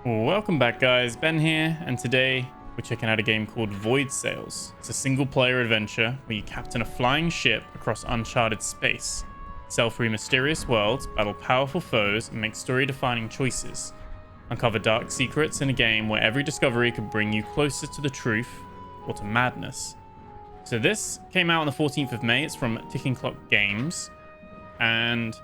Welcome back, guys. Ben here, and today we're checking out a game called Void Sails. It's a single-player adventure where you captain a flying ship across uncharted space, sail through mysterious worlds, battle powerful foes, and make story-defining choices. Uncover dark secrets in a game where every discovery could bring you closer to the truth or to madness. So this came out on the 14th of May. It's from Ticking Clock Games, and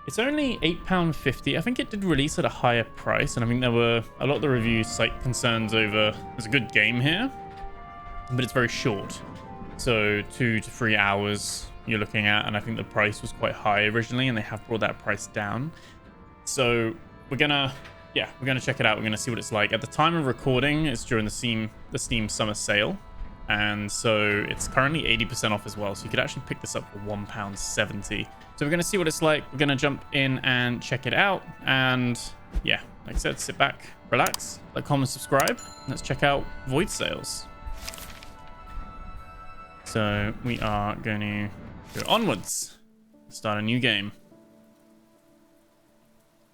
it's only £8.50. I think it did release at a higher price, and I think there were a lot of the reviews cite concerns over there's a good game here, but it's very short. So 2 to 3 hours you're looking at, and I think the price was quite high originally, and they have brought that price down. So we're gonna check it out. We're gonna see what it's like. At the time of recording, it's during the Steam summer sale, and so it's currently 80% off as well. So you could actually pick this up for £1.70. So we're going to see what it's like. We're going to jump in and check it out. And yeah, like I said, sit back, relax, like, comment, subscribe. Let's check out Void Sails. So we are going to go onwards, start a new game.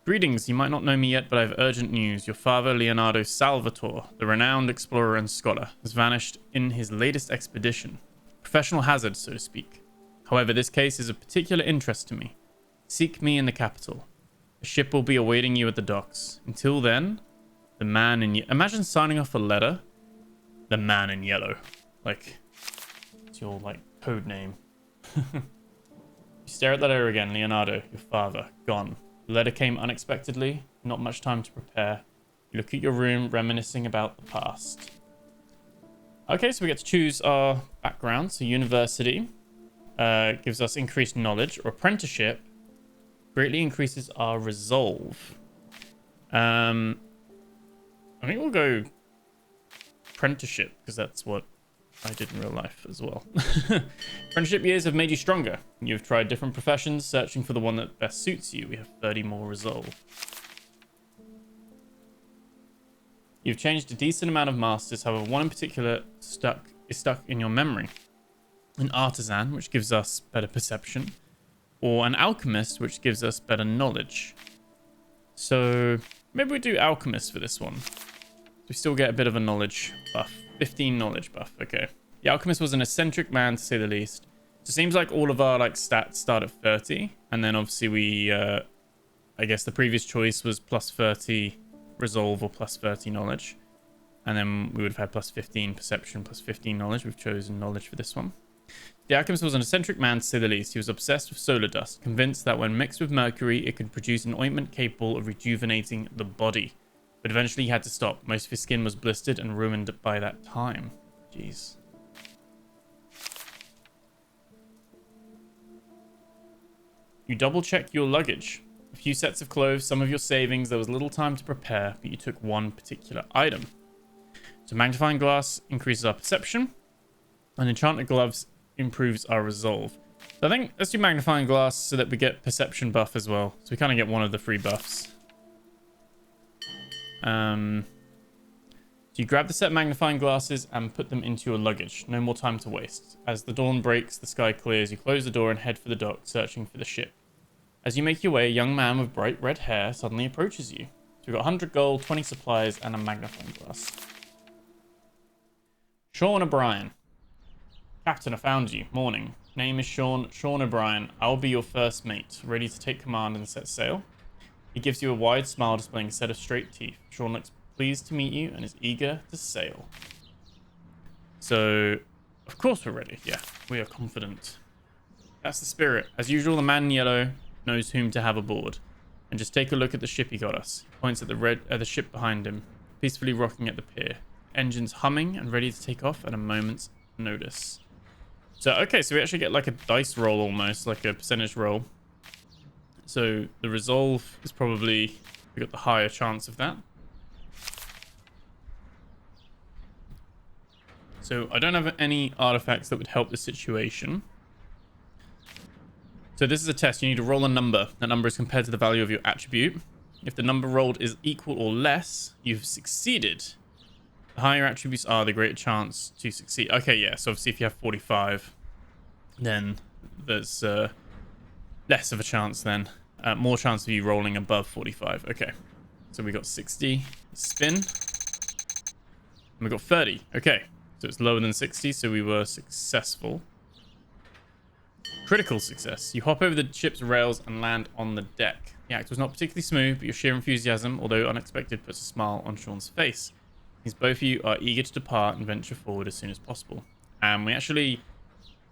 Greetings, you might not know me yet, but I have urgent news. Your father, Leonardo Salvatore, the renowned explorer and scholar, has vanished in his latest expedition. Professional hazard, so to speak. However, this case is of particular interest to me. Seek me in the capital. A ship will be awaiting you at the docks. Until then, the man in... Imagine signing off a letter. The man in yellow. Like, it's your, like, code name. You stare at the letter again, Leonardo, your father, gone. The letter came unexpectedly, not much time to prepare. You look at your room, reminiscing about the past. Okay, so we get to choose our background. So university gives us increased knowledge, or apprenticeship greatly increases our resolve. I think we'll go apprenticeship, because that's what I did in real life as well. Apprenticeship years have made you stronger. You've tried different professions, searching for the one that best suits you. We have 30 more resolve. You've changed a decent amount of masters, however, one in particular is stuck in your memory. An artisan, which gives us better perception, or an alchemist, which gives us better knowledge. So maybe we do alchemist for this one. We still get a bit of a knowledge buff. 15 knowledge buff. Okay. The alchemist was an eccentric man, to say the least. So it seems like all of our stats start at 30, and then obviously we, I guess the previous choice was plus 30 resolve or plus 30 knowledge, and then we would have had plus 15 perception, plus 15 knowledge. We've chosen knowledge for this one. The alchemist was an eccentric man, to say the least. He was obsessed with solar dust, convinced that when mixed with mercury, it could produce an ointment capable of rejuvenating the body. But eventually he had to stop. Most of his skin was blistered and ruined by that time. Jeez. You double check your luggage. A few sets of clothes, some of your savings. There was little time to prepare, but you took one particular item. So magnifying glass increases our perception, and enchanted gloves improves our resolve. So I think let's do magnifying glass so that we get perception buff as well. So we kind of get one of the free buffs. So you grab the set of magnifying glasses and put them into your luggage. No more time to waste. As the dawn breaks, the sky clears. You close the door and head for the dock, searching for the ship. As you make your way, a young man with bright red hair suddenly approaches you. So we've got 100 gold, 20 supplies, and a magnifying glass. Sean O'Brien. Captain, I found you. Morning. Name is Sean O'Brien. I'll be your first mate. Ready to take command and set sail? He gives you a wide smile, displaying a set of straight teeth. Sean looks pleased to meet you and is eager to sail. So, of course we're ready. Yeah, we are confident. That's the spirit. As usual, the man in yellow knows whom to have aboard. And just take a look at the ship he got us. He points at the ship behind him, peacefully rocking at the pier. Engines humming and ready to take off at a moment's notice. So, okay, so we actually get like a dice roll almost, like a percentage roll. So the resolve is probably, we got the higher chance of that. So I don't have any artifacts that would help the situation. So this is a test. You need to roll a number. That number is compared to the value of your attribute. If the number rolled is equal or less, you've succeeded. The higher attributes are, the greater chance to succeed. Okay, yeah. So obviously if you have 45, then there's less of a chance then. More chance of you rolling above 45. Okay. So we got 60 spin. And we got 30. Okay. So it's lower than 60, so we were successful. Critical success. You hop over the ship's rails and land on the deck. The act was not particularly smooth, but your sheer enthusiasm, although unexpected, puts a smile on Sean's face. As both of you are eager to depart and venture forward as soon as possible. And we actually,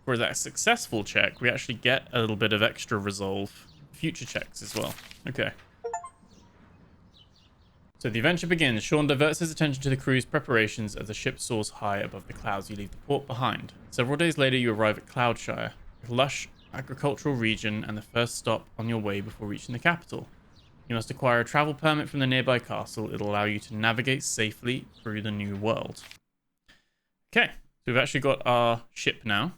for that successful check, we actually get a little bit of extra resolve future checks as well. Okay. So the adventure begins. Sean diverts his attention to the crew's preparations as the ship soars high above the clouds. You leave the port behind. Several days later, you arrive at Cloudshire, a lush agricultural region and the first stop on your way before reaching the capital. You must acquire a travel permit from the nearby castle. It'll allow you to navigate safely through the new world. Okay, so we've actually got our ship now.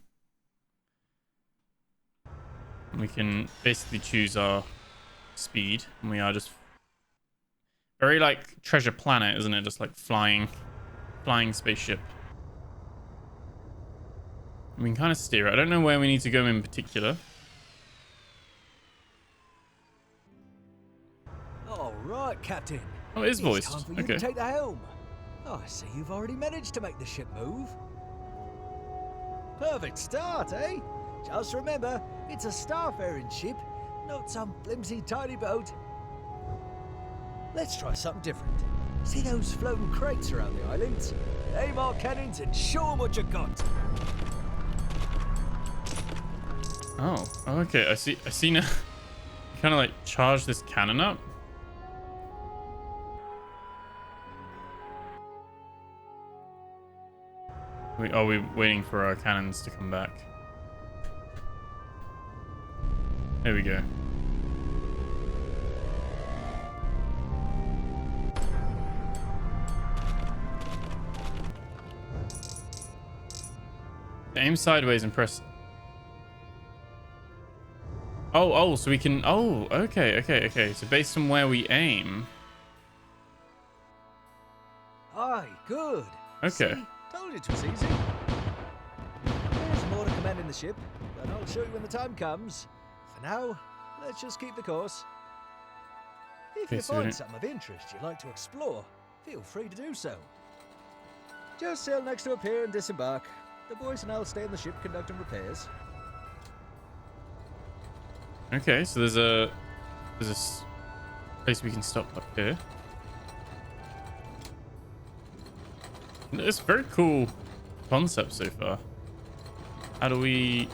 And we can basically choose our speed, and we are just very like Treasure Planet, isn't it? Just like flying spaceship. We can kind of steer it. I don't know where we need to go in particular. All right, Captain. Oh, it is voiced. It's time for you to take the helm. Oh, I see you've already managed to make the ship move. Perfect start, eh? Just remember, it's a starfaring ship, not some flimsy tiny boat. Let's try something different. See those floating crates around the islands? Aim our cannons and show them what you got. Oh, okay. I see now. Kind of like charge this cannon up. Are we waiting for our cannons to come back? There we go. Aim sideways and press. Oh, so we can. Oh, okay. So based on where we aim. Aye, good. Okay. See? Told you it was easy. There's more to command in the ship, but I'll show you when the time comes. For now, let's just keep the course. If you find something of interest you'd like to explore, feel free to do so. Just sail next to a pier and disembark. The boys and I'll stay in the ship conducting repairs. Okay, so there's a place we can stop up here. It's a very cool concept so far. How do we?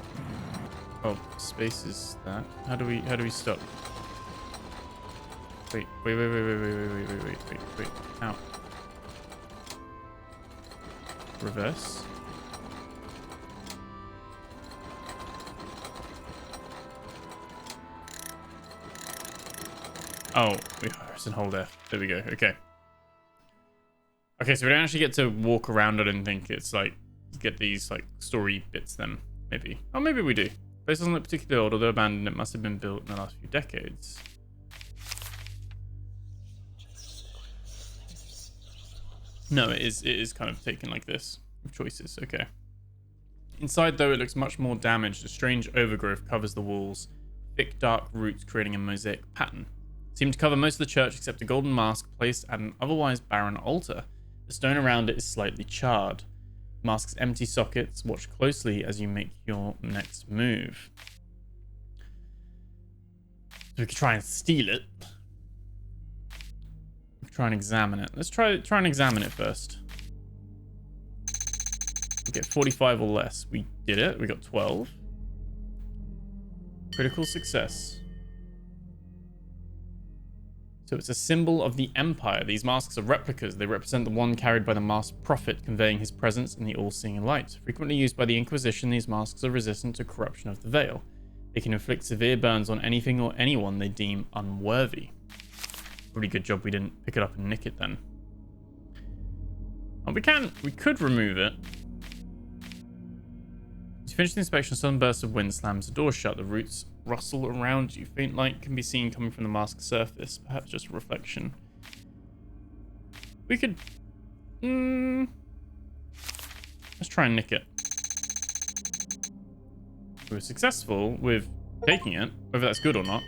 Oh, space is that. How do we stop? Wait. Out. Reverse. Oh, we press and hold F. There we go. Okay. Okay, so we don't actually get to walk around. I don't think it's like get these like story bits then. Maybe. Oh, maybe we do. Place doesn't look particularly old, although abandoned. It must have been built in the last few decades. No, it is kind of taken like this with choices. Okay. Inside, though, it looks much more damaged. A strange overgrowth covers the walls. Thick, dark roots creating a mosaic pattern. Seem to cover most of the church except a golden mask placed at an otherwise barren altar. The stone around it is slightly charred. Mask's empty sockets. Watch closely as you make your next move. So we could try and steal it. We could try and examine it. Let's try and examine it first. We get 45 or less. We did it. We got 12. Critical success. So it's a symbol of the Empire. These masks are replicas. They represent the one carried by the masked prophet, conveying his presence in the all-seeing light. Frequently used by the Inquisition, these masks are resistant to corruption of the veil. They can inflict severe burns on anything or anyone they deem unworthy. Pretty good job we didn't pick it up and nick it then. Oh, we could remove it. As you finish the inspection, a sudden burst of wind slams the door shut. The roots rustle around you. Faint light can be seen coming from the mask's surface, perhaps just a reflection. We could... let's try and nick it. We were successful with taking it, whether that's good or not.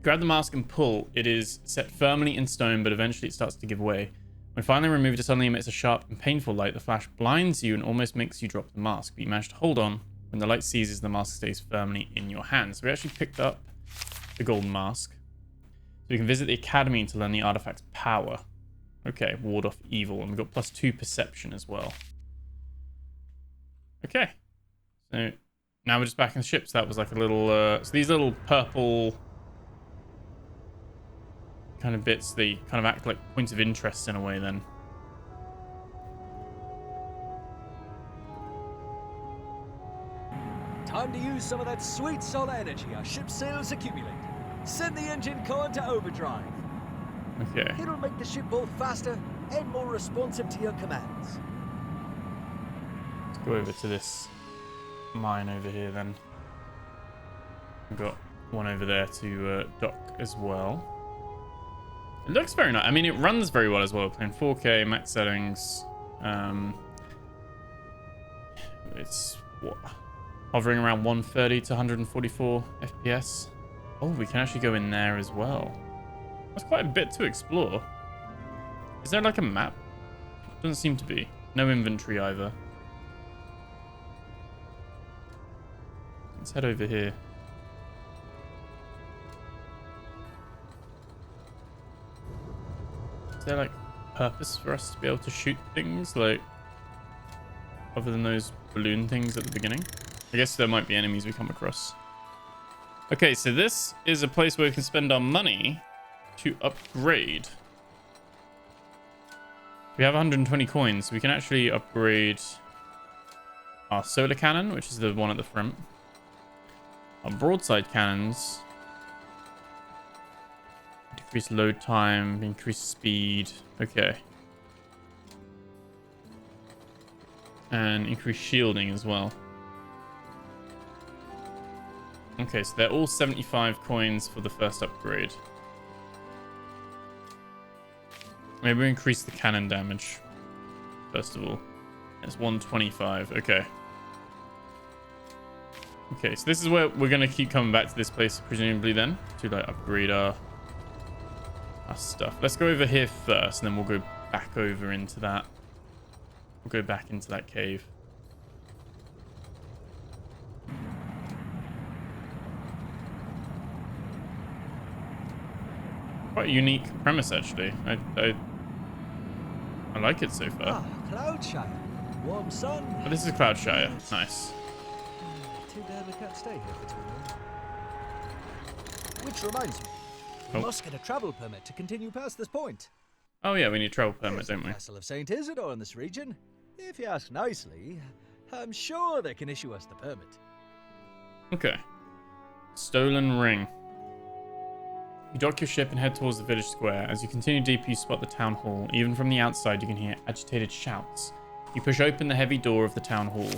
Grab the mask and pull. It is set firmly in stone, but eventually it starts to give way. When finally removed, it suddenly emits a sharp and painful light. The flash blinds you and almost makes you drop the mask, but you manage to hold on. When the light seizes, the mask stays firmly in your hands. So we actually picked up the golden mask. So we can visit the academy to learn the artifact's power. Okay, ward off evil. And we've got +2 perception as well. Okay. So now we're just back in the ship. So that was like a little... so these little purple kind of bits, they kind of act like points of interest in a way then. Time to use some of that sweet solar energy our ship's sails accumulate. Send the engine core to overdrive. Okay. It'll make the ship both faster and more responsive to your commands. Let's go over to this mine over here then. We've got one over there to dock as well. It looks very nice. I mean, it runs very well as well. Playing 4K, max settings. It's what? Hovering around 130 to 144 FPS. Oh, we can actually go in there as well. That's quite a bit to explore. Is there like a map? Doesn't seem to be. No inventory either. Let's head over here. Is there like purpose for us to be able to shoot things like other than those balloon things at the beginning? I guess there might be enemies we come across. Okay, so this is a place where we can spend our money to upgrade. We have 120 coins, so we can actually upgrade our solar cannon, which is the one at the front. Our broadside cannons. Decrease load time, increase speed. Okay. And increase shielding as well. Okay, so they're all 75 coins for the first upgrade. Maybe we increase the cannon damage. First of all. It's 125. Okay. Okay, so this is where we're going to keep coming back to this place, presumably then, to like upgrade our stuff. Let's go over here first, and then we'll go back over into that. We'll go back into that cave. Quite a unique premise, actually. I like it so far. Ah, Cloudshire. Warm sun. Oh, this is Cloudshire. Nice. Too bad we can't stay here for too long. Which reminds me, we must get a travel permit to continue past this point. Oh yeah, we need a travel permit, There's don't the we? Castle of St. Isidore in this region. If you ask nicely, I'm sure they can issue us the permit. Okay. Stolen ring. You dock your ship and head towards the village square. As you continue deeper, you spot the town hall. Even from the outside, you can hear agitated shouts. You push open the heavy door of the town hall.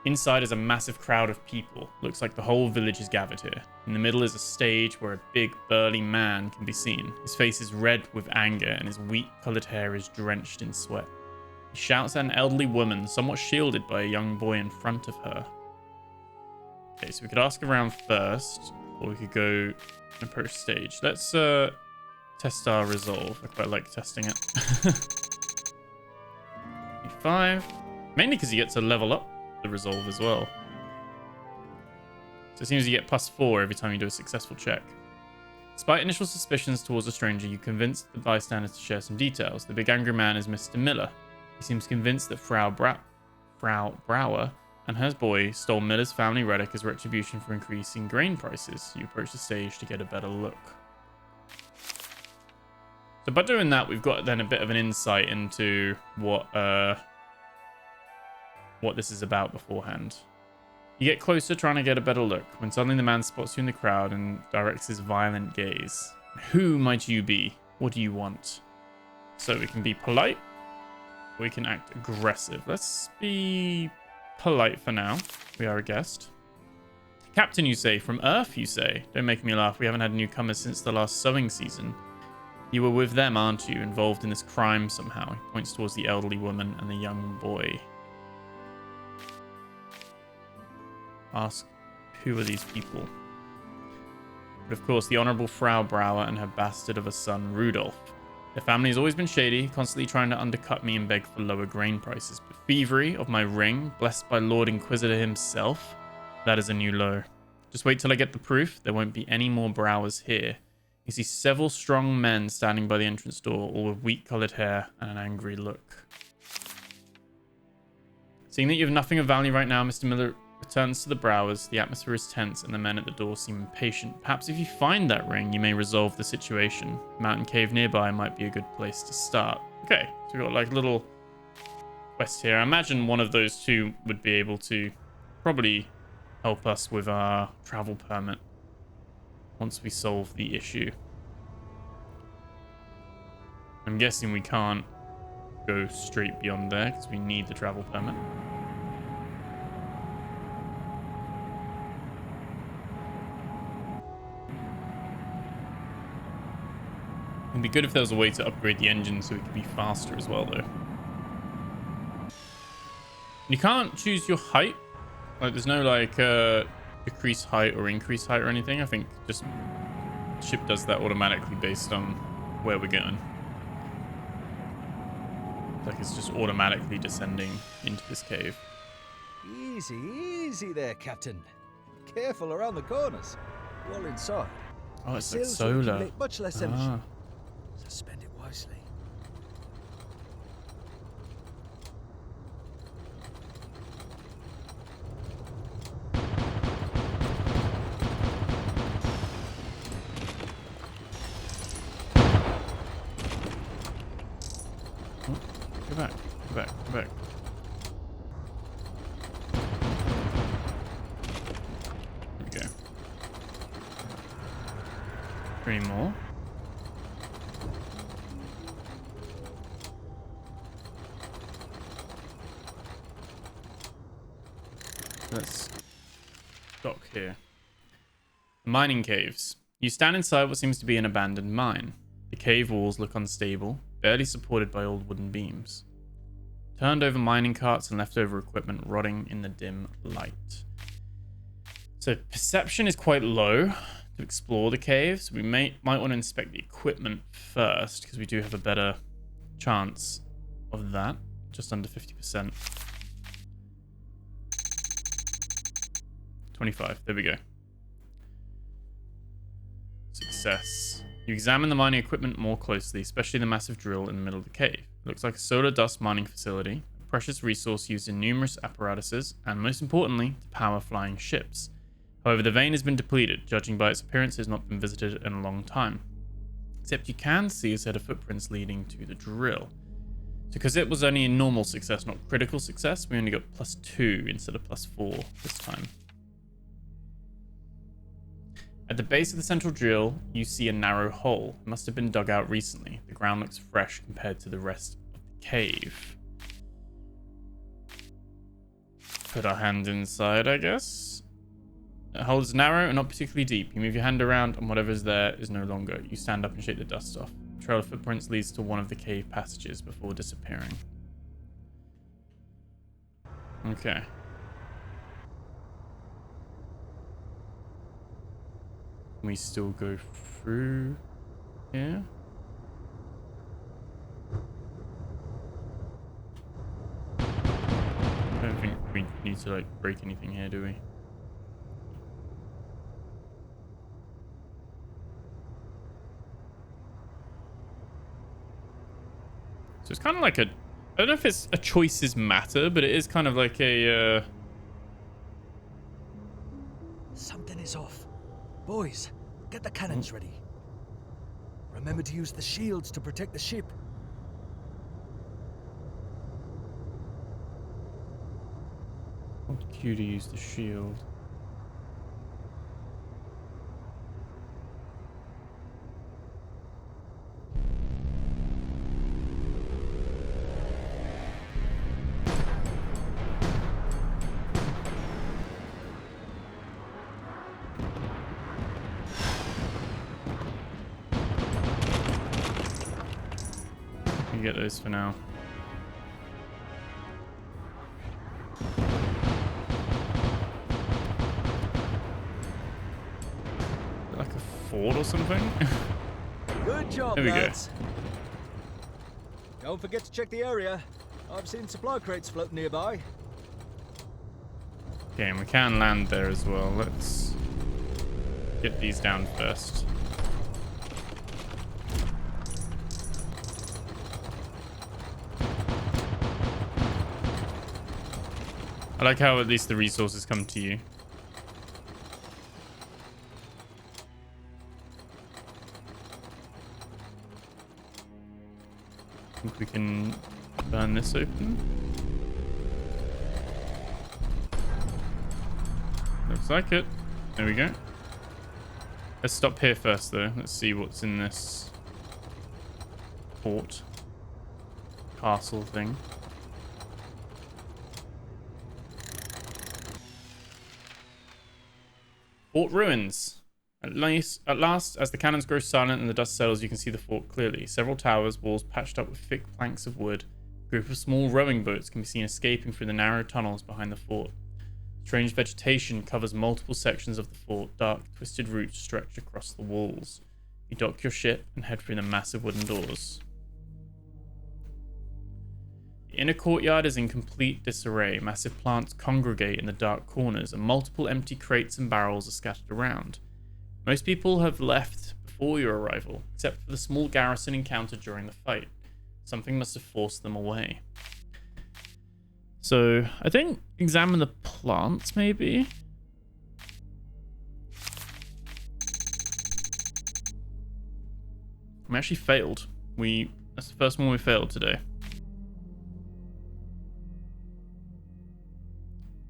Inside is a massive crowd of people. Looks like the whole village is gathered here. In the middle is a stage where a big, burly man can be seen. His face is red with anger, and his wheat-colored hair is drenched in sweat. He shouts at an elderly woman, somewhat shielded by a young boy in front of her. Okay, so we could ask around first, or we could go and approach stage. Let's test our resolve. I quite like testing it. 5. Mainly because you get to level up the resolve as well. So it seems you get +4 every time you do a successful check. Despite initial suspicions towards a stranger, you convince the bystanders to share some details. The big angry man is Mr. Miller. He seems convinced that Frau Brower and her boy stole Miller's family relic as retribution for increasing grain prices. You approach the stage to get a better look. So by doing that, we've got then a bit of an insight into what this is about beforehand. You get closer, trying to get a better look, when suddenly the man spots you in the crowd and directs his violent gaze. Who might you be? What do you want? So we can be polite, or we can act aggressive. Let's be polite for now. We are a guest. Captain, you say. From Earth, you say. Don't make me laugh. We haven't had newcomers since the last sowing season. You were with them, aren't you? Involved in this crime somehow. He points towards the elderly woman and the young boy. Ask, who are these people? but of course the Honorable Frau Brauer and her bastard of a son, Rudolph. Their family has always been shady, constantly trying to undercut me and beg for lower grain prices. But thievery of my ring, blessed by Lord Inquisitor himself, that is a new low. Just wait till I get the proof. There won't be any more Brauers here. You see several strong men standing by the entrance door, all with wheat-coloured hair and an angry look. Seeing that you have nothing of value right now, Mr. Miller returns to the Browers. The atmosphere is tense and the men at the door seem impatient. Perhaps if you find that ring, you may resolve the situation. Mountain cave nearby might be a good place to start. Okay, so we've got like a little quest here. I imagine one of those two would be able to probably help us with our travel permit once we solve the issue. I'm guessing we can't go straight beyond there because we need the travel permit. It'd be good if there was a way to upgrade the engine so it could be faster as well, though. You can't choose your height. Like, there's no, like, decrease height or increase height or anything. I think just the ship does that automatically based on where we're going. Like, it's just automatically descending into this cave. Easy, easy there, Captain. Careful around the corners. While inside. Oh, it's like sails will solar. accumulate much less energy. Ah. So spend it wisely. Go back, go back, go back. There we go. Three more. Let's dock here. Mining caves. You stand inside what seems to be an abandoned mine. The cave walls look unstable, barely supported by old wooden beams. Turned over mining carts and leftover equipment rotting in the dim light. So perception is quite low to explore the caves. We might want to inspect the equipment first because we do have a better chance of that. Just under 50%. 25. There we go. Success. You examine the mining equipment more closely, especially the massive drill in the middle of the cave. It looks like a solar dust mining facility, a precious resource used in numerous apparatuses, and most importantly, to power flying ships. However, the vein has been depleted. Judging by its appearance, it has not been visited in a long time. Except you can see a set of footprints leading to the drill. So because it was only a normal success, not critical success, we only got +2 instead of +4 this time. At the base of the central drill, you see a narrow hole. It must have been dug out recently. The ground looks fresh compared to the rest of the cave. Put our hand inside, I guess. The hole is narrow and not particularly deep. You move your hand around and whatever's there is no longer. You stand up and shake the dust off. The trail of footprints leads to one of the cave passages before disappearing. Okay. We still go through here. I don't think we need to like break anything here, do we? So it's kind of like a, I don't know if it's a choices matter, but it is kind of like a Something is off. Boys, get the cannons ready. Remember to use the shields to protect the ship. What cue to use the shield? You get those for now. Like a fort or something. Good job, There we go. lads. Don't forget to check the area. I've seen supply crates floating nearby. Okay, and we can land there as well. Let's get these down first. I like how at least the resources come to you. I think we can burn this open. Looks like it. There we go. Let's stop here first, though. Let's see what's in this fort castle thing. Fort ruins. At last, as the cannons grow silent and the dust settles, you can see the fort clearly. Several towers, walls patched up with thick planks of wood. A group of small rowing boats can be seen escaping through the narrow tunnels behind the fort. Strange vegetation covers multiple sections of the fort. Dark, twisted roots stretch across the walls. You dock your ship and head through the massive wooden doors. The inner courtyard is in complete disarray. Massive plants congregate in the dark corners, and multiple empty crates and barrels are scattered around. Most people have left before your arrival, except for the small garrison encountered during the fight. Something must have forced them away. So, I think examine the plants, maybe? We actually failed. That's the first one we failed today.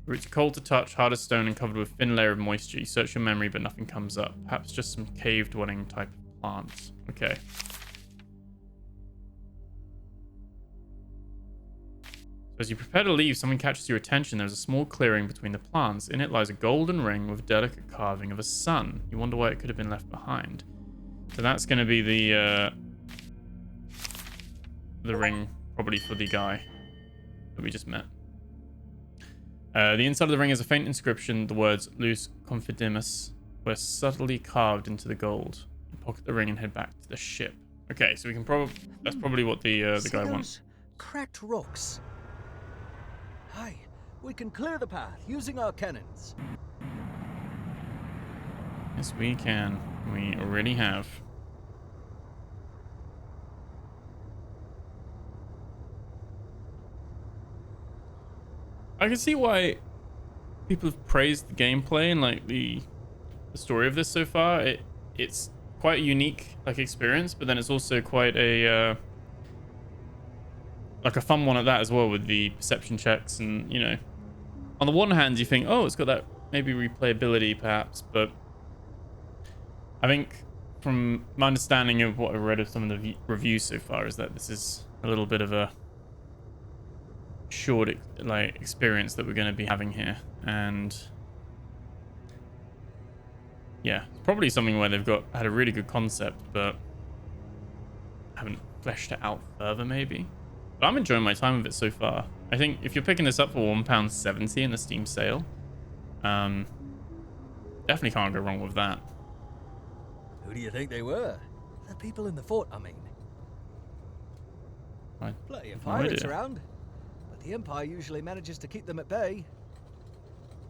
The roots are cold to touch, hard as stone and covered with a thin layer of moisture. You search your memory, but nothing comes up. Perhaps just some cave-dwelling type of plants. Okay. So as you prepare to leave, something catches your attention. There's a small clearing between the plants. In it lies a golden ring with a delicate carving of a sun. You wonder why it could have been left behind. So that's going to be the ring, probably for the guy that we just met. The inside of the ring is a faint inscription. The words "Lus Confidimus" were subtly carved into the gold. You pocket the ring and head back to the ship. Okay, so we can that's probably what the guy wants. Cracked rocks. Hi, we can clear the path using our cannons. Yes, we can. We already have. I can see why people have praised the gameplay and like the story of this so far. It's quite a unique experience, but then it's also quite a a fun one at that as well, with the perception checks. And on the one hand you think, oh, it's got that maybe replayability perhaps, but I think from my understanding of what I've read of some of the reviews so far is that this is a little bit of a short experience that we're going to be having here. And yeah, it's probably something where they've had a really good concept but haven't fleshed it out further maybe. But I'm enjoying my time with it so far. I think if you're picking this up for £1.70 in the Steam sale, definitely can't go wrong with that. Who do you think they were? The people in the fort, I mean. Plenty of pirates around, but the Empire usually manages to keep them at bay.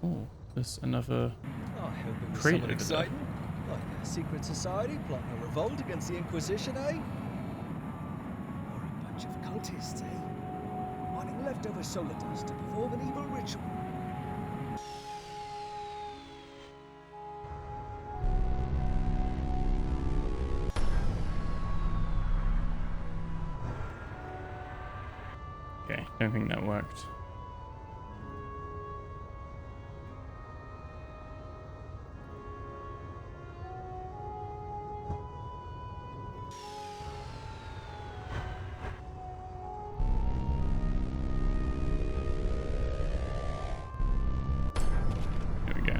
Oh, there's another I hope it was crate someone over exciting, like a secret society plotting a revolt against the Inquisition, eh? Or a bunch of cultists, eh? Mining leftover solar dust to perform an evil ritual. Okay, don't think that worked. There we go.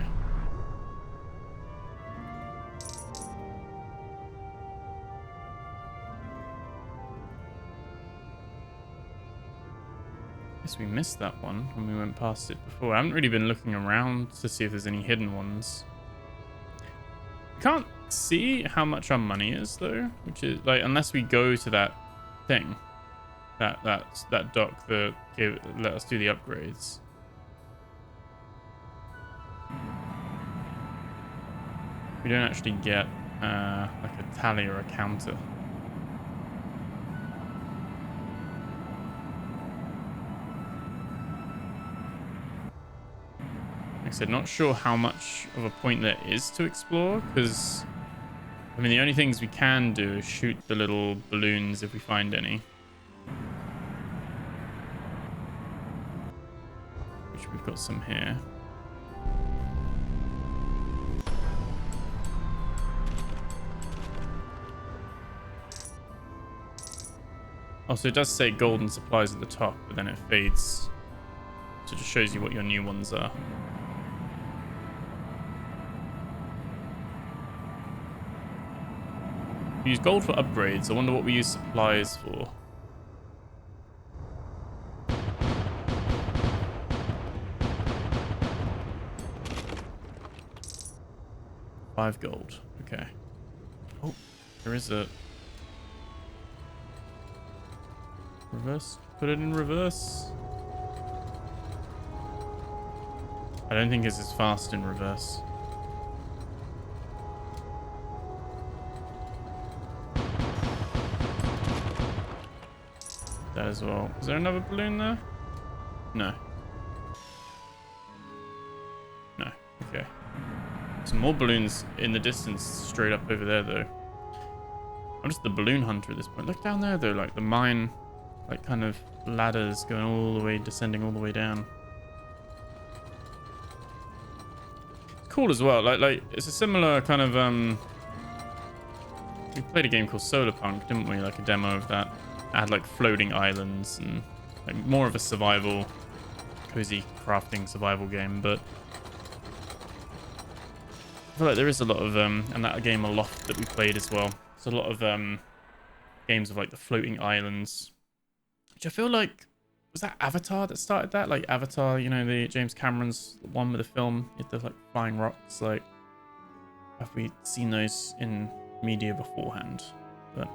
Guess we missed that one when we went past it before. I haven't really been looking around to see if there's any hidden ones. see how much our money is though, which is like, unless we go to that thing, that dock that let us do the upgrades. We don't actually get like a tally or a counter. Like I said, not sure how much of a point there is to explore, because I mean the only things we can do is shoot the little balloons if we find any, which we've got some here. Also, it does say golden supplies at the top, but then it fades. So it just shows you what your new ones are. We use gold for upgrades. I wonder what we use supplies for. $5 gold. Okay. Oh, there is a... reverse. Put it in reverse. I don't think it's as fast in reverse. That as well. Is there another balloon there? No. No. Okay. Some more balloons in the distance straight up over there though. I'm just the balloon hunter at this point. Look down there though, like the mine, like kind of ladders going all the way, descending all the way down. Cool as well. Like it's a similar kind of we played a game called Solarpunk, didn't we? Like a demo of that. It had like floating islands and like more of a survival, cozy crafting survival game. But I feel like there is a lot of and that game Aloft that we played as well. There's a lot of games of like the floating islands, which I feel like, was that Avatar that started that? Like Avatar, you know, the James Cameron's one with the film, with the like flying rocks. Like, have we seen those in media beforehand? But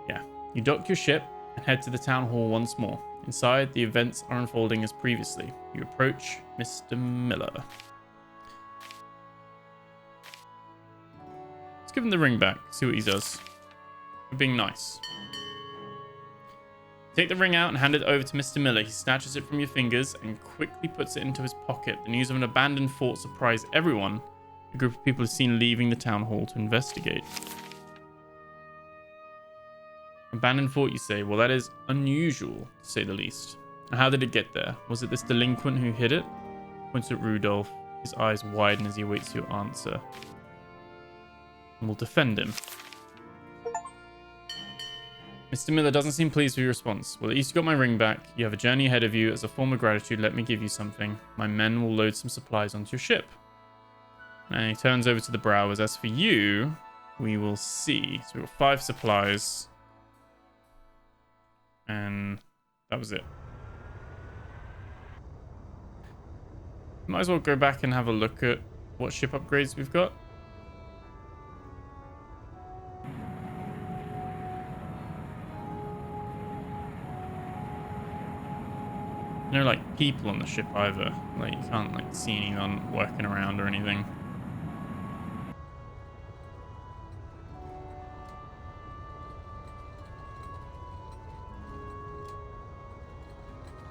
yeah, you dock your ship and head to the town hall once more. Inside, the events are unfolding as previously. You approach Mr. Miller. Let's give him the ring back, see what he does. We're being nice. Take the ring out and hand it over to Mr. Miller. He snatches it from your fingers and quickly puts it into his pocket. The news of an abandoned fort surprised everyone. A group of people is seen leaving the town hall to investigate. Abandoned fort, you say? Well, that is unusual, to say the least. And how did it get there? Was it this delinquent who hid it? Points at Rudolph. His eyes widen as he awaits your answer. And we'll defend him. Mr. Miller doesn't seem pleased with your response. Well, at least you got my ring back. You have a journey ahead of you. As a form of gratitude, let me give you something. My men will load some supplies onto your ship. And he turns over to the Browers. As for you, we will see. So we've got 5 supplies. And that was it. Might as well go back and have a look at what ship upgrades we've got. No like people on the ship either. Like you can't like see anyone working around or anything.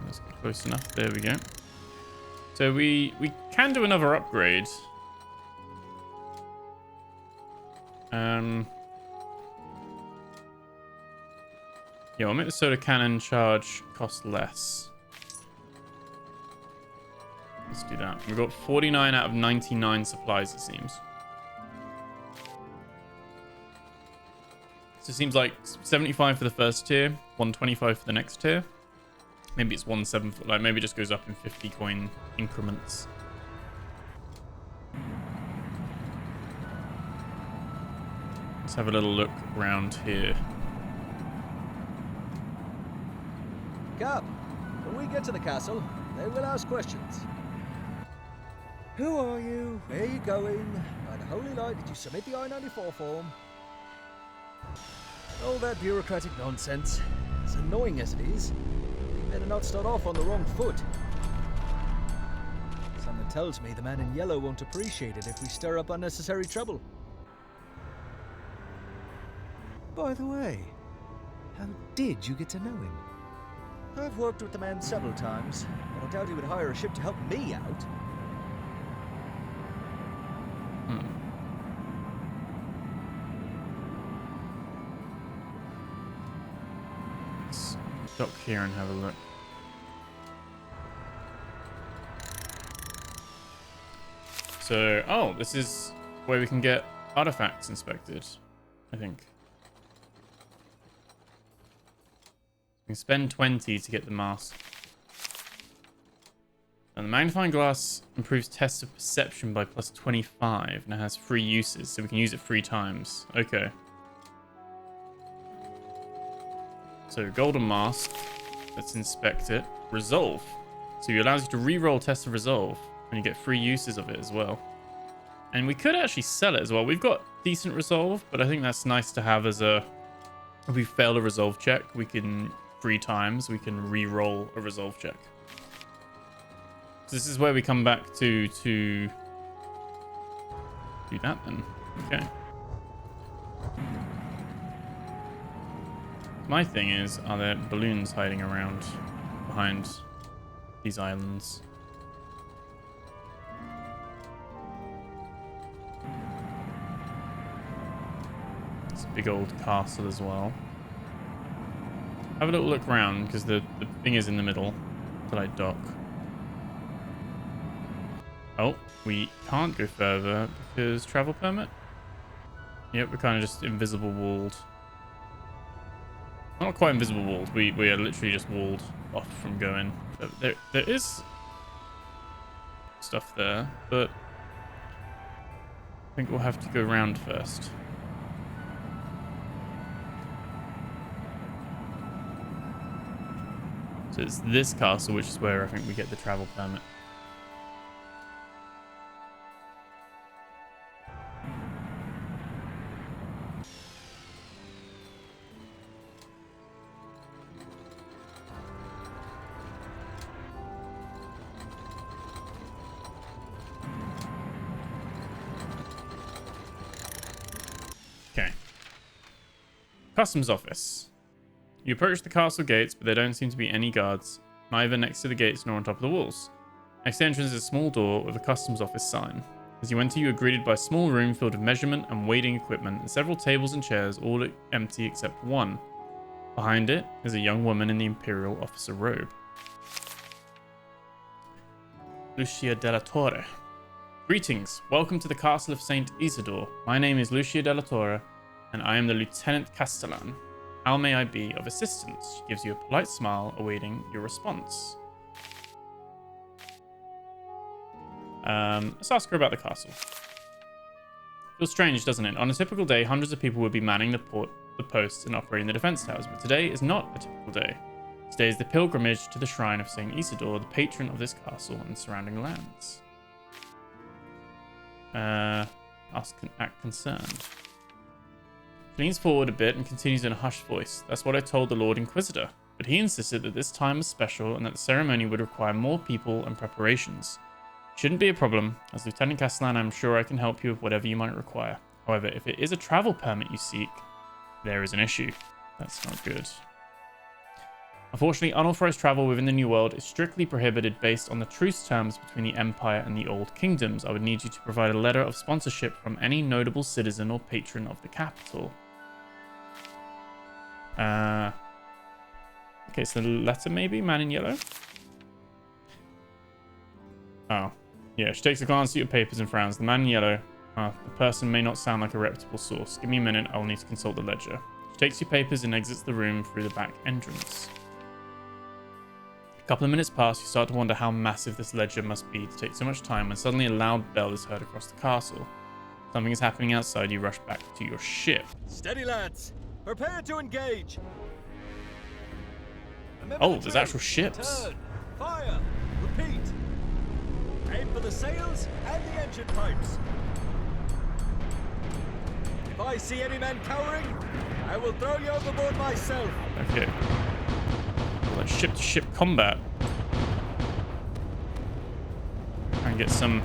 Let's get close enough. There we go. So we can do another upgrade. Yeah, I'll make the soda cannon charge cost less. Let's do that. We've got 49 out of 99 supplies, it seems. So it seems like 75 for the first tier, 125 for the next tier. Maybe it's 170, like maybe it just goes up in 50 coin increments. Let's have a little look around here. Cap, when we get to the castle, they will ask questions. Who are you? Where are you going? And holy light did you submit the I-94 form? All that bureaucratic nonsense, as annoying as it is, we better not start off on the wrong foot. Something tells me the man in yellow won't appreciate it if we stir up unnecessary trouble. By the way, how did you get to know him? I've worked with the man several times, but I doubt he would hire a ship to help me out. Let's dock here and have a look. So, oh, this is where we can get artifacts inspected, I think. We can spend 20 to get the mask. And the magnifying glass improves tests of perception by plus 25, and it has 3 uses, so we can use it 3 times. Okay. So, golden mask. Let's inspect it. Resolve. So it allows you to re-roll tests of resolve, and you get 3 uses of it as well. And we could actually sell it as well. We've got decent resolve, but I think that's nice to have as a... If we fail a resolve check, we can... 3 times, we can re-roll a resolve check. So this is where we come back to do that then. Okay. My thing is, are there balloons hiding around behind these islands? It's a big old castle as well. Have a little look around, because the thing is in the middle till I dock. Oh, we can't go further because travel permit? Yep, we're kind of just invisible walled. Not quite invisible walled, we are literally just walled off from going. There is stuff there, but I think we'll have to go round first. So it's this castle, which is where I think we get the travel permit. Okay. Customs office. You approach the castle gates, but there don't seem to be any guards, neither next to the gates nor on top of the walls. Next to the entrance is a small door with a customs office sign. As you enter, you are greeted by a small room filled with measurement and weighting equipment and several tables and chairs, all empty except one. Behind it is a young woman in the Imperial officer robe. Lucia della Torre. Greetings. Welcome to the castle of Saint Isidore. My name is Lucia della Torre, and I am the Lieutenant Castellan. How may I be of assistance? She gives you a polite smile, awaiting your response. Let's ask her about the castle. Feels strange, doesn't it? On a typical day, hundreds of people would be manning the posts and operating the defense towers, but today is not a typical day. Today is the pilgrimage to the shrine of Saint Isidore, the patron of this castle and surrounding lands. Act concerned. She leans forward a bit and continues in a hushed voice. That's what I told the Lord Inquisitor, but he insisted that this time was special and that the ceremony would require more people and preparations. Shouldn't be a problem. As Lieutenant Castellan, I'm sure I can help you with whatever you might require. However, if it is a travel permit you seek, there is an issue. That's not good. Unfortunately, unauthorized travel within the New World is strictly prohibited based on the truce terms between the Empire and the Old Kingdoms. I would need you to provide a letter of sponsorship from any notable citizen or patron of the capital. Okay, so the letter maybe? Man in yellow? Oh. Yeah, she takes a glance at your papers and frowns. The man in yellow. The person may not sound like a reputable source. Give me a minute, I'll need to consult the ledger. She takes your papers and exits the room through the back entrance. A couple of minutes pass, you start to wonder how massive this ledger must be to take so much time when suddenly a loud bell is heard across the castle. Something is happening outside, you rush back to your ship. Steady, lads! Prepare to engage! Oh, there's actual ships. Turn, fire, repeat. Aim for the sails and the engine pipes. If I see any men cowering, I will throw you overboard myself. Okay. Like ship-to-ship combat. Try and get some...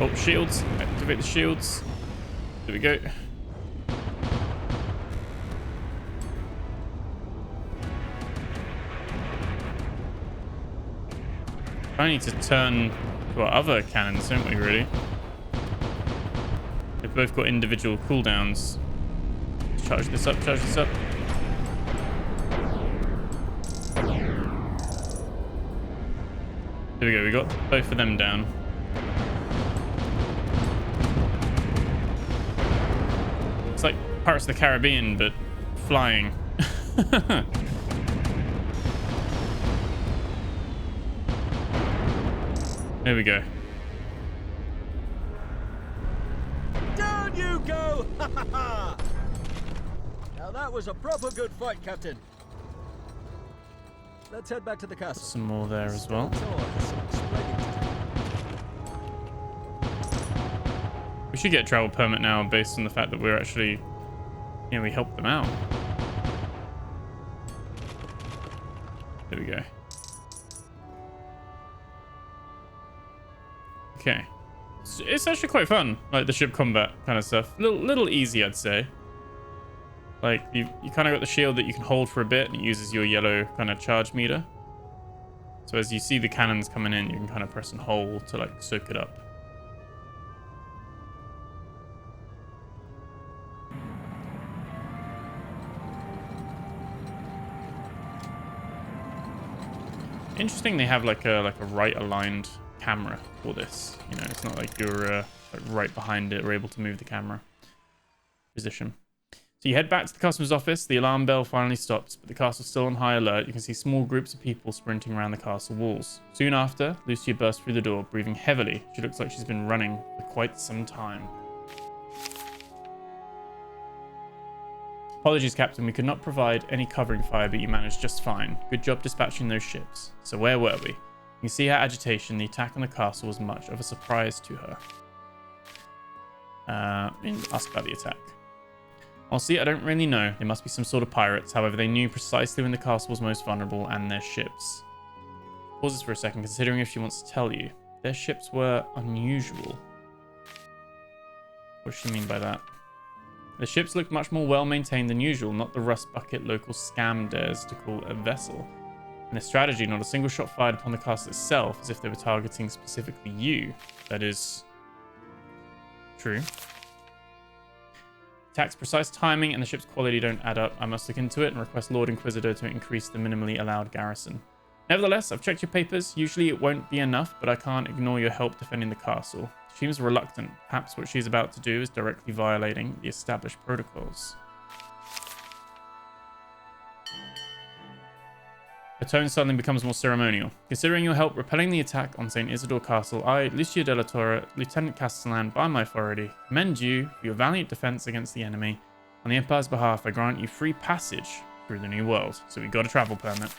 Oh, shields. Activate the shields. There we go. I need to turn to our other cannons, don't we, really? They've both got individual cooldowns. Let's charge this up, charge this up. There we go, we got both of them down. It's like Pirates of the Caribbean, but flying. There we go. Down you go! Ha ha ha! Now that was a proper good fight, Captain. Let's head back to the castle. Some more there as well. We should get a travel permit now based on the fact that we're actually, you know, we helped them out. There we go. Okay. It's actually quite fun, like the ship combat kind of stuff. Little easy, I'd say. Like, you kind of got the shield that you can hold for a bit, and it uses your yellow kind of charge meter. So as you see the cannons coming in, you can kind of press and hold to, like, soak it up. Interesting they have, like a right-aligned camera for this. You know, it's not like you're like right behind it or able to move the camera position. So you head back to the customs office. The alarm bell finally stops, but the castle's still on high alert. You can see small groups of people sprinting around the castle walls. Soon after, Lucia bursts through the door, breathing heavily. She looks like she's been running for quite some time. Apologies, Captain. We could not provide any covering fire, but you managed just fine. Good job dispatching those ships. So where were we? You can see her agitation. The attack on the castle was much of a surprise to her. Ask about the attack. Honestly, I don't really know. They must be some sort of pirates. However, they knew precisely when the castle was most vulnerable and their ships. Pauses for a second, considering if she wants to tell you. Their ships were unusual. What does she mean by that? The ships looked much more well-maintained than usual, not the rust bucket local scam dares to call a vessel. In their strategy, not a single shot fired upon the castle itself, as if they were targeting specifically you. That is true. Attack's precise timing and the ship's quality don't add up. I must look into it and request Lord Inquisitor to increase the minimally allowed garrison. Nevertheless, I've checked your papers. Usually it won't be enough, but I can't ignore your help defending the castle. She seems reluctant. Perhaps what she's about to do is directly violating the established protocols. Her tone suddenly becomes more ceremonial. Considering your help repelling the attack on St. Isidore Castle, I, Lucia de la Torre, Lieutenant Castellan, by my authority, commend you for your valiant defense against the enemy. On the Empire's behalf, I grant you free passage through the New World. So we got a travel permit.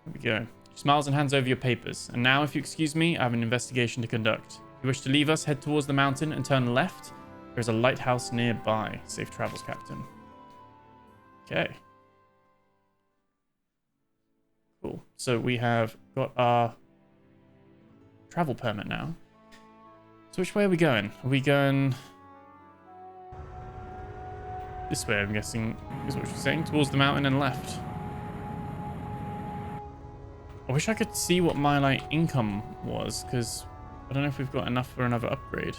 There we go. She smiles and hands over your papers. And now, if you excuse me, I have an investigation to conduct. If you wish to leave us, head towards the mountain and turn left. There's a lighthouse nearby. Safe travels, Captain. Okay. Cool. So we have got our travel permit now. So which way are we going? Are we going this way, I'm guessing, is what she's saying? Towards the mountain and left. I wish I could see what my, like, income was, because I don't know if we've got enough for another upgrade.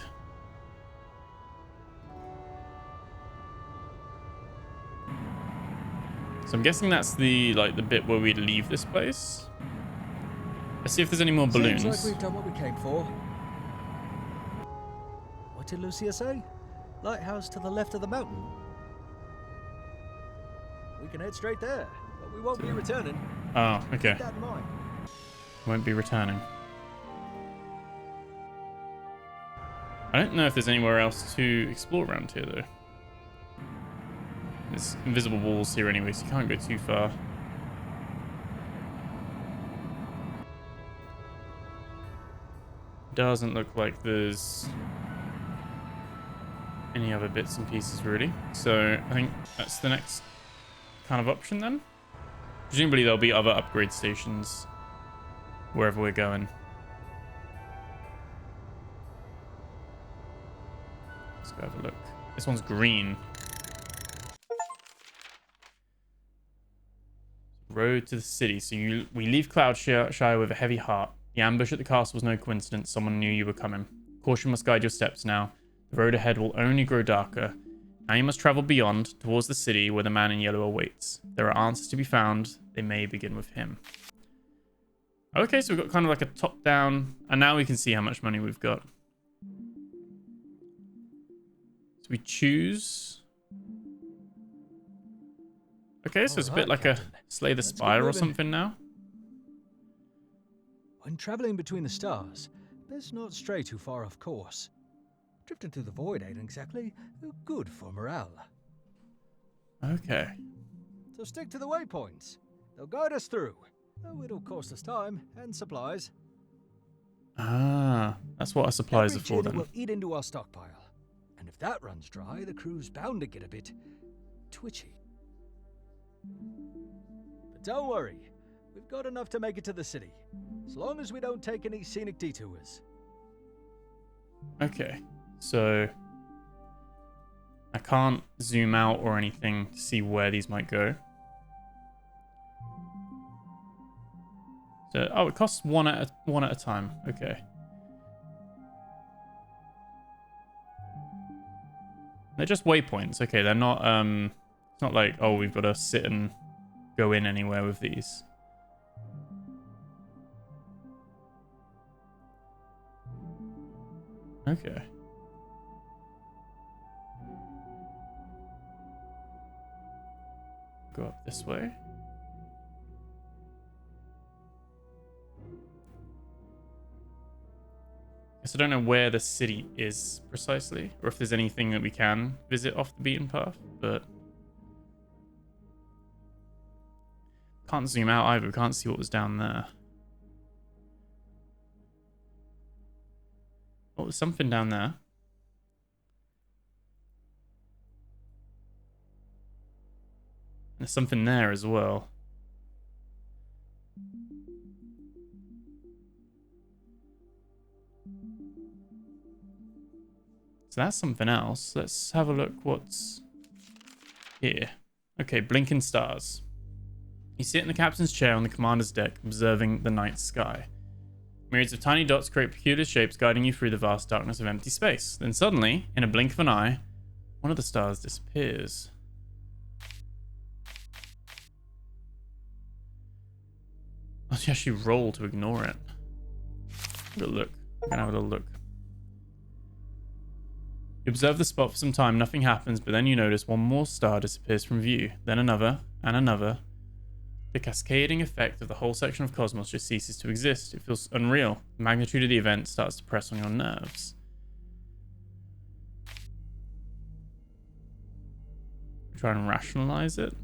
So I'm guessing that's the, like, the bit where we leave this place. Let's see if there's any more balloons. Seems like we've done what we came for. What did Lucia say? Lighthouse to the left of the mountain. We can head straight there, but we won't be returning. Oh, okay. Keep that in mind. Won't be returning. I don't know if there's anywhere else to explore around here, though. There's invisible walls here anyway, so you can't go too far. Doesn't look like there's any other bits and pieces, really. So I think that's the next kind of option then. Presumably there'll be other upgrade stations wherever we're going. Let's go have a look. This one's green. Road to the city. So we leave Cloudshire with a heavy heart. The ambush at the castle was no coincidence. Someone knew you were coming. Caution must guide your steps now. The road ahead will only grow darker. Now you must travel beyond, towards the city where the man in yellow awaits. There are answers to be found. They may begin with him. Okay, so we've got kind of like a top-down, and now we can see how much money we've got. So we choose. Okay, so it's a bit like a Slay the Spire or something now. When traveling between the stars, best not stray too far off course. Drifting through the void ain't exactly good for morale. Okay. So stick to the waypoints. They'll guide us through, though it'll cost us time and supplies. Ah, that's what our supplies are for then. Will eat into our stockpile, and if that runs dry, the crew's bound to get a bit twitchy. But don't worry, we've got enough to make it to the city, as long as we don't take any scenic detours. Okay, so I can't zoom out or anything to see where these might go. So, oh, it costs one at a time. Okay. They're just waypoints. Okay, they're not it's not like, oh, we've got to sit and go in anywhere with these. Okay. Go up this way. Guess I don't know where the city is precisely, or if there's anything that we can visit off the beaten path, but can't zoom out either. We can't see what was down there. Oh, there's something down there. There's something there as well. So that's something else. Let's have a look what's here. Okay, blinking stars. You sit in the captain's chair on the commander's deck, observing the night sky. Myriads of tiny dots create peculiar shapes, guiding you through the vast darkness of empty space. Then suddenly, in a blink of an eye, one of the stars disappears. Oh, you actually roll to ignore it. Have a look. I'm gonna have a little look. You observe the spot for some time, nothing happens, but then you notice one more star disappears from view, then another, and another. The cascading effect of the whole section of cosmos just ceases to exist. It feels unreal. The magnitude of the event starts to press on your nerves. Try and rationalize it.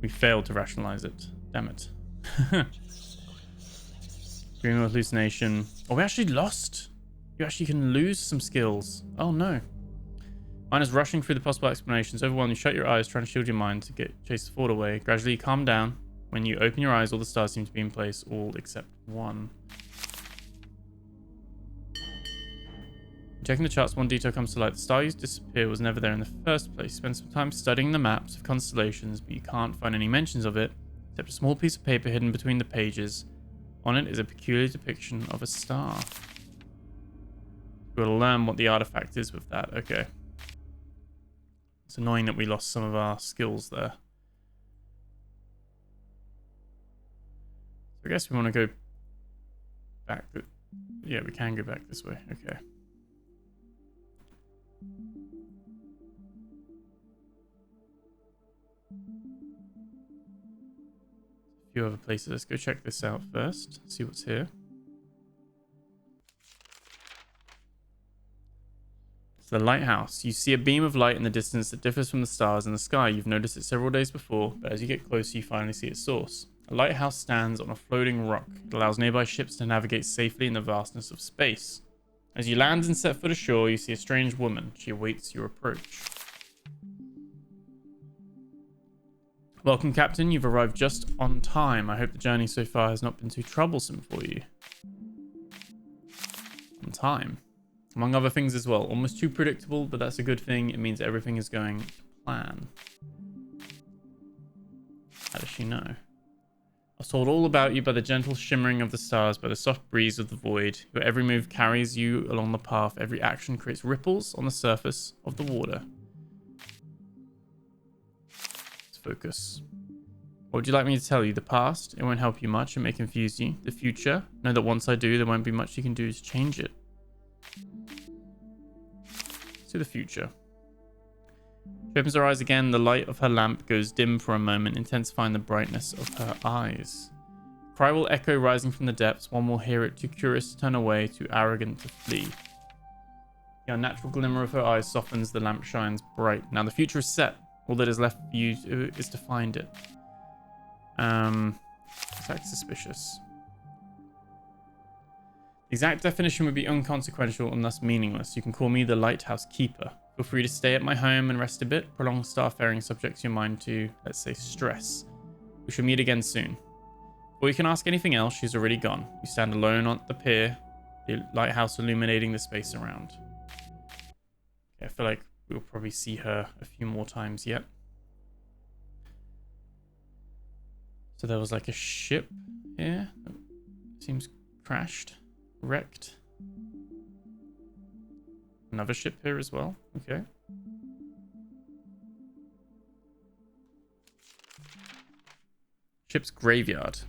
We failed to rationalize it. Damn it. Dream of hallucination. Oh, we actually lost. You actually can lose some skills. Oh no. Mine is rushing through the possible explanations. Overwhelmed, you shut your eyes, trying to shield your mind to chase the thought away. Gradually, you calm down. When you open your eyes, all the stars seem to be in place, all except one. Checking the charts, one detail comes to light. The star you disappear was never there in the first place. Spend some time studying the maps of constellations, but you can't find any mentions of it, except a small piece of paper hidden between the pages. On it is a peculiar depiction of a star. We'll learn what the artifact is with that. Okay. It's annoying that we lost some of our skills there. So I guess we want to go back. Yeah, we can go back this way. Okay. A few other places. Let's go check this out first. See what's here. The lighthouse. You see a beam of light in the distance that differs from the stars in the sky. You've noticed it several days before, but as you get closer, you finally see its source. A lighthouse stands on a floating rock. It allows nearby ships to navigate safely in the vastness of space. As you land and set foot ashore, you see a strange woman. She awaits your approach. Welcome, Captain. You've arrived just on time. I hope the journey so far has not been too troublesome for you. On time. Among other things as well. Almost too predictable, but that's a good thing. It means everything is going to plan. How does she know? I was told all about you by the gentle shimmering of the stars, by the soft breeze of the void. Your every move carries you along the path. Every action creates ripples on the surface of the water. Let's focus. What would you like me to tell you? The past? It won't help you much. It may confuse you. The future? Know that once I do, there won't be much you can do to change it. To the future. She opens her eyes again. The light of her lamp goes dim for a moment, intensifying the brightness of her eyes. A cry will echo rising from the depths. One will hear it, too curious to turn away, too arrogant to flee. The unnatural glimmer of her eyes softens. The lamp shines bright. Now the future is set. All that is left for you is to find it. It's like suspicious. The exact definition would be inconsequential and thus meaningless. You can call me the Lighthouse Keeper. Feel free to stay at my home and rest a bit. Prolonged starfaring subjects your mind to, let's say, stress. We shall meet again soon. Before you can ask anything else, she's already gone. You stand alone on the pier, the lighthouse illuminating the space around. Okay, I feel like we'll probably see her a few more times yet. So there was like a ship here that seems crashed. Wrecked. Another ship here as well. Okay. Ship's graveyard.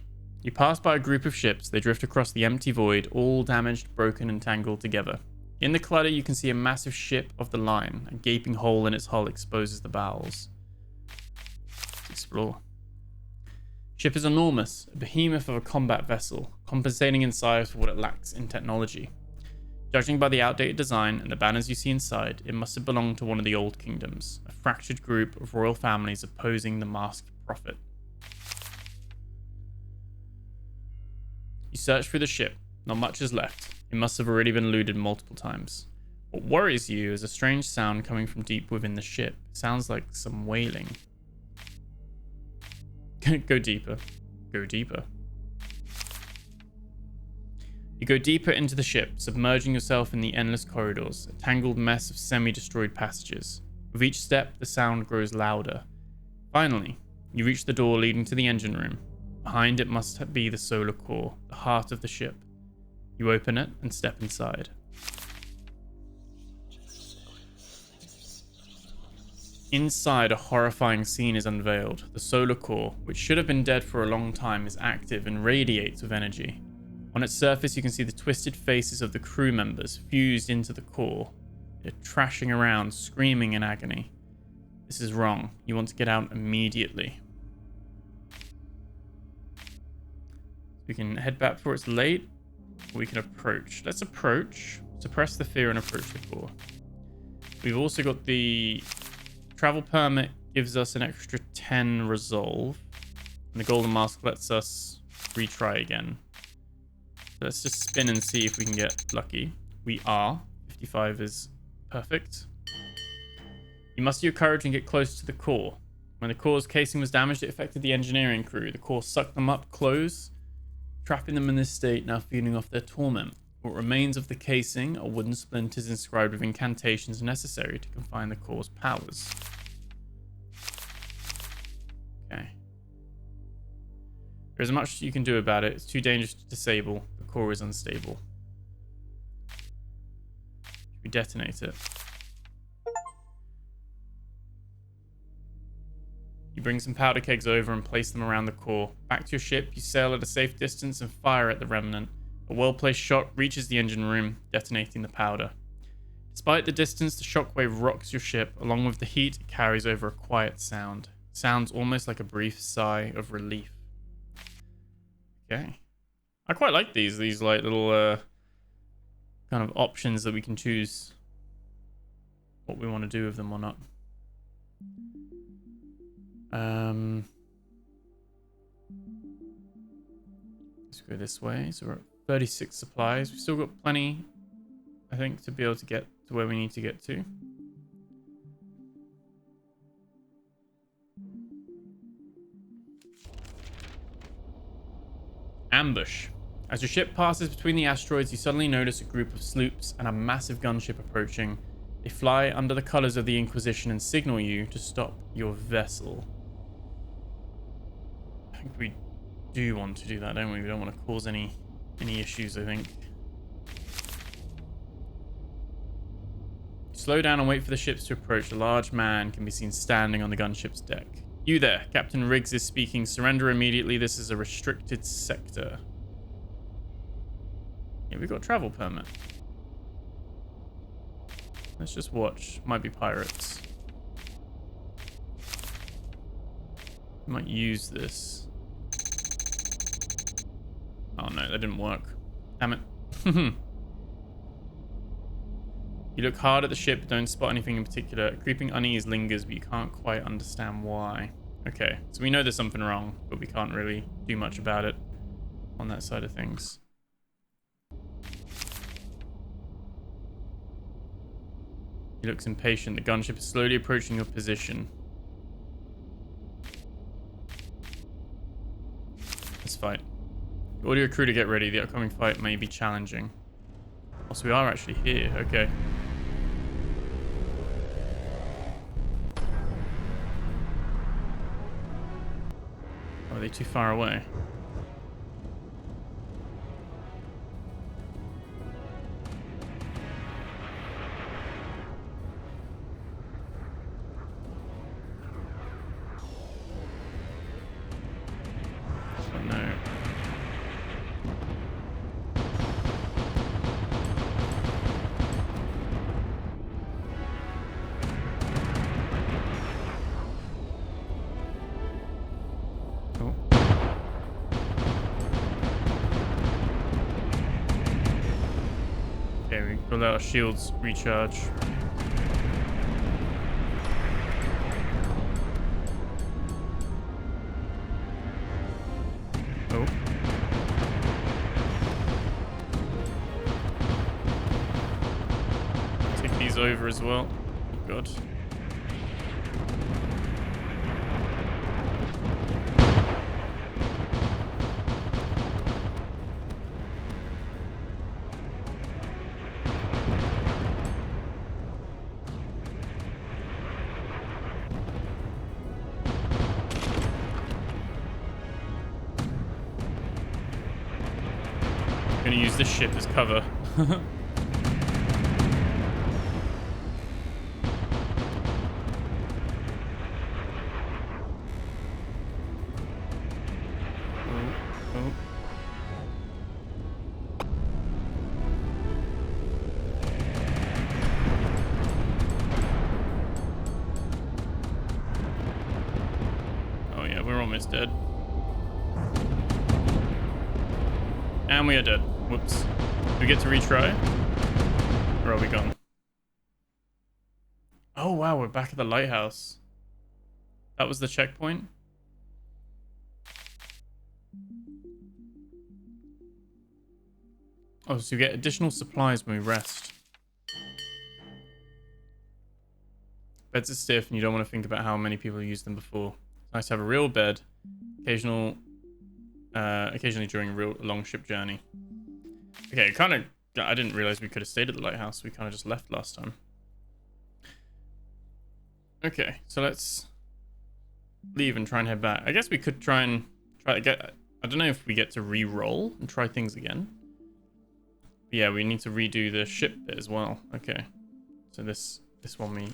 You pass by a group of ships. They drift across the empty void, all damaged, broken, and tangled together. In the clutter, you can see a massive ship of the line. A gaping hole in its hull exposes the bowels. Let's explore. Ship is enormous, a behemoth of a combat vessel, compensating in size for what it lacks in technology. Judging by the outdated design and the banners you see inside, it must have belonged to one of the old kingdoms, a fractured group of royal families opposing the masked prophet. You search through the ship. Not much is left. It must have already been looted multiple times. What worries you is a strange sound coming from deep within the ship. It sounds like some wailing. Go deeper. Go deeper. You go deeper into the ship, submerging yourself in the endless corridors, a tangled mess of semi-destroyed passages. With each step, the sound grows louder. Finally, you reach the door leading to the engine room. Behind it must be the solar core, the heart of the ship. You open it and step inside. Inside, a horrifying scene is unveiled. The solar core, which should have been dead for a long time, is active and radiates with energy. On its surface, you can see the twisted faces of the crew members fused into the core. They're trashing around, screaming in agony. This is wrong. You want to get out immediately. We can head back before it's late, or we can approach. Let's approach, suppress the fear, and approach the core. We've also got the travel permit, gives us an extra 10 resolve, and the golden mask lets us retry again. So let's just spin and see if we can get lucky. We are. 55 is perfect. You muster your courage and get close to the core. When the core's casing was damaged, it affected the engineering crew. The core sucked them up close, trapping them in this state, now feeding off their torment. What remains of the casing are wooden splinters inscribed with incantations necessary to confine the core's powers. Okay. There isn't much you can do about it. It's too dangerous to disable. The core is unstable. Should we detonate it? You bring some powder kegs over and place them around the core. Back to your ship, you sail at a safe distance and fire at the remnant. A well-placed shot reaches the engine room, detonating the powder. Despite the distance, the shockwave rocks your ship. Along with the heat, it carries over a quiet sound. It sounds almost like a brief sigh of relief. Okay. I quite like these like little kind of options that we can choose what we want to do with them or not. Let's go this way. So we're at 36 supplies. We've still got plenty, I think, to be able to get to where we need to get to. Ambush. As your ship passes between the asteroids, you suddenly notice a group of sloops and a massive gunship approaching. They fly under the colors of the Inquisition and signal you to stop your vessel. I think we do want to do that, don't we? We don't want to cause any issues, I think. Slow down and wait for the ships to approach. A large man can be seen standing on the gunship's deck. You there, Captain Riggs is speaking. Surrender immediately. This is a restricted sector. Yeah, we've got a travel permit. Let's just watch. Might be pirates. Might use this. Oh no, that didn't work. Damn it. You look hard at the ship, don't spot anything in particular. A creeping unease lingers, but you can't quite understand why. Okay, so we know there's something wrong, but we can't really do much about it on that side of things. He looks impatient. The gunship is slowly approaching your position. Let's fight. Order your crew to get ready. The upcoming fight may be challenging. Also, we are actually here. Okay. Are they too far away? Oh no. Okay, we will let our shields recharge. Oh. Take these over as well. Oh god. Gonna use this ship as cover. Oh. Oh yeah, we're almost dead. And we are dead. Whoops. Do we get to retry? Or are we gone? Oh wow, we're back at the lighthouse. That was the checkpoint? Oh, so you get additional supplies when we rest. Beds are stiff and you don't want to think about how many people used them before. It's nice to have a real bed. Occasionally during a real long ship journey. Okay, I didn't realize we could have stayed at the lighthouse. We kind of just left last time. Okay, so let's leave and try and head back. I guess we could try to get... I don't know if we get to re-roll and try things again. But yeah, we need to redo the ship bit as well. Okay, so this one we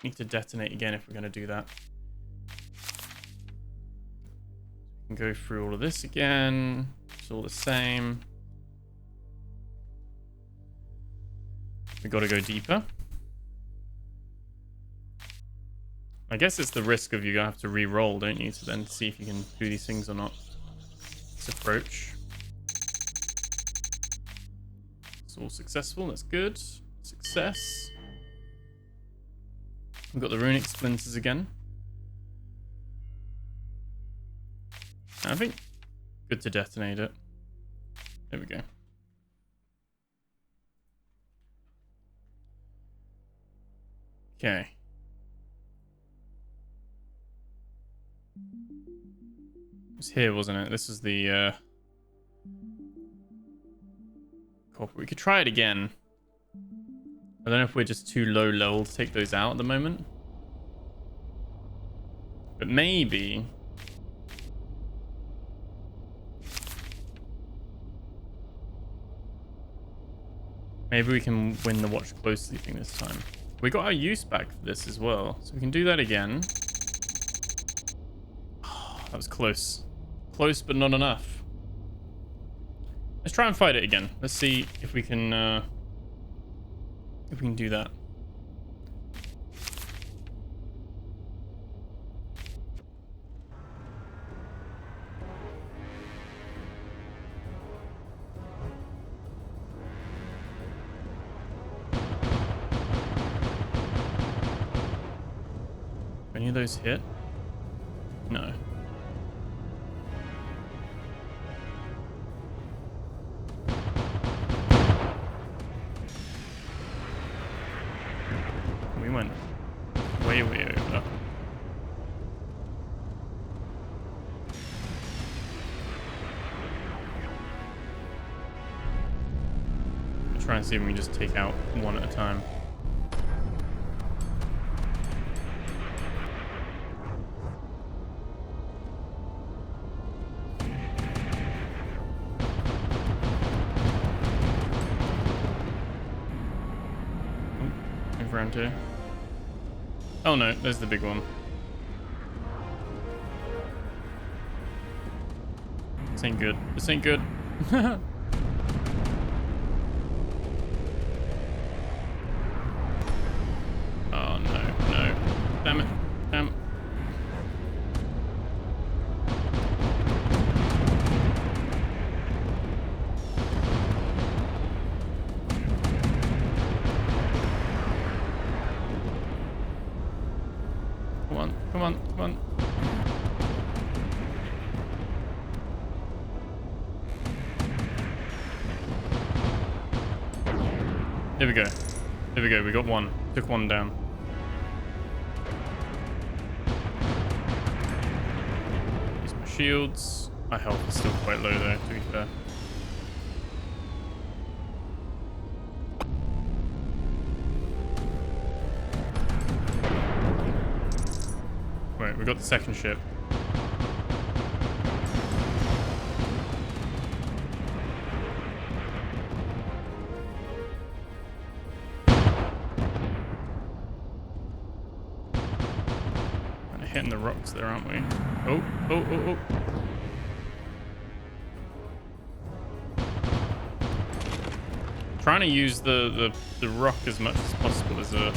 need to detonate again if we're going to do that. We can go through all of this again. It's all the same. We got to go deeper. I guess it's the risk of you gonna have to re-roll, don't you, to then see if you can do these things or not. Let's approach. It's all successful. That's good. Success. We've got the runic splinters again. I think good to detonate it. There we go. Okay. It was here, wasn't it? This is the corporate. We could try it again. I don't know if we're just too low level to take those out at the moment. But maybe... maybe we can win the watch closely thing this time. We got our use back for this as well. So we can do that again. Oh, that was close. Close, but not enough. Let's try and fight it again. Let's see if we can do that. Any of those hit? No. We went way over. I'll try and see if we can just take out one at a time. Around here. Oh no, there's the big one. This ain't good. This ain't good. Oh no, no. Damn it. Damn. Come on, come on. There we go. There we go. We got one. Took one down. Use my shields. My health is still quite low though, to be fair. Right, we got the second ship. Kind of hitting the rocks there, aren't we? Oh, oh, oh, oh. Trying to use the rock as much as possible as a...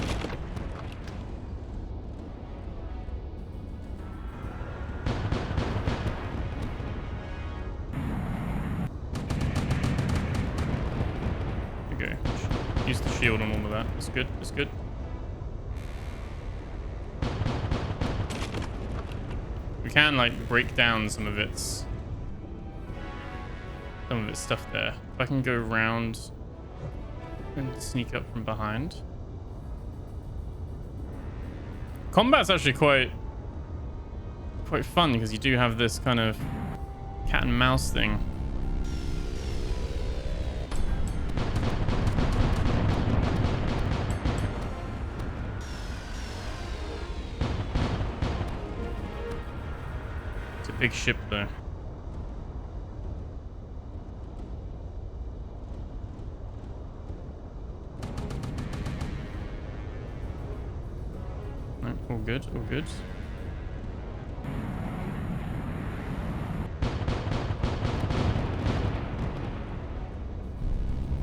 Okay. Use the shield on all of that. That's good. That's good. We can like break down some of its stuff there. If I can go around and sneak up from behind. Combat's actually quite fun because you do have this kind of cat and mouse thing. It's a big ship though. No, all good, all good.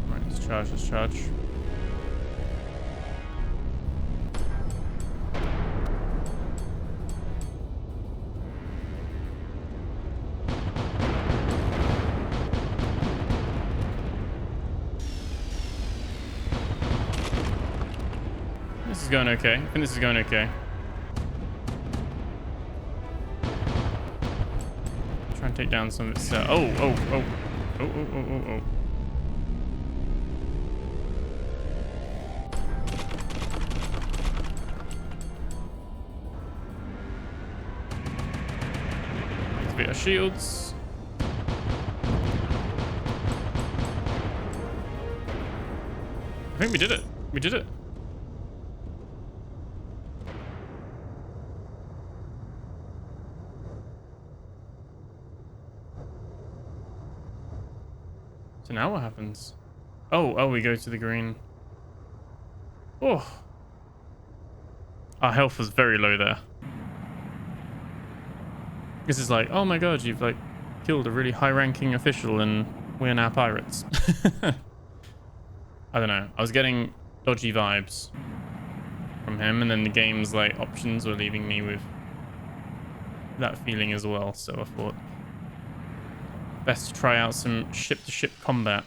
Right, let's charge, let's charge. This is going okay. I think this is going okay. Try and take down some of its... oh. Oh, oh, oh, oh, oh. Activate our shields. I think we did it. We did it. So now what happens? Oh, we go to the green. Oh. Our health was very low there. This is like, oh my god, you've like killed a really high-ranking official and we're now pirates. I don't know. I was getting dodgy vibes from him, and then the game's like options were leaving me with that feeling as well. So I thought best to try out some ship-to-ship combat.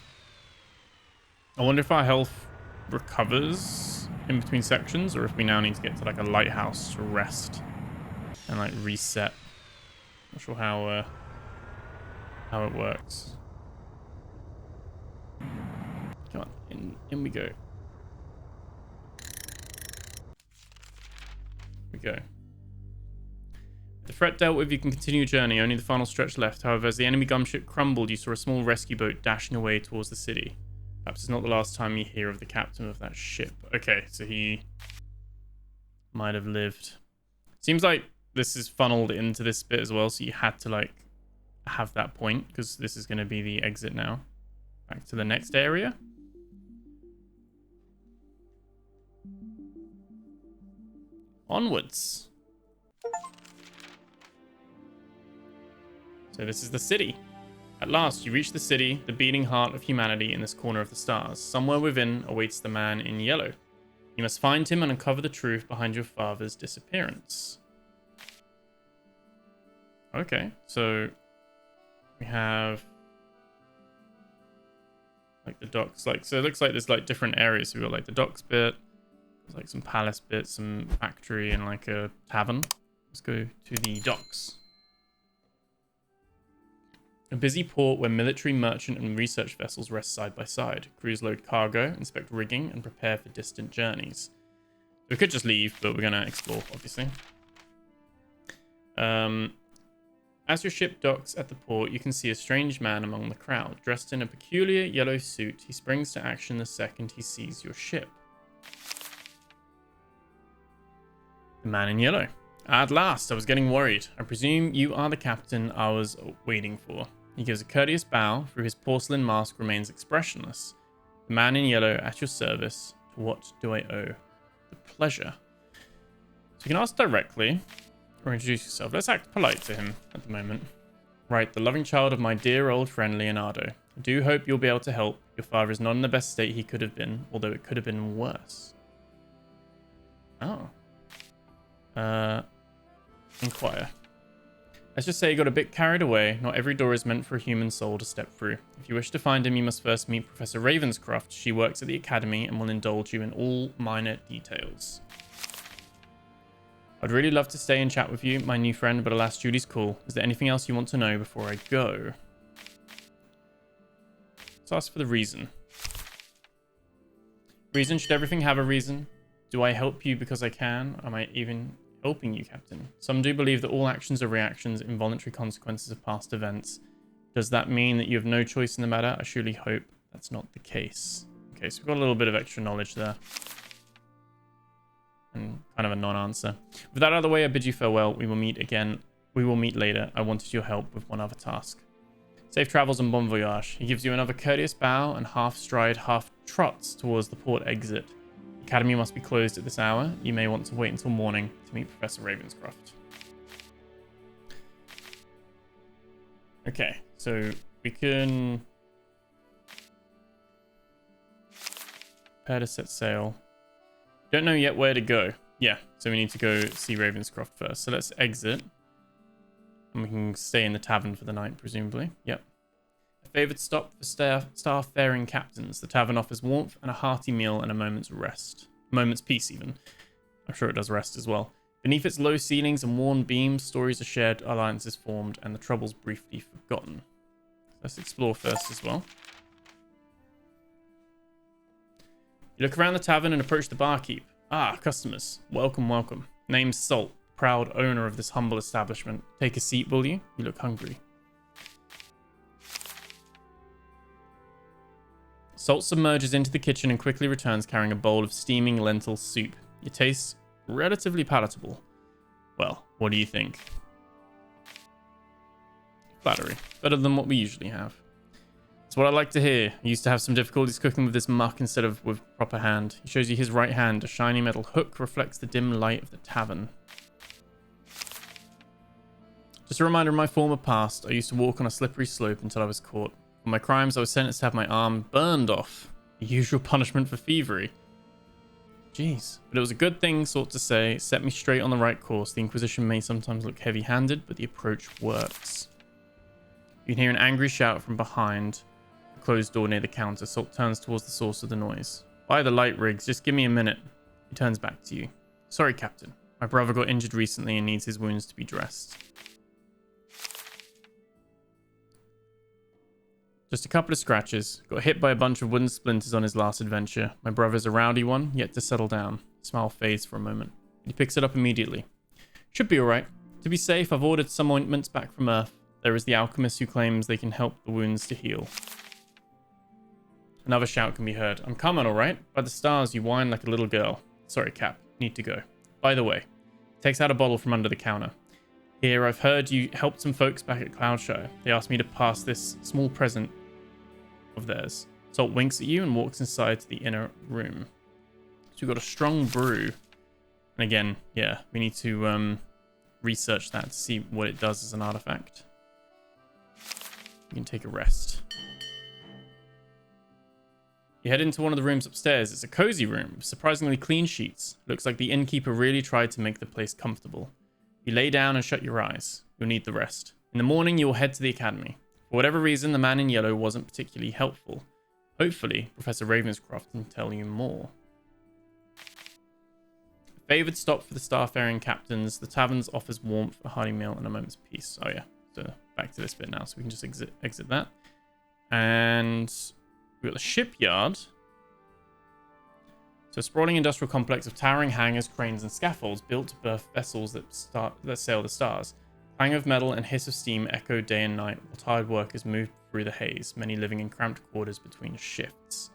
I wonder if our health recovers in between sections, or if we now need to get to like a lighthouse to rest and like reset. Not sure how it works. Come on, in we go. We go. The threat dealt with, you can continue your journey. Only the final stretch left. However, as the enemy gunship crumbled, you saw a small rescue boat dashing away towards the city. Perhaps it's not the last time you hear of the captain of that ship. Okay, so he might have lived. Seems like this is funneled into this bit as well, so you had to like have that point, because this is going to be the exit now. Back to the next area. Onwards. So this is the city. At last, you reach the city, the beating heart of humanity in this corner of the stars. Somewhere within awaits the man in yellow. You must find him and uncover the truth behind your father's disappearance. Okay, so we have like the docks, like, so it looks like there's like different areas. So we've got like the docks bit, there's like some palace bits, some factory, and like a tavern. Let's go to the docks. A busy port where military, merchant, and research vessels rest side by side. Crews load cargo, inspect rigging, and prepare for distant journeys. We could just leave, but we're going to explore, obviously. As your ship docks at the port, you can see a strange man among the crowd. Dressed in a peculiar yellow suit, he springs to action the second he sees your ship. The man in yellow. At last, I was getting worried. I presume you are the captain I was waiting for. He gives a courteous bow, through his porcelain mask remains expressionless. The man in yellow at your service. To what do I owe the pleasure? So you can ask directly or introduce yourself. Let's act polite to him at the moment. Right, the loving child of my dear old friend Leonardo. I do hope you'll be able to help. Your father is not in the best state he could have been, although it could have been worse. Oh. Inquire. Let's just say he got a bit carried away. Not every door is meant for a human soul to step through. If you wish to find him, you must first meet Professor Ravenscroft. She works at the academy and will indulge you in all minor details. I'd really love to stay and chat with you, my new friend, but alas, Julie's call. Is there anything else you want to know before I go? Let's ask for the reason. Reason? Should everything have a reason? Do I help you because I can? Am I even helping you, Captain? Some do believe that all actions are reactions, involuntary consequences of past events. Does that mean that you have no choice in the matter? I surely hope that's not the case. Okay, so we've got a little bit of extra knowledge there. And kind of a non-answer. With that out of the way, I bid you farewell. We will meet again. We will meet later. I wanted your help with one other task. Safe travels and bon voyage. He gives you another courteous bow and half stride, half trots towards the port exit. The academy must be closed at this hour. You may want to wait until morning to meet Professor Ravenscroft. Okay, so we can prepare to set sail. Don't know yet where to go. Yeah, so we need to go see Ravenscroft first. So let's exit. And we can stay in the tavern for the night, presumably. Yep. A favoured stop for star-faring captains. The tavern offers warmth and a hearty meal and a moment's rest. A moment's peace, even. I'm sure it does rest as well. Beneath its low ceilings and worn beams, stories are shared, alliances formed, and the troubles briefly forgotten. Let's explore first as well. You look around the tavern and approach the barkeep. Ah, customers. Welcome, welcome. Name's Salt, proud owner of this humble establishment. Take a seat, will you? You look hungry. Salt submerges into the kitchen and quickly returns carrying a bowl of steaming lentil soup. It tastes relatively palatable. Well, what do you think? Flattery. Better than what we usually have. It's what I like to hear. I used to have some difficulties cooking with this muck instead of with proper hand. He shows you his right hand. A shiny metal hook reflects the dim light of the tavern. Just a reminder of my former past. I used to walk on a slippery slope until I was caught. For my crimes, I was sentenced to have my arm burned off. The usual punishment for thievery. Jeez. But it was a good thing, sort to say. It set me straight on the right course. The Inquisition may sometimes look heavy-handed, but the approach works. You can hear an angry shout from behind the closed door near the counter. Salt turns towards the source of the noise. By the light rigs, just give me a minute. He turns back to you. Sorry, Captain. My brother got injured recently and needs his wounds to be dressed. Just a couple of scratches. Got hit by a bunch of wooden splinters on his last adventure. My brother's a rowdy one, yet to settle down. Smile fades for a moment. He picks it up immediately. Should be alright. To be safe, I've ordered some ointments back from Earth. There is the alchemist who claims they can help the wounds to heal. Another shout can be heard. I'm coming, alright? By the stars, you whine like a little girl. Sorry, Cap. Need to go. By the way, takes out a bottle from under the counter. Here, I've heard you helped some folks back at Cloudshire. They asked me to pass this small present of theirs. Salt winks at you and walks inside to the inner room. So we've got a strong brew. And again, yeah, we need to research that to see what it does as an artifact. You can take a rest. You head into one of the rooms upstairs. It's a cozy room with surprisingly clean sheets. Looks like the innkeeper really tried to make the place comfortable. You lay down and shut your eyes. You'll need the rest. In the morning, you'll head to the academy. For whatever reason, the man in yellow wasn't particularly helpful. Hopefully, Professor Ravenscroft can tell you more. A favoured stop for the starfaring captains. The tavern offers warmth, a hearty meal, and a moment's peace. Oh yeah, so back to this bit now, so we can just exit that. And we've got the shipyard. So a sprawling industrial complex of towering hangars, cranes, and scaffolds built to berth vessels that sail the stars. Clang of metal and hiss of steam echo day and night while tired workers move through the haze, many living in cramped quarters between shifts.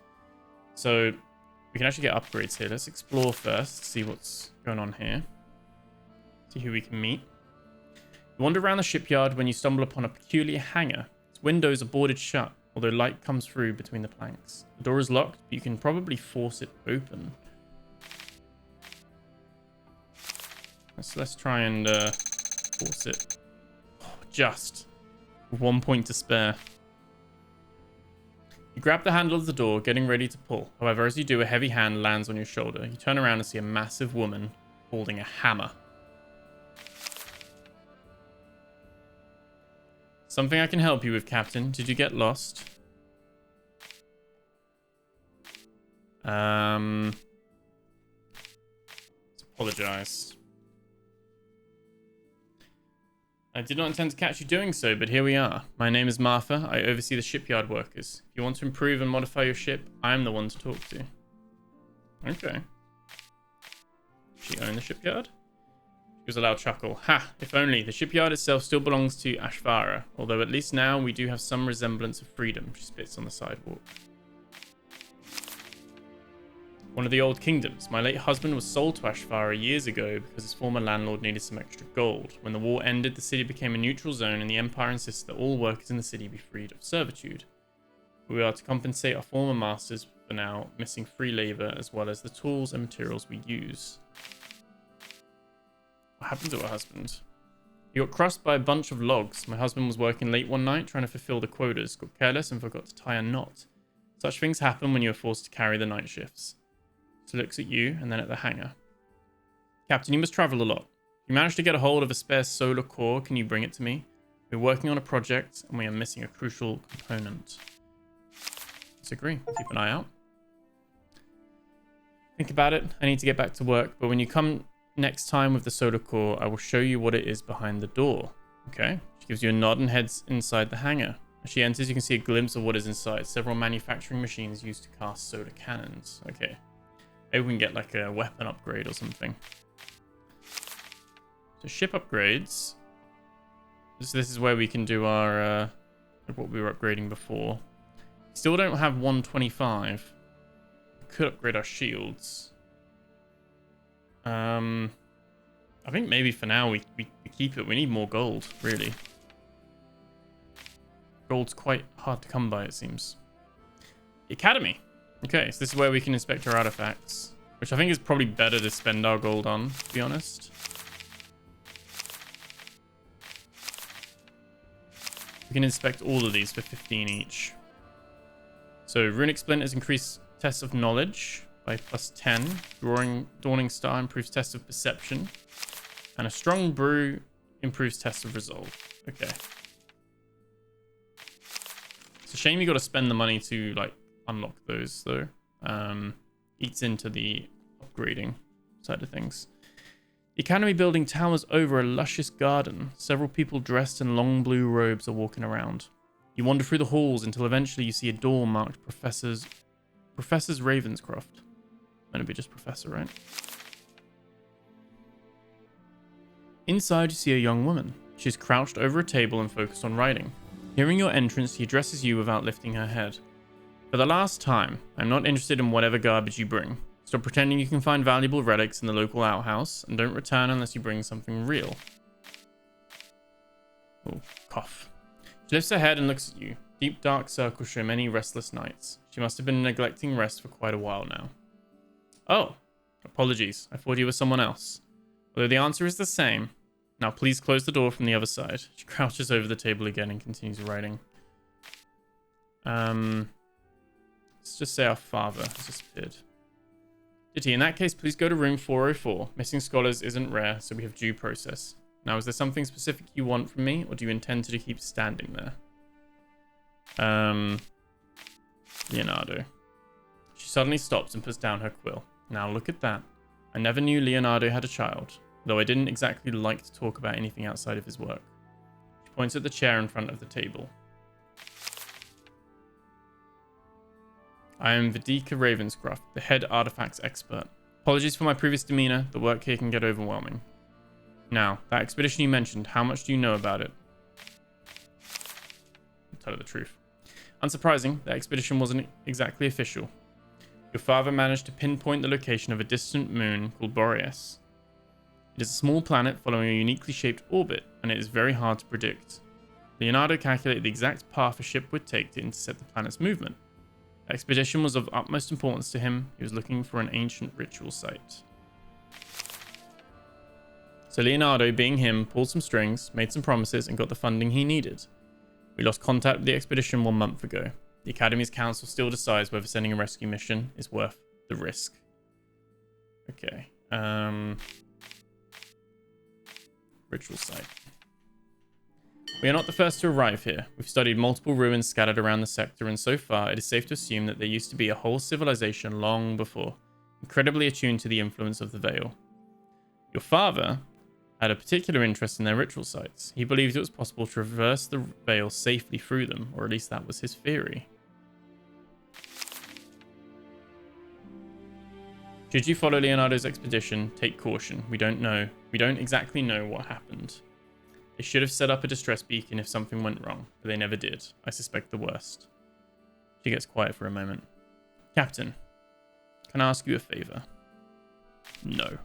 So we can actually get upgrades here. Let's explore first, see what's going on here. See who we can meet. You wander around the shipyard when you stumble upon a peculiar hangar. Its windows are boarded shut, although light comes through between the planks. The door is locked, but you can probably force it open. Let's try and force it. Oh, just. With 1 point to spare. You grab the handle of the door, getting ready to pull. However, as you do, a heavy hand lands on your shoulder. You turn around and see a massive woman holding a hammer. Something I can help you with, Captain. Did you get lost? Let's apologize. I did not intend to catch you doing so, but here we are. My name is Martha. I oversee the shipyard workers. If you want to improve and modify your ship, I am the one to talk to. Okay. Does she own the shipyard? She gives a loud chuckle. Ha! If only. The shipyard itself still belongs to Ashvara, although at least now we do have some resemblance of freedom. She spits on the sidewalk. One of the old kingdoms. My late husband was sold to Ashvara years ago because his former landlord needed some extra gold. When the war ended, the city became a neutral zone and the Empire insisted that all workers in the city be freed of servitude. We are to compensate our former masters for now missing free labor as well as the tools and materials we use. What happened to her husband? He got crushed by a bunch of logs. My husband was working late one night trying to fulfill the quotas, got careless and forgot to tie a knot. Such things happen when you are forced to carry the night shifts. So looks at you and then at the hangar. Captain, you must travel a lot. If you manage to get a hold of a spare solar core, can you bring it to me? We're working on a project and we are missing a crucial component. Let's agree. Keep an eye out. Think about it. I need to get back to work, but when you come next time with the solar core, I will show you what it is behind the door. Okay. She gives you a nod and heads inside the hangar. As she enters, you can see a glimpse of what is inside. Several manufacturing machines used to cast soda cannons. Okay. Maybe we can get like a weapon upgrade or something. So ship upgrades. This is where we can do our what we were upgrading before. Still don't have 125. We could upgrade our shields. I think maybe for now we keep it. We need more gold, really. Gold's quite hard to come by, it seems. The Academy. Okay, so this is where we can inspect our artifacts, which I think is probably better to spend our gold on, to be honest. We can inspect all of these for 15 each. So runic splinters increase tests of knowledge by +10. Dawning Star improves tests of perception. And a strong brew improves tests of resolve. Okay. It's a shame you got to spend the money to like unlock those though. Eats into the upgrading side of things. The Academy building towers over a luscious garden. Several people dressed in long blue robes are walking around. You wander through the halls until eventually you see a door marked Professor's Ravenscroft. Meant to be just Professor, right? Inside, you see a young woman. She's crouched over a table and focused on writing. Hearing your entrance, she addresses you without lifting her head. For the last time, I'm not interested in whatever garbage you bring. Stop pretending you can find valuable relics in the local outhouse, and don't return unless you bring something real. Oh, cough. She lifts her head and looks at you. Deep dark circles show many restless nights. She must have been neglecting rest for quite a while now. Oh, apologies. I thought you were someone else. Although the answer is the same. Now please close the door from the other side. She crouches over the table again and continues writing. Let's just say our father has disappeared. Did he? In that case, please go to room 404. Missing scholars isn't rare, so we have due process. Now, is there something specific you want from me, or do you intend to keep standing there? Leonardo. She suddenly stops and puts down her quill. Now look at that. I never knew Leonardo had a child, though I didn't exactly like to talk about anything outside of his work. She points at the chair in front of the table. I am Vedika Ravenscroft, the head artifacts expert. Apologies for my previous demeanor. The work here can get overwhelming. Now, that expedition you mentioned, how much do you know about it? I'll tell you the truth. Unsurprising, that expedition wasn't exactly official. Your father managed to pinpoint the location of a distant moon called Boreas. It is a small planet following a uniquely shaped orbit, and it is very hard to predict. Leonardo calculated the exact path a ship would take to intercept the planet's movement. The expedition was of utmost importance to him. He was looking for an ancient ritual site. So Leonardo, being him, pulled some strings, made some promises, and got the funding he needed. We lost contact with the expedition 1 month ago. The Academy's council still decides whether sending a rescue mission is worth the risk. Okay. Ritual site. We are not the first to arrive here. We've studied multiple ruins scattered around the sector, and so far it is safe to assume that there used to be a whole civilization long before, incredibly attuned to the influence of the Veil. Your father had a particular interest in their ritual sites. He believed it was possible to traverse the Veil safely through them, or at least that was his theory. Should you follow Leonardo's expedition, take caution. We don't exactly know what happened. They should have set up a distress beacon if something went wrong, but they never did. I suspect the worst. She gets quiet for a moment. Captain, can I ask you a favor? No.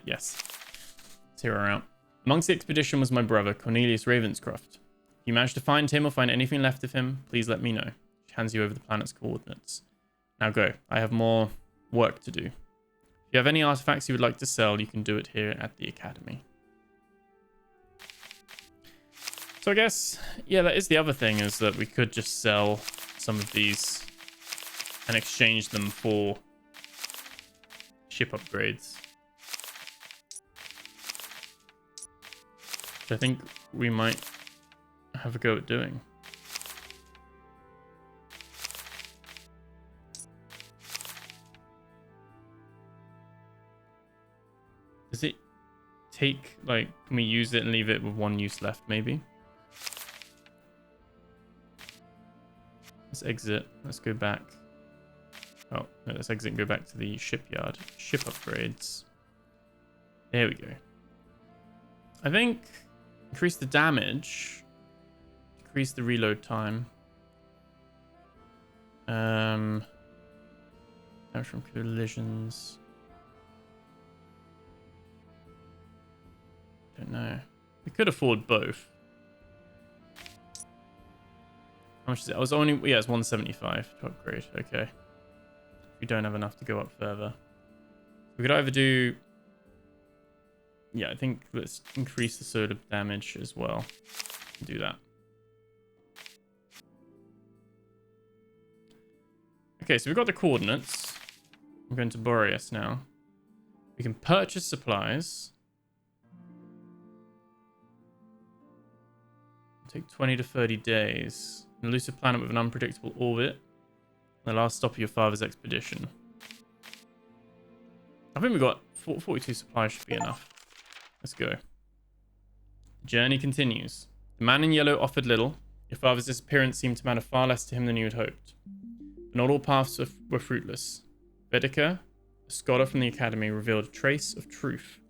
Yes. Let's hear her out. Amongst the expedition was my brother, Cornelius Ravenscroft. If you manage to find him or find anything left of him, please let me know. She hands you over the planet's coordinates. Now go. I have more work to do. If you have any artifacts you would like to sell, you can do it here at the Academy. So I guess, yeah, that is the other thing, is that we could just sell some of these and exchange them for ship upgrades. Which I think we might have a go at doing. Does it take, like, can we use it and leave it with 1 use left, maybe? Let's exit. Let's go back. Oh, no, let's exit and go back to the shipyard. Ship upgrades. There we go. I think increase the damage. Decrease the reload time. Damage from collisions. Don't know. We could afford both. How much is it? I was only, yeah, it's 175 to upgrade. Okay. We don't have enough to go up further. We could either do, yeah, I think let's increase the soda damage as well. Do that. Okay, so we've got the coordinates. I'm going to Boreas now. We can purchase supplies. Take 20 to 30 days. An elusive planet with an unpredictable orbit. The last stop of your father's expedition. I think we've got 42 supplies should be enough. Let's go. The journey continues. The man in yellow offered little. Your father's disappearance seemed to matter far less to him than you had hoped. But not all paths were fruitless. Vedica, a scholar from the academy, revealed a trace of truth.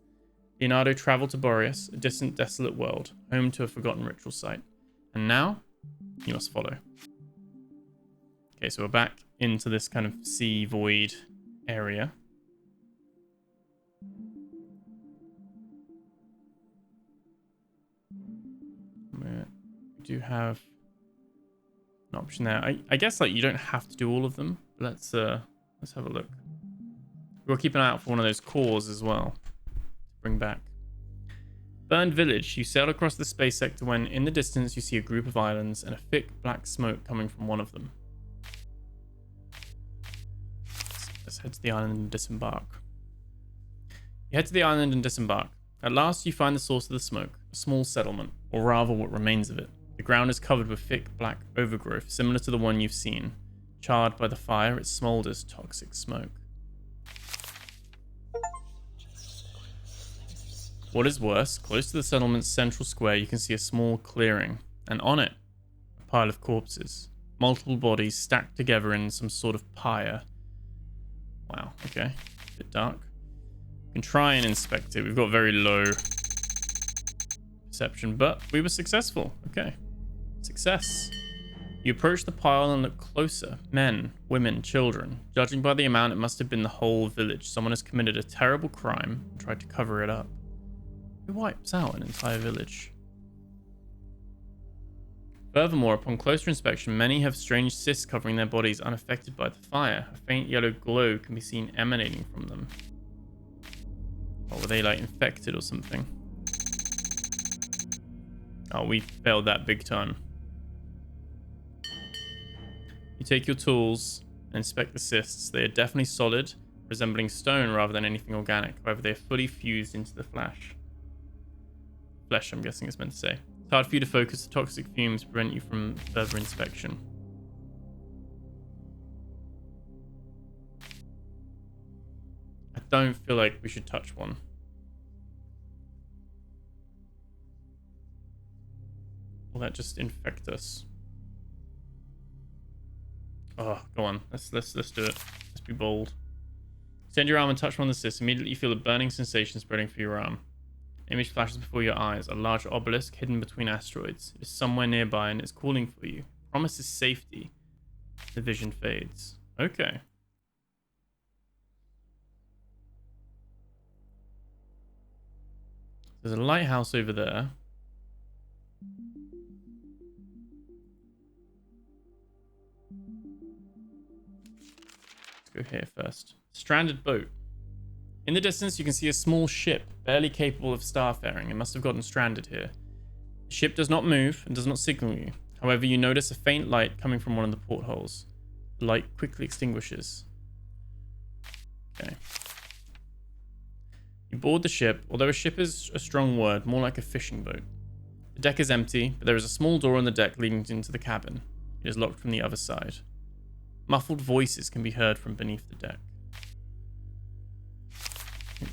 Leonardo traveled to Boreas, a distant, desolate world, home to a forgotten ritual site. And now, you must follow. Okay, so we're back into this kind of sea void area. We do have an option there. I guess like you don't have to do all of them. Let's have a look. We'll keep an eye out for one of those cores as well to bring back. Burned village. You sail across the space sector when in the distance you see a group of islands and a thick black smoke coming from one of them. Let's head to the island and disembark. You head to the island and disembark. At last you find the source of the smoke, a small settlement, or rather what remains of it. The ground is covered with thick black overgrowth, similar to the one you've seen. Charred by the fire, it smolders toxic smoke. What is worse, close to the settlement's central square, you can see a small clearing, and on it, a pile of corpses. Multiple bodies stacked together in some sort of pyre. Wow, okay. A bit dark. We can try and inspect it. We've got very low perception, but we were successful. Okay. Success. You approach the pile and look closer. Men, women, children. Judging by the amount, it must have been the whole village. Someone has committed a terrible crime and tried to cover it up. It wipes out an entire village. Furthermore, upon closer inspection, many have strange cysts covering their bodies unaffected by the fire. A faint yellow glow can be seen emanating from them. Or were they like infected or something? Oh, we failed that big time. You take your tools and inspect the cysts. They are definitely solid, resembling stone rather than anything organic. However, they are fully fused into the flesh. Flesh, I'm guessing it's meant to say. It's hard for you to focus. The toxic fumes prevent you from further inspection. I don't feel like we should touch one. Will that just infect us? Oh, go on. Let's do it. Let's be bold. Extend your arm and touch one of the cysts. Immediately you feel a burning sensation spreading through your arm. Image flashes before your eyes. A large obelisk hidden between asteroids. It is somewhere nearby and it's calling for you. Promises safety. The vision fades. Okay. There's a lighthouse over there. Let's go here first. Stranded boat. In the distance, you can see a small ship, barely capable of starfaring. It must have gotten stranded here. The ship does not move and does not signal you. However, you notice a faint light coming from one of the portholes. The light quickly extinguishes. Okay. You board the ship, although a ship is a strong word, more like a fishing boat. The deck is empty, but there is a small door on the deck leading into the cabin. It is locked from the other side. Muffled voices can be heard from beneath the deck.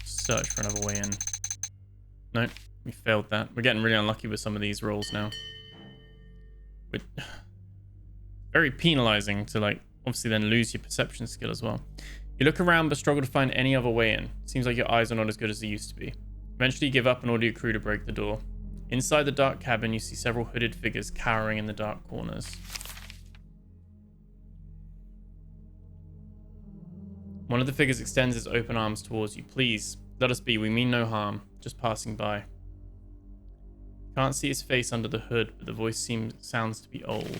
Search for another way in. No, we failed that. We're getting really unlucky with some of these rolls now. very penalizing to, like, obviously then lose your perception skill as well. You look around but struggle to find any other way in. Seems like your eyes are not as good as they used to be. Eventually you give up and order your crew to break the door. Inside the dark cabin, you see several hooded figures cowering in the dark corners. One of the figures extends its open arms towards you. Please, let us be. We mean no harm. Just passing by. Can't see his face under the hood, but the voice sounds to be old.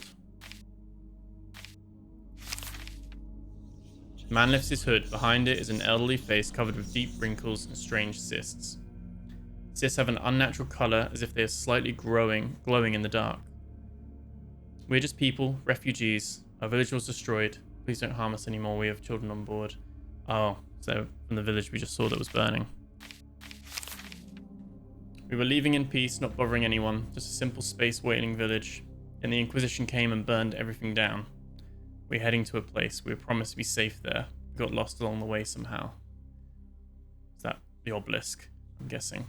The man lifts his hood. Behind it is an elderly face covered with deep wrinkles and strange cysts. The cysts have an unnatural color, as if they are slightly glowing in the dark. We're just people, refugees. Our village was destroyed. Please don't harm us anymore. We have children on board. Oh, so from the village we just saw that was burning. We were leaving in peace, not bothering anyone. Just a simple space whaling village. Then the Inquisition came and burned everything down. We're heading to a place. We were promised to be safe there. We got lost along the way somehow. Is that the obelisk? I'm guessing.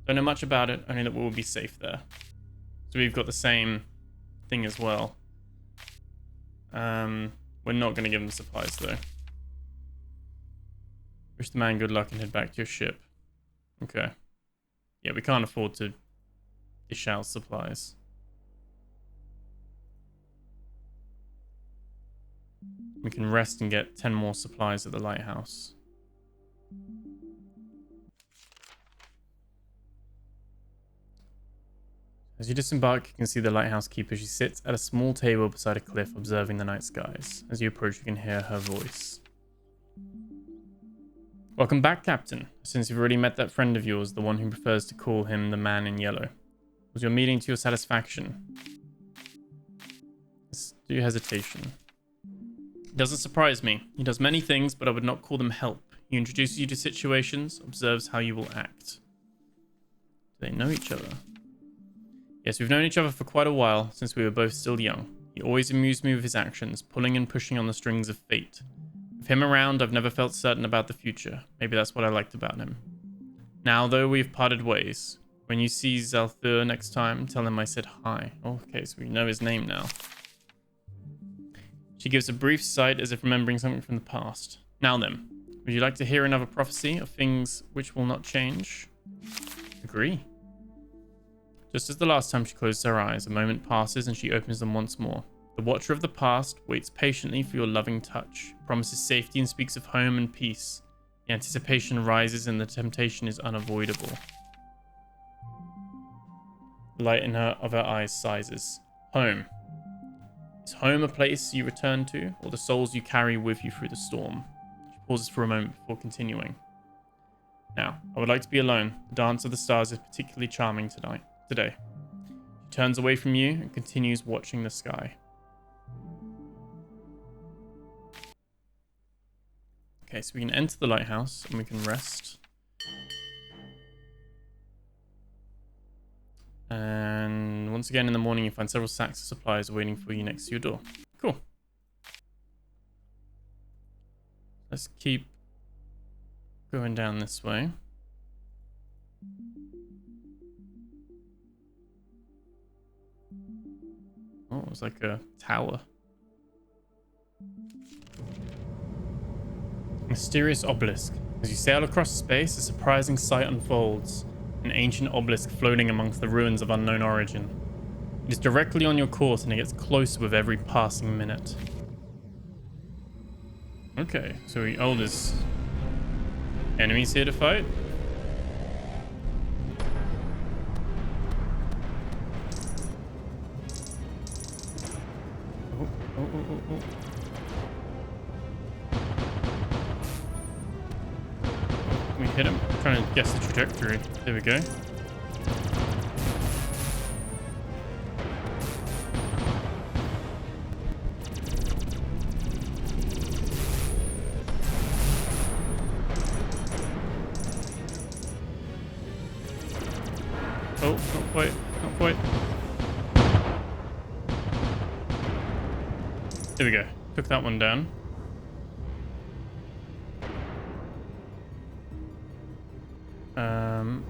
Don't know much about it, only that we will be safe there. So we've got the same thing as well. We're not going to give them supplies though. Wish the man good luck and head back to your ship. Okay. Yeah, we can't afford to dish out supplies. We can rest and get 10 more supplies at the lighthouse. As you disembark, you can see the lighthouse keeper. She sits at a small table beside a cliff, observing the night skies. As you approach, you can hear her voice. Welcome back, Captain. Since you've already met that friend of yours, the one who prefers to call him the man in yellow. Was your meeting to your satisfaction? Let's do hesitation. It doesn't surprise me. He does many things, but I would not call them help. He introduces you to situations, observes how you will act. Do they know each other? Yes, we've known each other for quite a while, since we were both still young. He always amused me with his actions, pulling and pushing on the strings of fate. With him around, I've never felt certain about the future. Maybe that's what I liked about him. Now, though, we've parted ways. When you see Zalthur next time, tell him I said hi. Oh, okay, so we know his name now. She gives a brief sight as if remembering something from the past. Now then, would you like to hear another prophecy of things which will not change? Agree. Just as the last time she closed her eyes, a moment passes and she opens them once more. The Watcher of the Past waits patiently for your loving touch, promises safety and speaks of home and peace. The anticipation rises and the temptation is unavoidable. The light in her eyes sizes. Home. Is home a place you return to, or the souls you carry with you through the storm? She pauses for a moment before continuing. Now, I would like to be alone. The dance of the stars is particularly charming today. She turns away from you and continues watching the sky. Okay, so we can enter the lighthouse and we can rest. And once again in the morning you find several sacks of supplies waiting for you next to your door. Cool. Let's keep going down this way. Oh, it was like a tower. Mysterious obelisk. As you sail across space, a surprising sight unfolds. An ancient obelisk floating amongst the ruins of unknown origin. It is directly on your course and it gets closer with every passing minute. Okay, so there's enemies here to fight? Oh. We hit him. I'm trying to guess the trajectory. There we go. Oh, not quite. Not quite. There we go. Took that one down.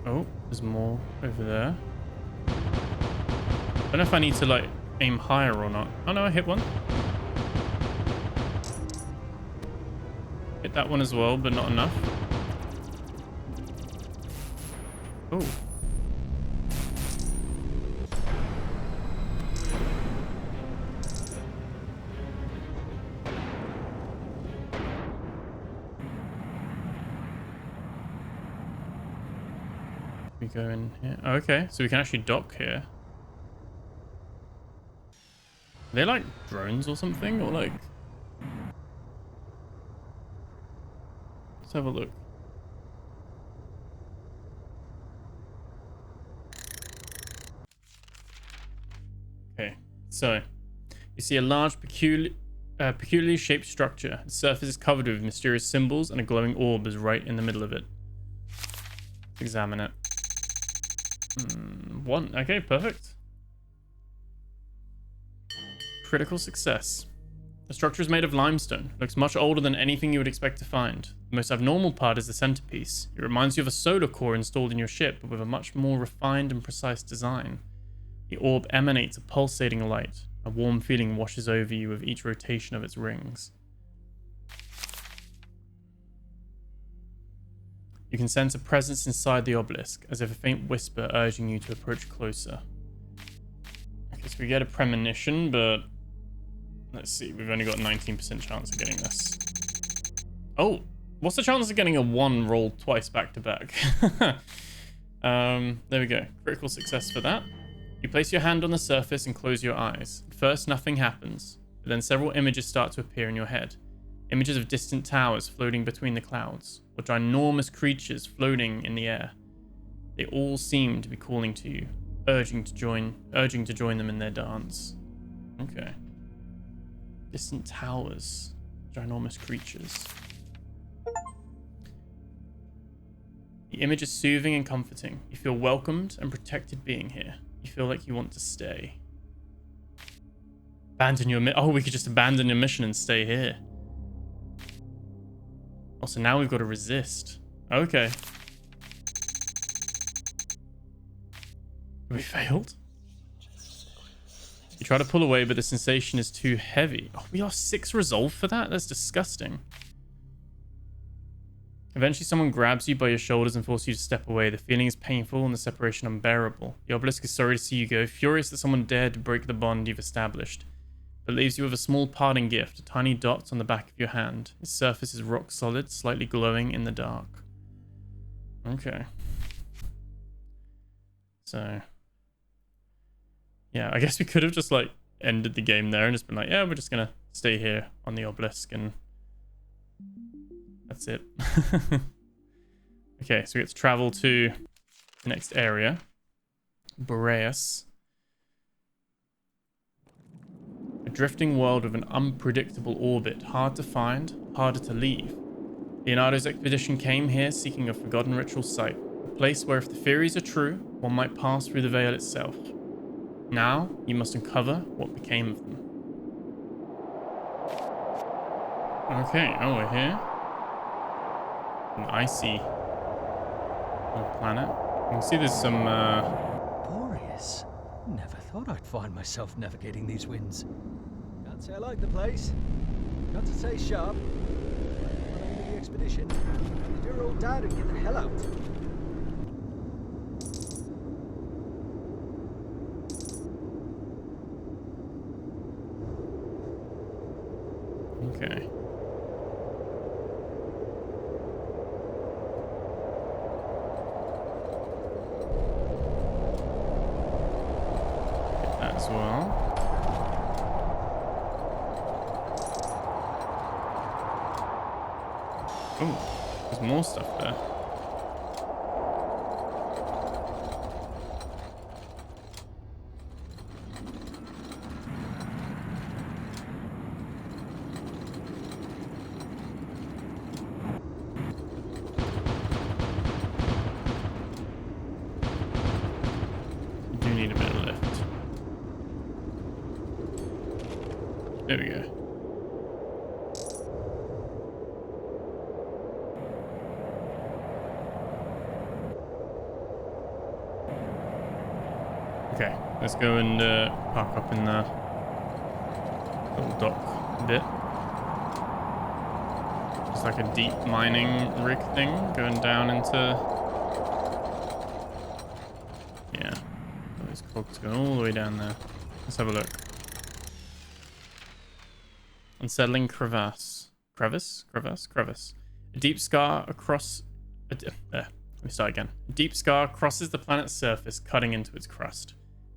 Oh, there's more over there. don't know if I need to like aim higher or not. Oh no, I hit one. Hit that one as well, but not enough. Oh. We go in here. Oh, okay, so we can actually dock here. Are they like drones or something? Or like... Let's have a look. Okay, so you see a large, peculiarly shaped structure. The surface is covered with mysterious symbols, and a glowing orb is right in the middle of it. Let's examine it. One. Okay, perfect. Critical success. The structure is made of limestone. Looks much older than anything you would expect to find. The most abnormal part is the centerpiece. It reminds you of a solar core installed in your ship, but with a much more refined and precise design. The orb emanates a pulsating light. A warm feeling washes over you with each rotation of its rings. You can sense a presence inside the obelisk, as if a faint whisper urging you to approach closer. Okay, so we get a premonition, but let's see. We've only got 19% chance of getting this. Oh, what's the chance of getting a 1 rolled twice back to back? There we go. Critical success for that. You place your hand on the surface and close your eyes. At first, nothing happens, but then several images start to appear in your head. Images of distant towers floating between the clouds, or ginormous creatures floating in the air. They all seem to be calling to you, urging to join them in their dance. Okay. Distant towers, ginormous creatures. The image is soothing and comforting. You feel welcomed and protected being here. You feel like you want to stay. Abandon your mission. Oh, we could just abandon your mission and stay here. Also, now we've got to resist. Okay. We failed. You try to pull away, but the sensation is too heavy. Oh, we are 6 resolve for that? That's disgusting. Eventually, someone grabs you by your shoulders and forces you to step away. The feeling is painful and the separation unbearable. The obelisk is sorry to see you go, furious that someone dared to break the bond you've established. But leaves you with a small parting gift, a tiny dot on the back of your hand. Its surface is rock solid, slightly glowing in the dark. Okay. So... yeah, I guess we could have just, like, ended the game there and just been like, yeah, we're just gonna stay here on the obelisk and... that's it. Okay, so we get to travel to the next area. Boreas. A drifting world with an unpredictable orbit. Hard to find, harder to leave. Leonardo's expedition came here seeking a forgotten ritual site. A place where if the theories are true, one might pass through the veil itself. Now, you must uncover what became of them. Okay, oh, we're here. An icy planet. You can see there's some, Boreas. Never thought I'd find myself navigating these winds. Can't say I like the place. Got to stay sharp. Following the expedition. Do your old dad and get the hell out. okay. Get that as well. Oh, there's more stuff there. Do need a bit of lift. There we go. Okay, let's go and park up in the little dock bit. It's like a deep mining rig thing going down into... Yeah. Those cogs going all the way down there. Let's have a look. Unsettling crevasse. Crevice? Crevasse? Crevice. A deep scar across... let me start again. A deep scar crosses the planet's surface, cutting into its crust.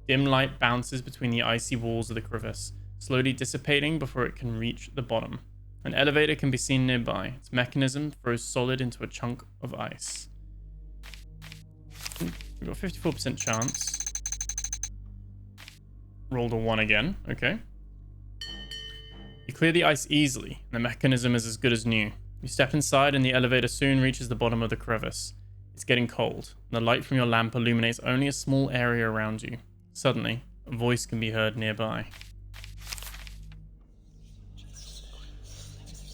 Dim light bounces between the icy walls of the crevice, slowly dissipating before it can reach the bottom. An elevator can be seen nearby. Its mechanism throws solid into a chunk of ice. We've got a 54% chance. Rolled a 1 again. Okay. You clear the ice easily, and the mechanism is as good as new. You step inside, and the elevator soon reaches the bottom of the crevice. It's getting cold, and the light from your lamp illuminates only a small area around you. Suddenly, a voice can be heard nearby.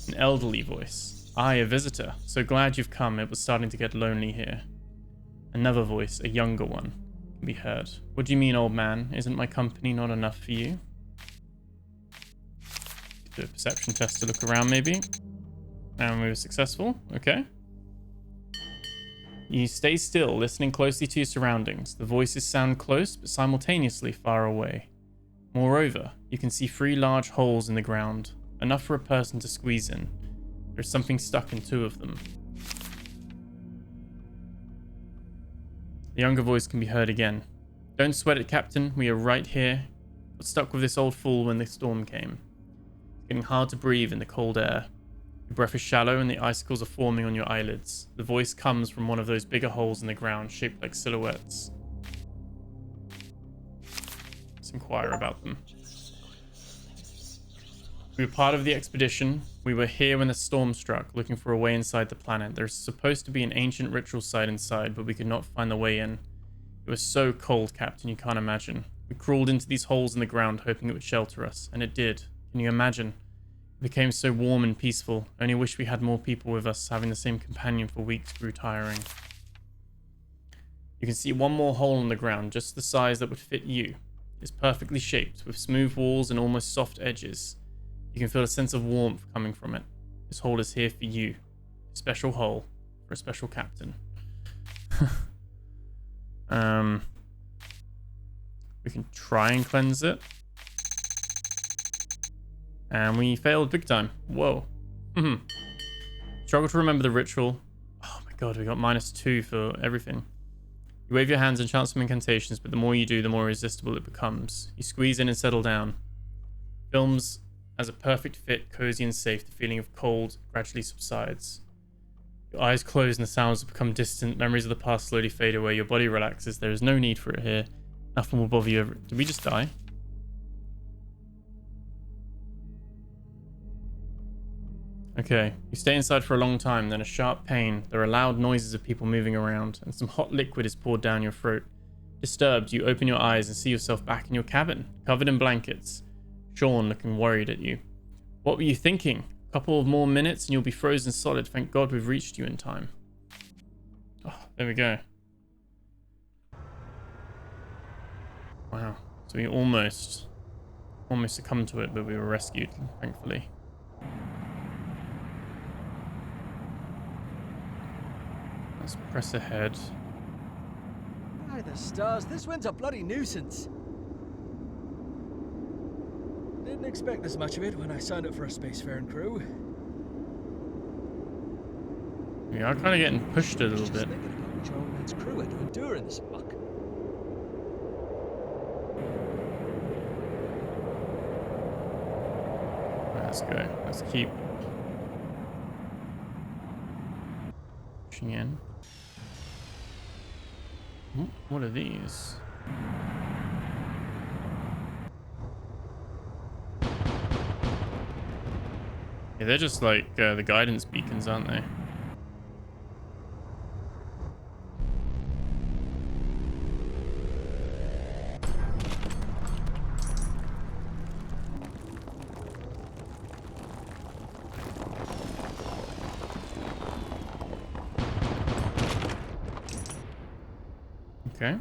An elderly voice. "I, a visitor. So glad you've come. It was starting to get lonely here." Another voice, a younger one, can be heard. "What do you mean, old man? Isn't my company not enough for you?" Do a perception test to look around, maybe. And we were successful. Okay. You stay still, listening closely to your surroundings. The voices sound close, but simultaneously far away. Moreover, you can see 3 large holes in the ground, enough for a person to squeeze in. There's something stuck in 2 of them. The younger voice can be heard again. "Don't sweat it, Captain. We are right here. Got stuck with this old fool when the storm came. It's getting hard to breathe in the cold air. Your breath is shallow and the icicles are forming on your eyelids. The voice comes from one of those bigger holes in the ground shaped like silhouettes." Let's inquire about them. "We were part of the expedition. We were here when the storm struck, looking for a way inside the planet. There's supposed to be an ancient ritual site inside, but we could not find the way in. It was so cold, Captain, you can't imagine. We crawled into these holes in the ground, hoping it would shelter us, and it did. Can you imagine? It became so warm and peaceful. Only wish we had more people with us. Having the same companion for weeks grew tiring." You can see one more hole in the ground, just the size that would fit you. It's perfectly shaped, with smooth walls and almost soft edges. You can feel a sense of warmth coming from it. This hole is here for you. A special hole for a special captain. We can try and cleanse it. And we failed big time. Whoa. Struggle to remember the ritual. Oh my god, we got -2 for everything. You wave your hands and chant some incantations, but the more you do, the more irresistible it becomes. You squeeze in and settle down. Films as a perfect fit, cozy and safe. The feeling of cold gradually subsides. Your eyes close and the sounds become distant. Memories of the past slowly fade away. Your body relaxes. There is no need for it here. Nothing will bother you ever. Did we just die? Okay, you stay inside for a long time, then a sharp pain. There are loud noises of people moving around, and some hot liquid is poured down your throat. Disturbed, you open your eyes and see yourself back in your cabin, covered in blankets. Sean looking worried at you. "What were you thinking? A couple of more minutes and you'll be frozen solid. Thank God we've reached you in time." Oh, there we go. Wow. So we almost succumbed to it, but we were rescued, thankfully. Let's press ahead. By the stars, this wind's a bloody nuisance. Didn't expect this much of it when I signed up for a spacefaring crew. We are kind of getting pushed a little bit. Thinking about which old man's crew had to endure in this muck. Let's go. Let's keep pushing in. What are these? Yeah, they're just like the guidance beacons, aren't they? Okay.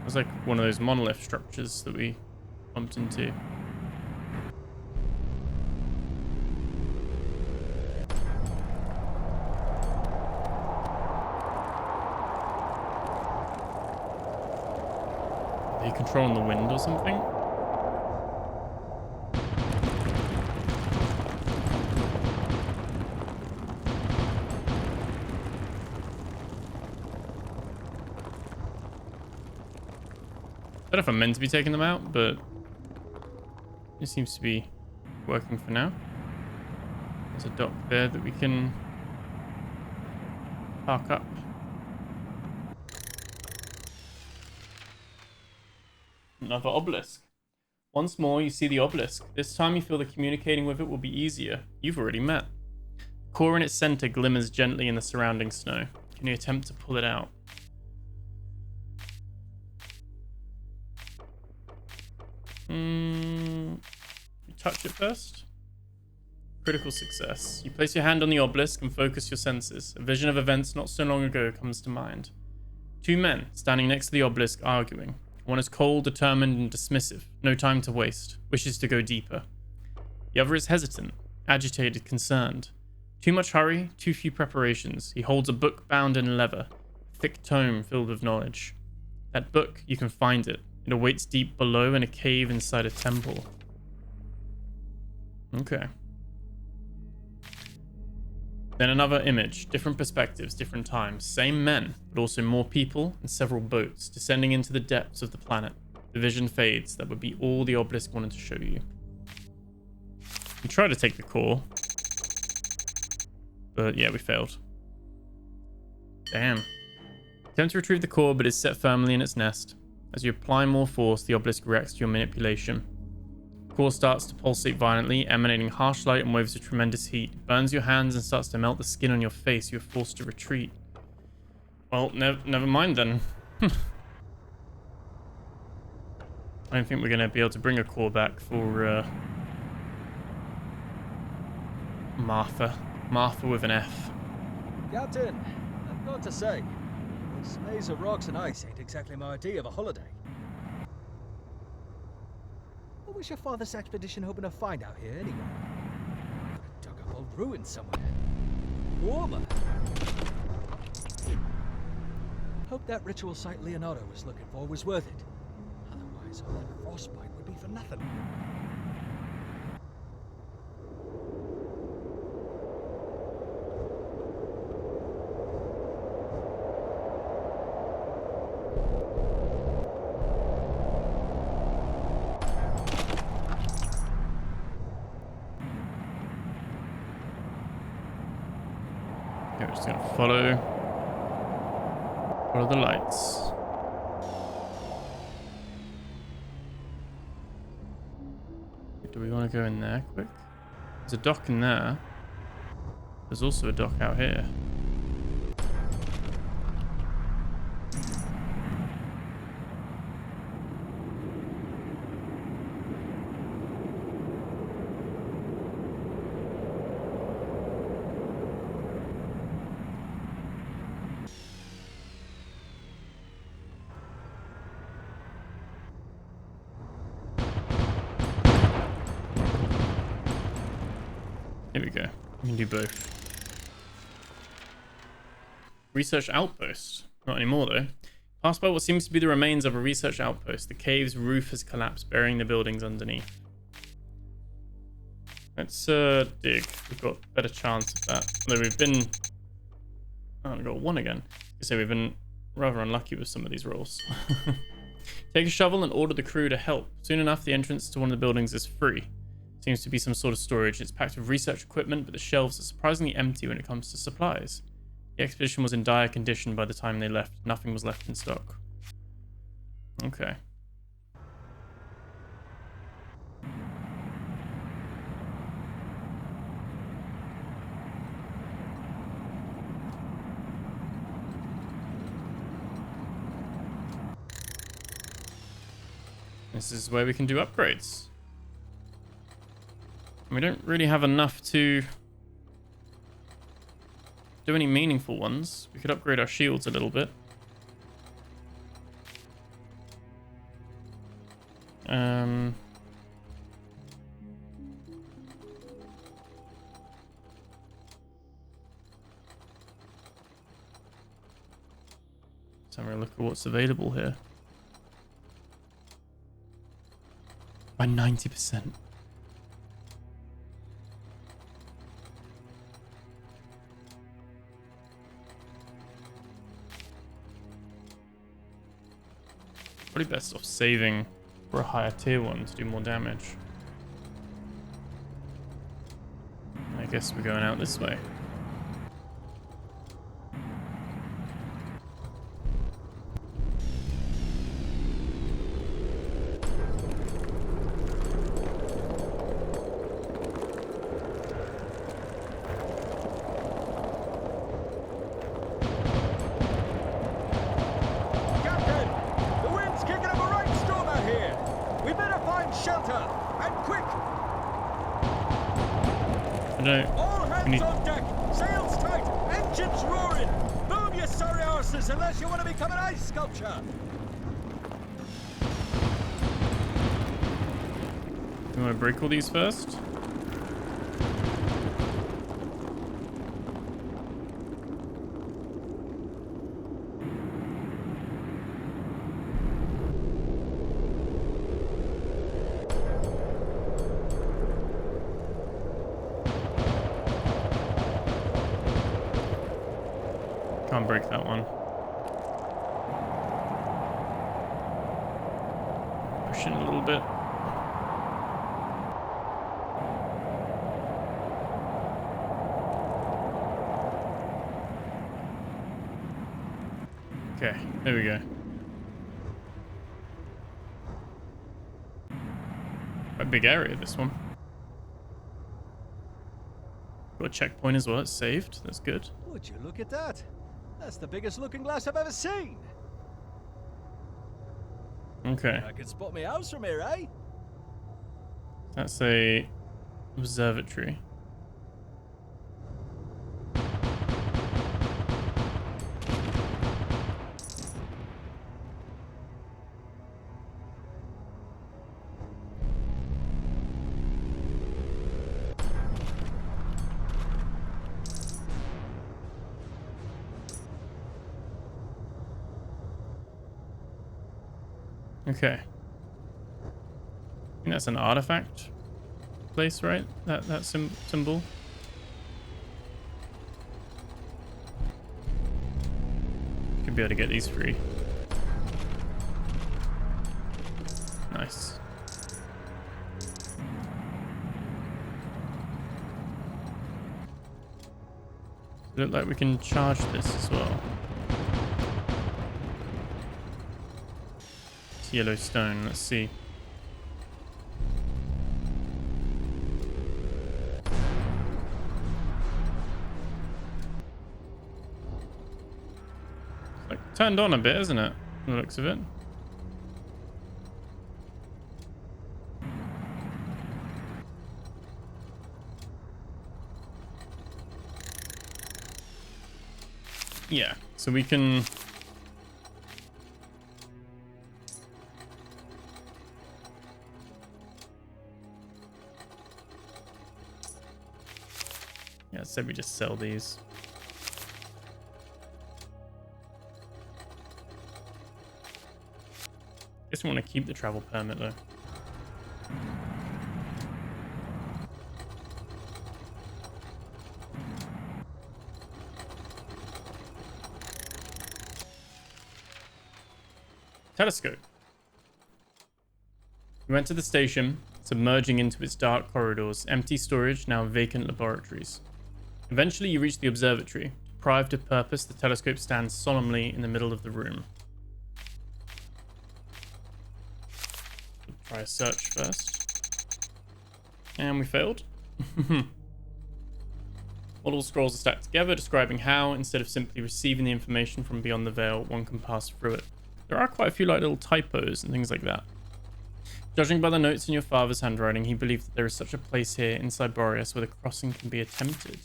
was like one of those monolith structures that we bumped into. Are you controlling the wind or something? I don't know if I'm meant to be taking them out, but it seems to be working for now. There's a dock there that we can park up. Another obelisk. Once more, you see the obelisk. This time you feel that communicating with it will be easier. You've already met. The core in its center glimmers gently in the surrounding snow. Can you attempt to pull it out? You touch it first. Critical success. You place your hand on the obelisk and focus your senses. A vision of events not so long ago comes to mind. Two men standing next to the obelisk arguing. One is cold, determined, and dismissive. No time to waste. Wishes to go deeper. The other is hesitant, agitated, concerned. Too much hurry, too few preparations. He holds a book bound in leather, a thick tome filled with knowledge. That book, you can find it. It awaits deep below in a cave inside a temple. Okay. Then another image, different perspectives, different times. Same men, but also more people and several boats descending into the depths of the planet. The vision fades. That would be all the obelisk wanted to show you. We tried to take the core. But yeah, we failed. Damn. Attempt to retrieve the core, but it's set firmly in its nest. As you apply more force, the obelisk reacts to your manipulation. The core starts to pulsate violently, emanating harsh light and waves of tremendous heat. It burns your hands and starts to melt the skin on your face. You are forced to retreat. Well, never mind then. I don't think we're going to be able to bring a core back for Martha. Martha with an F. Captain, I've got to say, this maze of rocks and ice ain't exactly my idea of a holiday. What was your father's expedition hoping to find out here anyway? Could have dug up old ruins somewhere. Warmer. Hope that ritual site Leonardo was looking for was worth it. Otherwise, all that frostbite would be for nothing. Okay, we're just gonna follow the lights. Do we want to go in there quick? There's a dock in there. There's also a dock out here. Here we go. We can do both. Research outpost. Not anymore though. Pass by what seems to be the remains of a research outpost. The cave's roof has collapsed, burying the buildings underneath. Let's dig. We've got a better chance of that. Although we've been... Oh, we got one again. So we've been rather unlucky with some of these rolls. Take a shovel and order the crew to help. Soon enough, the entrance to one of the buildings is free. Seems to be some sort of storage. It's packed with research equipment, but the shelves are surprisingly empty when it comes to supplies. The expedition was in dire condition by the time they left. Nothing was left in stock. Okay. This is where we can do upgrades. We don't really have enough to do any meaningful ones. We could upgrade our shields a little bit. Let's have a look at what's available here. By 90%. Probably best off saving for a higher tier one to do more damage. I guess we're going out this way. All hands on deck! Sails tight! Engines roaring! Move your sorry horses unless you want to become an ice sculpture! You want to break all these first? Can't break that one. Push in a little bit. Okay, there we go. Quite a big area, this one. Got a checkpoint as well, it's saved. That's good. Would you look at that? That's the biggest looking glass I've ever seen. Okay. I can spot my house from here, eh? That's a observatory. Okay. I think that's an artifact place, right? That symbol. Could be able to get these free. Nice. Look like we can charge this as well. Yellow stone, let's see. It's like turned on a bit, isn't it? From the looks of it. Yeah, so we can so we just sell these. Guess we want to keep the travel permit though. Telescope. We went to the station, submerging into its dark corridors, empty storage, now vacant laboratories. Eventually, you reach the observatory. Deprived of purpose, the telescope stands solemnly in the middle of the room. Try a search first. And we failed. Multiple scrolls are stacked together, describing how, instead of simply receiving the information from beyond the veil, one can pass through it. There are quite a few like little typos and things like that. Judging by the notes in your father's handwriting, he believed that there is such a place here inside Boreas where the crossing can be attempted.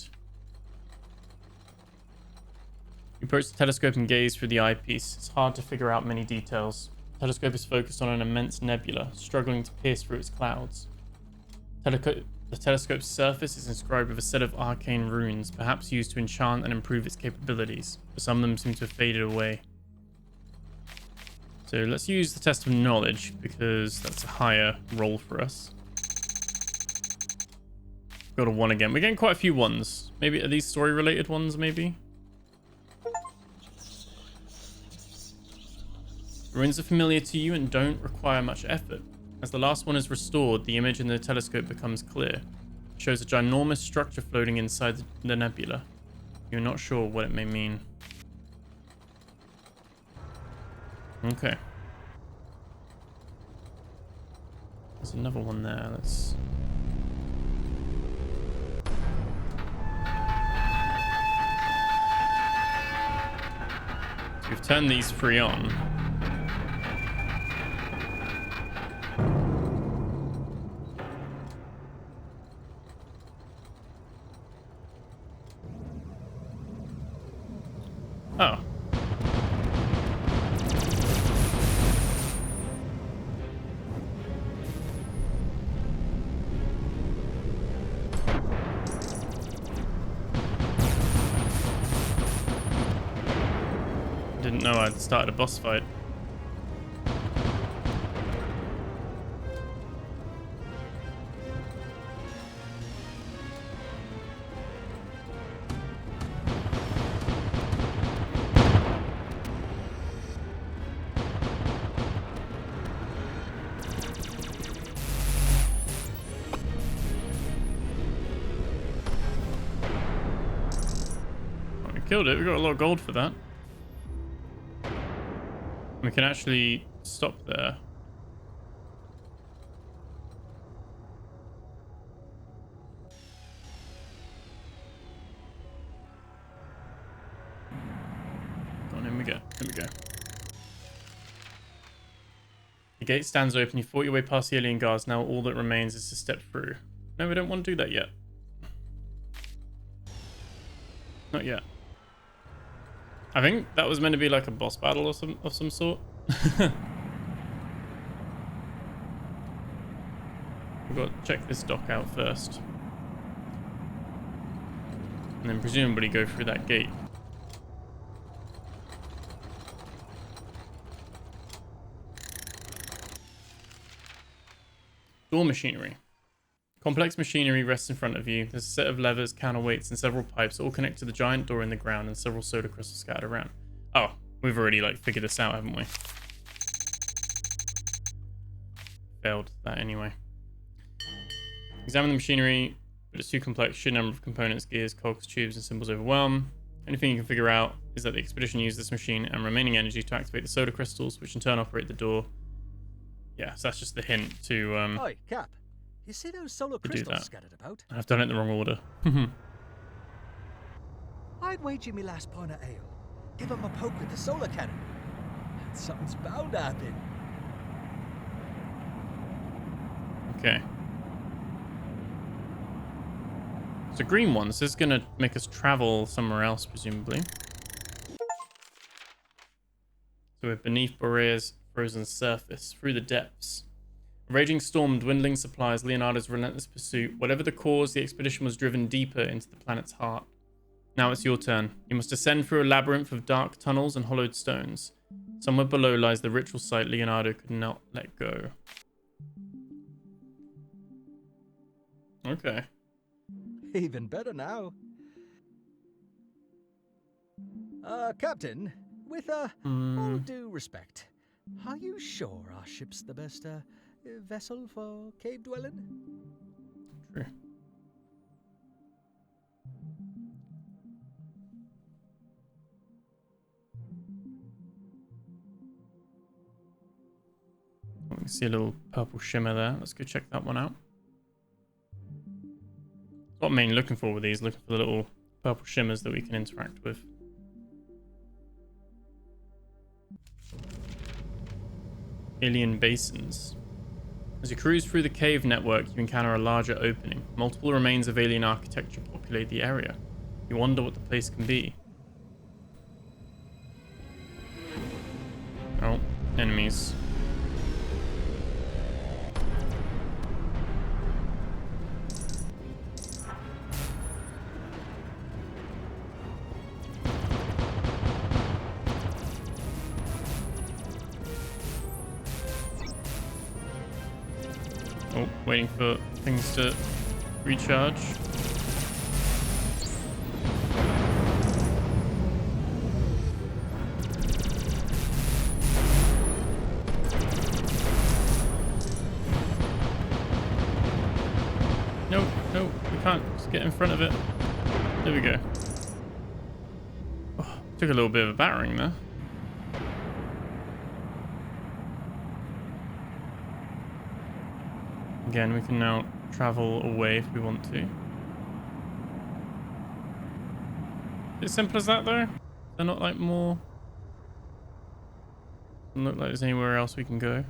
You approach the telescope and gaze through the eyepiece. It's hard to figure out many details. Telescope is focused on an immense nebula, struggling to pierce through its clouds. The telescope's surface is inscribed with a set of arcane runes, perhaps used to enchant and improve its capabilities, but some of them seem to have faded away. So let's use the test of knowledge, because that's a higher roll for us. Got a 1 again. We're getting quite a few 1s. Maybe are these story-related ones, maybe? Ruins are familiar to you and don't require much effort. As the last one is restored, the image in the telescope becomes clear. It shows a ginormous structure floating inside the nebula. You're not sure what it may mean. Okay. There's another one there. Let's... So we've turned these 3 on. Oh. Didn't know I'd started a boss fight. Oh, we killed it. We got a lot of gold for that. We can actually stop there. On, in we go. Here we go. The gate stands open. You fought your way past the alien guards. Now all that remains is to step through. No, we don't want to do that yet. Not yet. I think that was meant to be like a boss battle or of some sort. We've got to check this dock out first. And then presumably go through that gate. Door machinery. Complex machinery rests in front of you. There's a set of levers, counterweights, and several pipes all connect to the giant door in the ground and several soda crystals scattered around. Oh, we've already like figured this out, haven't we? Failed that anyway. Examine the machinery, but it's too complex. Sheer number of components, gears, cogs, tubes, and symbols overwhelm. Anything you can figure out is that the expedition used this machine and remaining energy to activate the soda crystals, which in turn operate the door. Yeah, so that's just the hint to Oi, Cap. You see those solar crystals scattered about? I've done it in the wrong order. I'd wager me last pint of ale. Give him a poke with the solar cannon. And something's bound to happen. Okay. So green one. So this is going to make us travel somewhere else, presumably. So we're beneath Borea's frozen surface, through the depths. A raging storm, dwindling supplies, Leonardo's relentless pursuit. Whatever the cause, the expedition was driven deeper into the planet's heart. Now it's your turn. You must descend through a labyrinth of dark tunnels and hollowed stones. Somewhere below lies the ritual site Leonardo could not let go. Okay. Even better now. Captain, with all due respect, are you sure our ship's the best vessel for cave dwelling? True. We can see a little purple shimmer there. Let's go check that one out. What I'm mainly looking for with these, looking for the little purple shimmers that we can interact with. Alien basins. As you cruise through the cave network, you encounter a larger opening. Multiple remains of alien architecture populate the area. You wonder what the place can be. Oh, enemies. Oh, waiting for things to recharge. No, no, we can't just get in front of it. There we go. Oh, took a little bit of a battering there. Again, we can now travel away if we want to. As simple as that, though? They're not like more. Doesn't look like there's anywhere else we can go.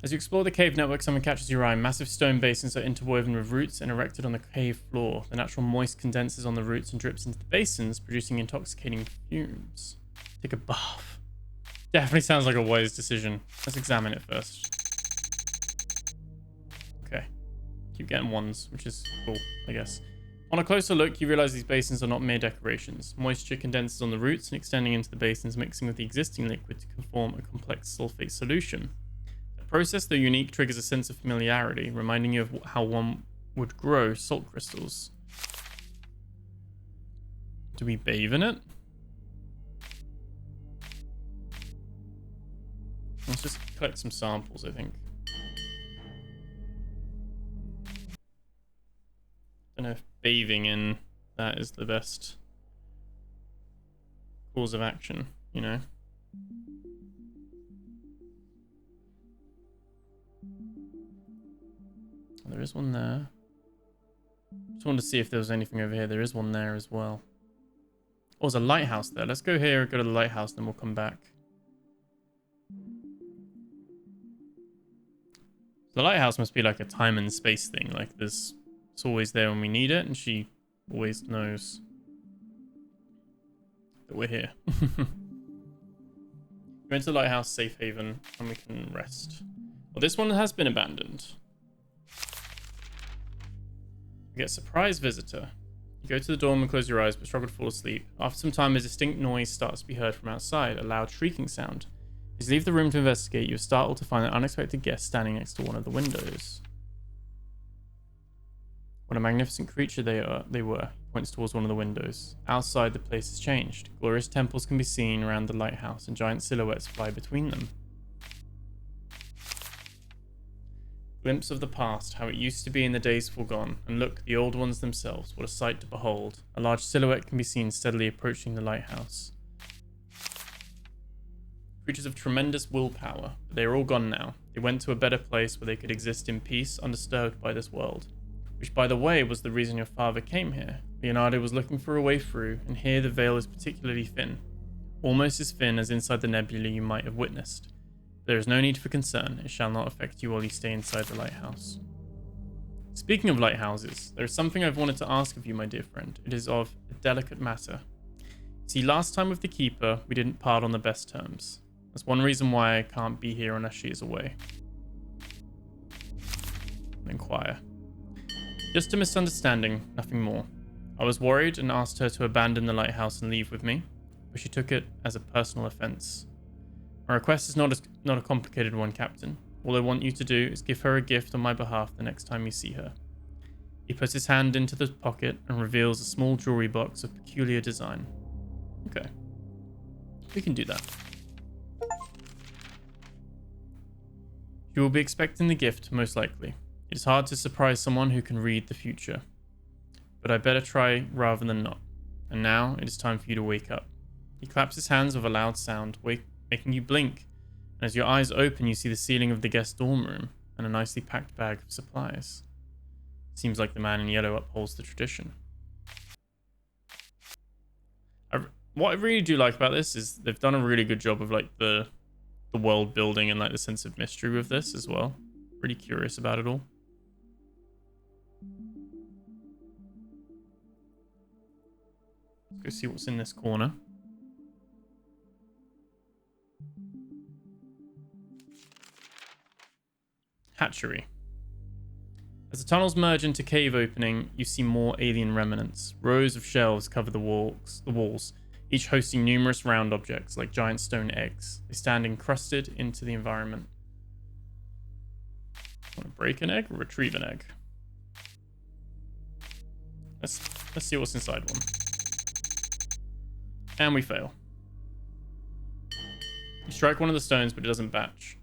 As you explore the cave network, something catches your eye. Massive stone basins are interwoven with roots and erected on the cave floor. The natural moist condenses on the roots and drips into the basins, producing intoxicating fumes. Take a bath. Definitely sounds like a wise decision. Let's examine it first. Okay. Keep getting ones, which is cool, I guess. On a closer look, you realize these basins are not mere decorations. Moisture condenses on the roots and extending into the basins, mixing with the existing liquid to form a complex sulfate solution. The process, though unique, triggers a sense of familiarity, reminding you of how one would grow salt crystals. Do we bathe in it? Let's just collect some samples, I think. Don't know if bathing in that is the best course of action, you know? Oh, there is one there. Just wanted to see if there was anything over here. There is one there as well. Oh, there's a lighthouse there. Let's go here, go to the lighthouse, then we'll come back. The lighthouse must be like a time and space thing. Like it's always there when we need it, and she always knows that we're here. Go into the lighthouse, safe haven, and we can rest. Well, this one has been abandoned. We get surprise visitor. You go to the dorm and close your eyes, but struggle to fall asleep. After some time, a distinct noise starts to be heard from outside, a loud shrieking sound. As you leave the room to investigate, you're startled to find an unexpected guest standing next to one of the windows. What a magnificent creature they were. He points towards one of the windows. Outside, the place has changed. Glorious temples can be seen around the lighthouse, and giant silhouettes fly between them. Glimpse of the past, how it used to be in the days foregone, and look, the old ones themselves, what a sight to behold. A large silhouette can be seen steadily approaching the lighthouse. Creatures of tremendous willpower, but they are all gone now. They went to a better place where they could exist in peace, undisturbed by this world. Which, by the way, was the reason your father came here. Leonardo was looking for a way through, and here the veil is particularly thin. Almost as thin as inside the nebula you might have witnessed. There is no need for concern. It shall not affect you while you stay inside the lighthouse. Speaking of lighthouses, there is something I've wanted to ask of you, my dear friend. It is of a delicate matter. See, last time with the Keeper, we didn't part on the best terms. That's one reason why I can't be here unless she is away. Inquire. Just a misunderstanding, nothing more. I was worried and asked her to abandon the lighthouse and leave with me, but she took it as a personal offense. My request is not a complicated one, Captain. All I want you to do is give her a gift on my behalf the next time you see her. He puts his hand into the pocket and reveals a small jewelry box of peculiar design. Okay. We can do that. You will be expecting the gift, most likely. It is hard to surprise someone who can read the future. But I better try rather than not. And now, it is time for you to wake up. He claps his hands with a loud sound, making you blink. And as your eyes open, you see the ceiling of the guest dorm room and a nicely packed bag of supplies. Seems like the man in yellow upholds the tradition. What I really do like about this is they've done a really good job of like the world building and like the sense of mystery with this as well. Pretty curious about it all. Let's go see what's in this corner. Hatchery. As the tunnels merge into cave opening, you see more alien remnants. Rows of shelves cover the walls. each hosting numerous round objects like giant stone eggs. They stand encrusted into the environment. Want to break an egg or retrieve an egg? Let's see what's inside one. And we fail. You strike one of the stones, but it doesn't batch.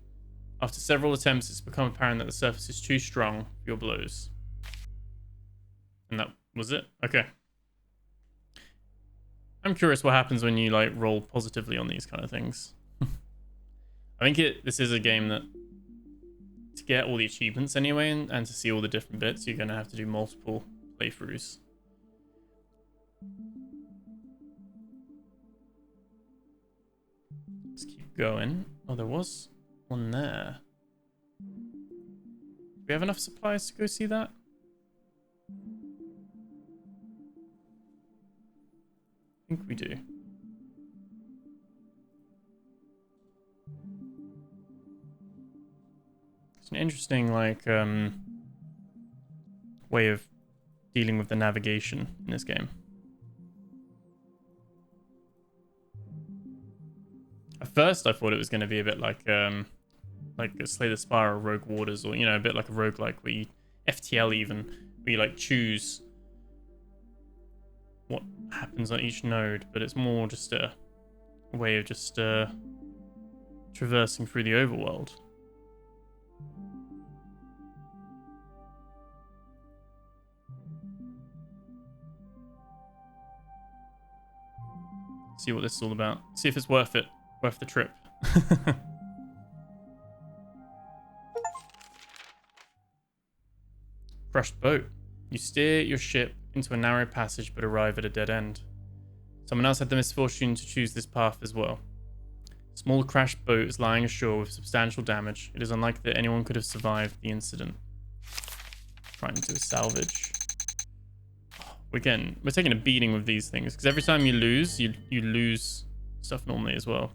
After several attempts, it's become apparent that the surface is too strong for your blows. And that was it? Okay. I'm curious what happens when you like roll positively on these kind of things. I think this is a game that to get all the achievements anyway and to see all the different bits, you're going to have to do multiple playthroughs. Let's keep going. Oh, there was one there. Do we have enough supplies to go see that? I think we do. It's an interesting, like, way of dealing with the navigation in this game. At first, I thought it was going to be a bit like a Slay the Spire or Rogue Waters, or, you know, a bit like a roguelike where you, FTL even, where you, like, choose what happens on each node, but it's more just a way of just traversing through the overworld. See what this is all about. See if it's worth it. Worth the trip. Crushed boat. You steer your ship into a narrow passage but arrive at a dead end. Someone else had the misfortune to choose this path as well. A small crashed boat is lying ashore with substantial damage. It is unlikely that anyone could have survived the incident. Trying to do a salvage. We're taking a beating with these things because every time you lose, you lose stuff normally as well.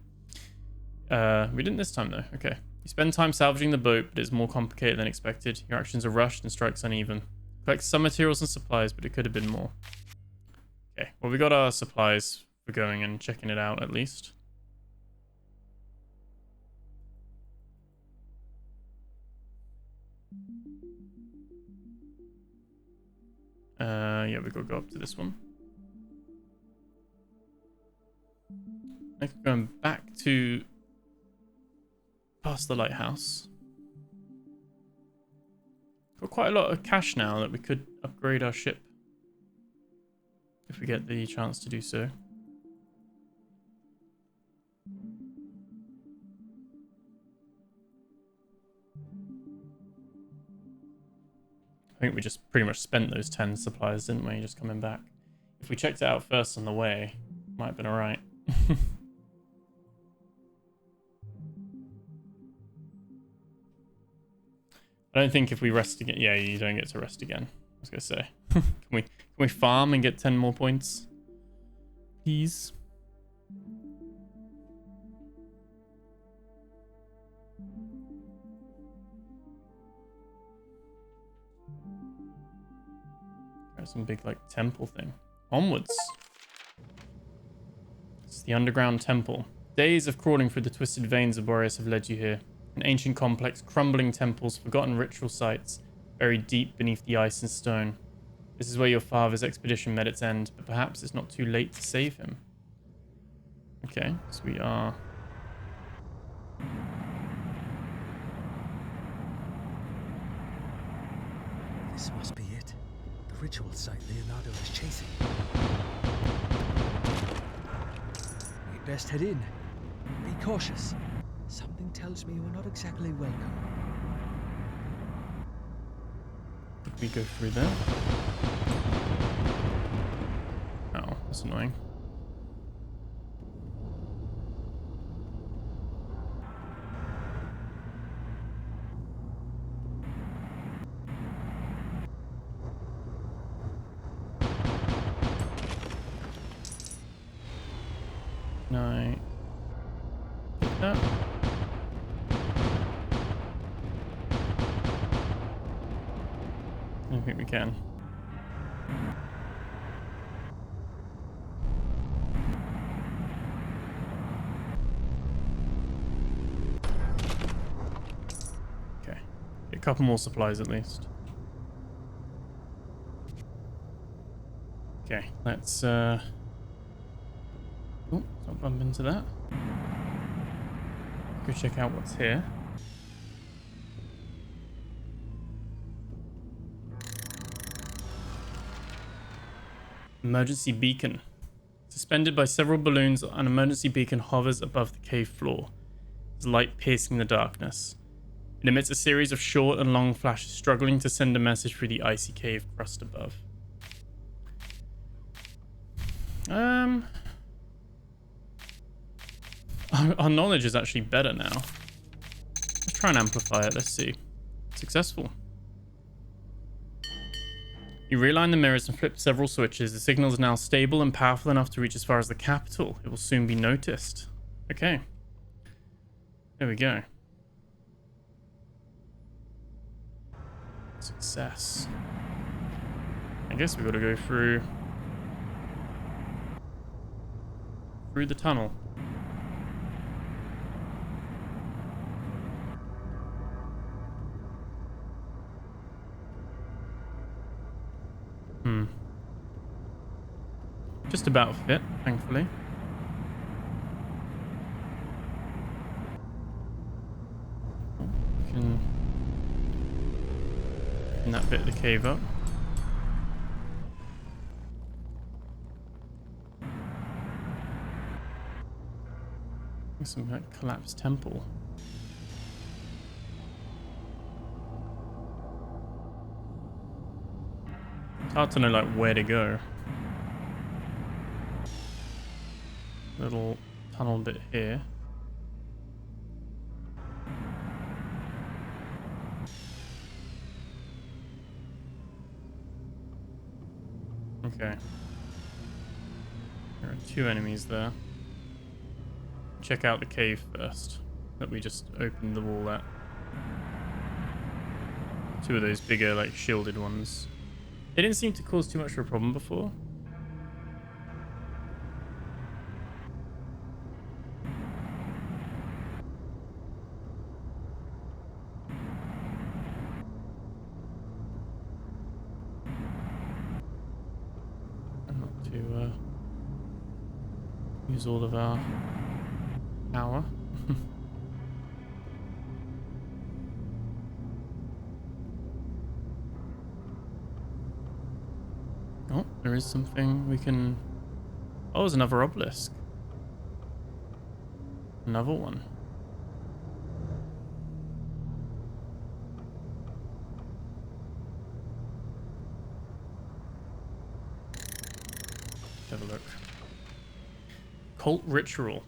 We didn't this time though. Okay. You spend time salvaging the boat, but it's more complicated than expected. Your actions are rushed and strikes uneven. Collect some materials and supplies, but it could have been more. Okay. Well, we got our supplies for going and checking it out at least. Yeah, we gotta go up to this one. Next, we're going back to past the lighthouse. Got quite a lot of cash now that we could upgrade our ship if we get the chance to do so. I think we just pretty much spent those 10 supplies, didn't we? Just coming back. If we checked it out first on the way, might have been alright. I don't think if we rest again... Yeah, you don't get to rest again. I was going to say. Can we farm and get 10 more points? Please? There's some big, like, temple thing. Onwards. It's the underground temple. Days of crawling through the twisted veins of Boreas have led you here. An ancient complex, crumbling temples, forgotten ritual sites, buried deep beneath the ice and stone. This is where your father's expedition met its end, but perhaps it's not too late to save him. Okay, so we are... This must be it. The ritual site Leonardo is chasing. We'd best head in. Be cautious. Something tells me we're not exactly welcome. Did we go through there? Oh, that's annoying. No. Pick that. I don't think we can. I couple more supplies at least. Okay, let's oh, don't bump into that. Go check out what's here. Emergency beacon. Suspended by several balloons, an emergency beacon hovers above the cave floor, its light piercing the darkness. It emits a series of short and long flashes, struggling to send a message through the icy cave crust above. Our knowledge is actually better now. Let's try and amplify it. Let's see. Successful. You realign the mirrors and flip several switches. The signal is now stable and powerful enough to reach as far as the capital. It will soon be noticed. Okay. There we go. Success. I guess we got to go through the tunnel. Just about fit, thankfully. We can open that bit of the cave up. Some like collapsed temple. It's hard to know like where to go. Little tunnel bit here. Okay. There are two enemies there. Check out the cave first that we just opened the wall at. Two of those bigger, like, shielded ones. They didn't seem to cause too much of a problem before. And not to use all of our power. Oh, there is something we can... Oh, there's another obelisk. Another one. Have a look. Cult ritual.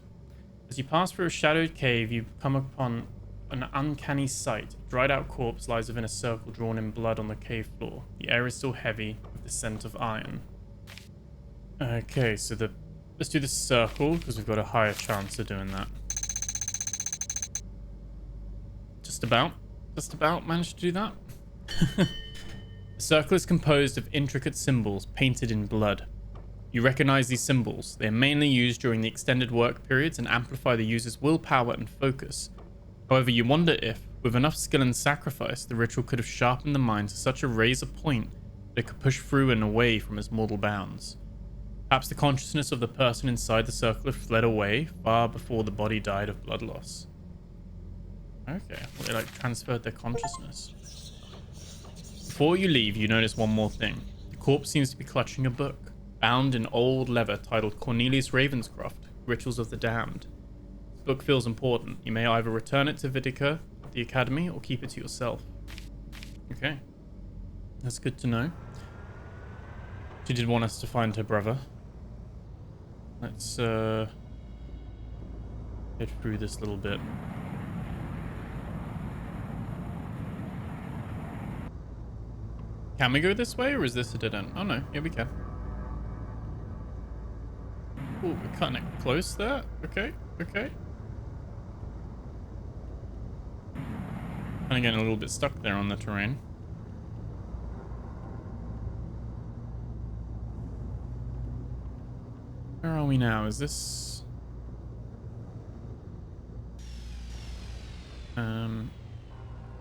As you pass through a shadowed cave, you come upon an uncanny sight. A dried out corpse lies within a circle drawn in blood on the cave floor. The air is still heavy with the scent of iron. Okay, so let's do the circle because we've got a higher chance of doing that. Just about managed to do that. The circle is composed of intricate symbols painted in blood. You recognize these symbols. They are mainly used during the extended work periods and amplify the user's willpower and focus. However, you wonder if, with enough skill and sacrifice, the ritual could have sharpened the mind to such a razor point that it could push through and away from its mortal bounds. Perhaps the consciousness of the person inside the circle had fled away far before the body died of blood loss. Okay, well, they like transferred their consciousness. Before you leave, you notice one more thing. The corpse seems to be clutching a book, bound in old leather, titled Cornelius Ravenscroft, Rituals of the Damned. This book feels important. You may either return it to Vidica at the Academy or keep it to yourself. Okay. That's good to know. She did want us to find her brother. Let's head through this little bit. Can we go this way, or is this a dead end? Oh no, yeah, we can. Oh, we're cutting it close there. Okay, okay. Kind of getting a little bit stuck there on the terrain. Where are we now? Is this...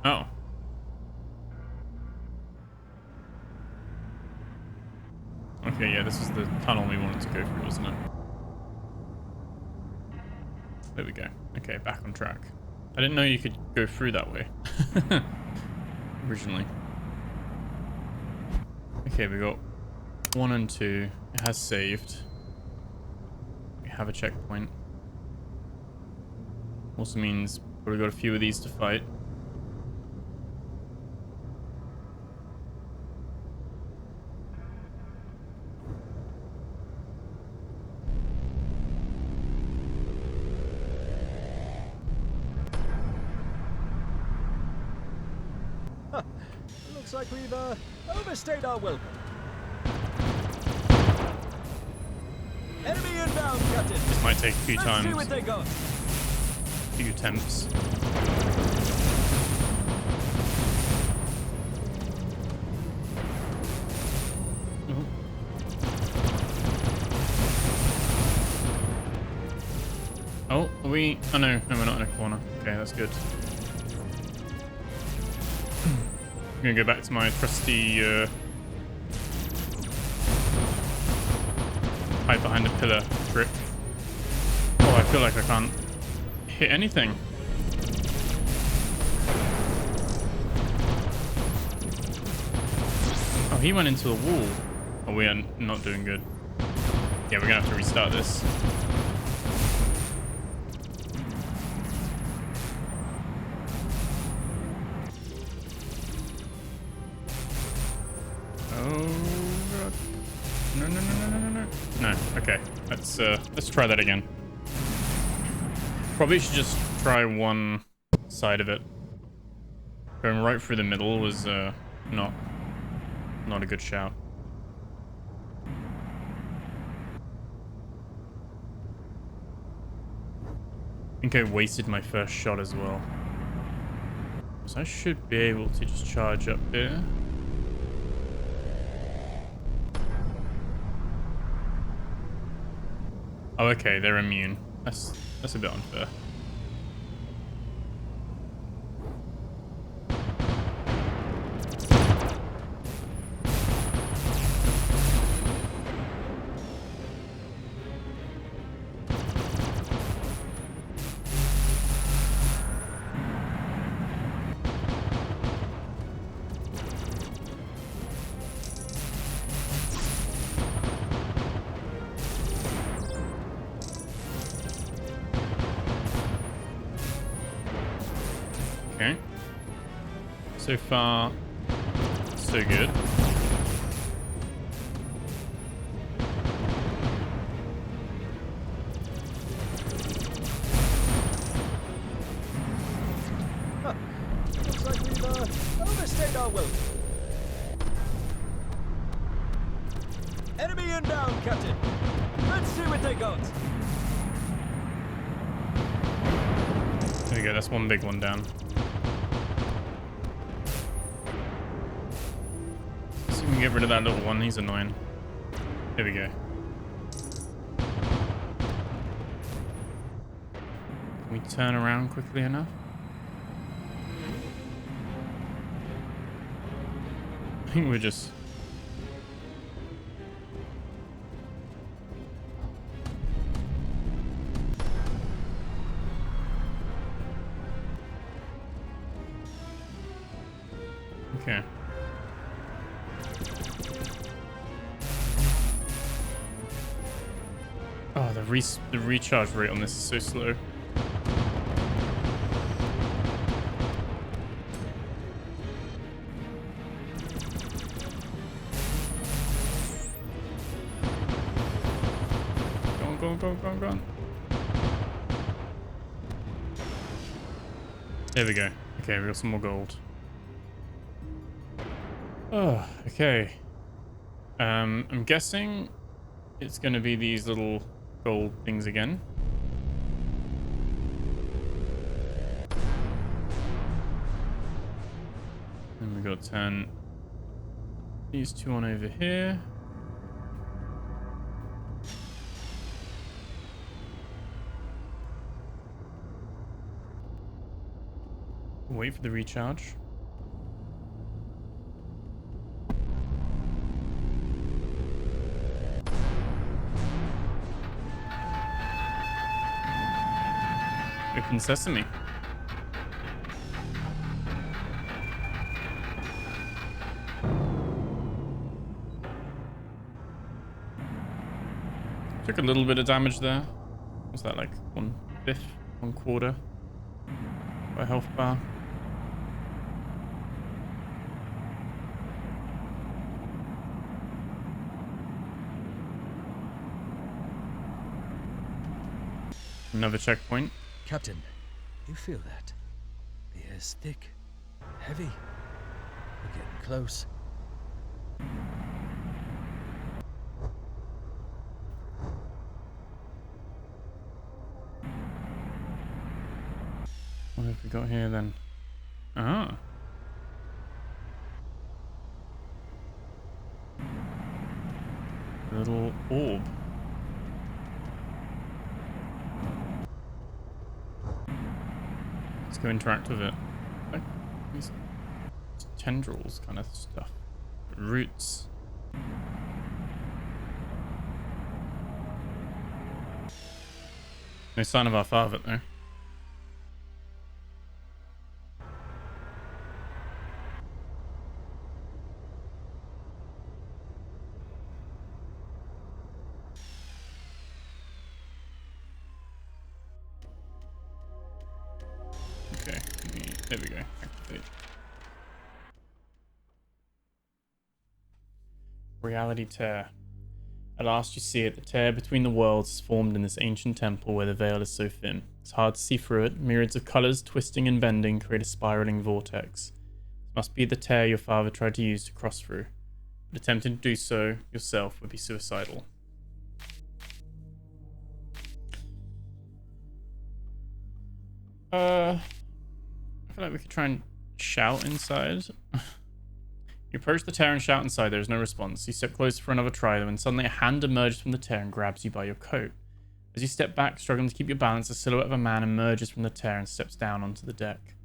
Oh. Yeah, this is the tunnel we wanted to go through, wasn't it? There we go. Okay, back on track. I didn't know you could go through that way. Originally. Okay, we got 1 and 2. It has saved. We have a checkpoint. Also means probably got a few of these to fight. Huh. Looks like we've overstayed our welcome. Enemy inbound, Captain. This might take a few times. See what they got. A few attempts. Oh, are we? Oh no, we're not in a corner. Okay, that's good. I'm gonna go back to my trusty hide behind a pillar trick. Oh, I feel like I can't hit anything. Oh, he went into the wall. Oh, we are not doing good. Yeah, we're gonna have to restart this. No, okay. Let's try that again. Probably should just try one side of it. Going right through the middle was not a good shout. I think I wasted my first shot as well. So I should be able to just charge up here. Oh, okay, they're immune. That's a bit unfair. Okay. So far, so good. Huh. Looks like we've overstayed our welcome. Enemy inbound, Captain. Let's see what they got. There we go, that's one big one down. So we can get rid of that little one, he's annoying. There we go. Can we turn around quickly enough? I think we're just... Okay. Oh, the recharge rate on this is so slow. Go on. There we go. Okay, we got some more gold. Oh, okay. I'm guessing it's going to be these little gold things again. And we got to turn these two on over here. Wait for the recharge. Open sesame. Took a little bit of damage there. Was that like 1/5, 1/4 by health bar? Another checkpoint. Captain, you feel that? The air's thick, heavy. We're getting close. What have we got here then? Ah. A little orb. Let's go interact with it. Like these tendrils kind of stuff. Roots. No sign of our father though. Okay, there we go. Activate. Reality tear. At last you see it. The tear between the worlds is formed in this ancient temple where the veil is so thin. It's hard to see through it. Myriads of colors twisting and bending create a spiraling vortex. It must be the tear your father tried to use to cross through. But attempting to do so yourself would be suicidal. I feel like we could try and shout inside. You approach the tear and shout inside. There is no response. You step closer for another try, though, and suddenly a hand emerges from the tear and grabs you by your coat. As you step back, struggling to keep your balance, a silhouette of a man emerges from the tear and steps down onto the deck.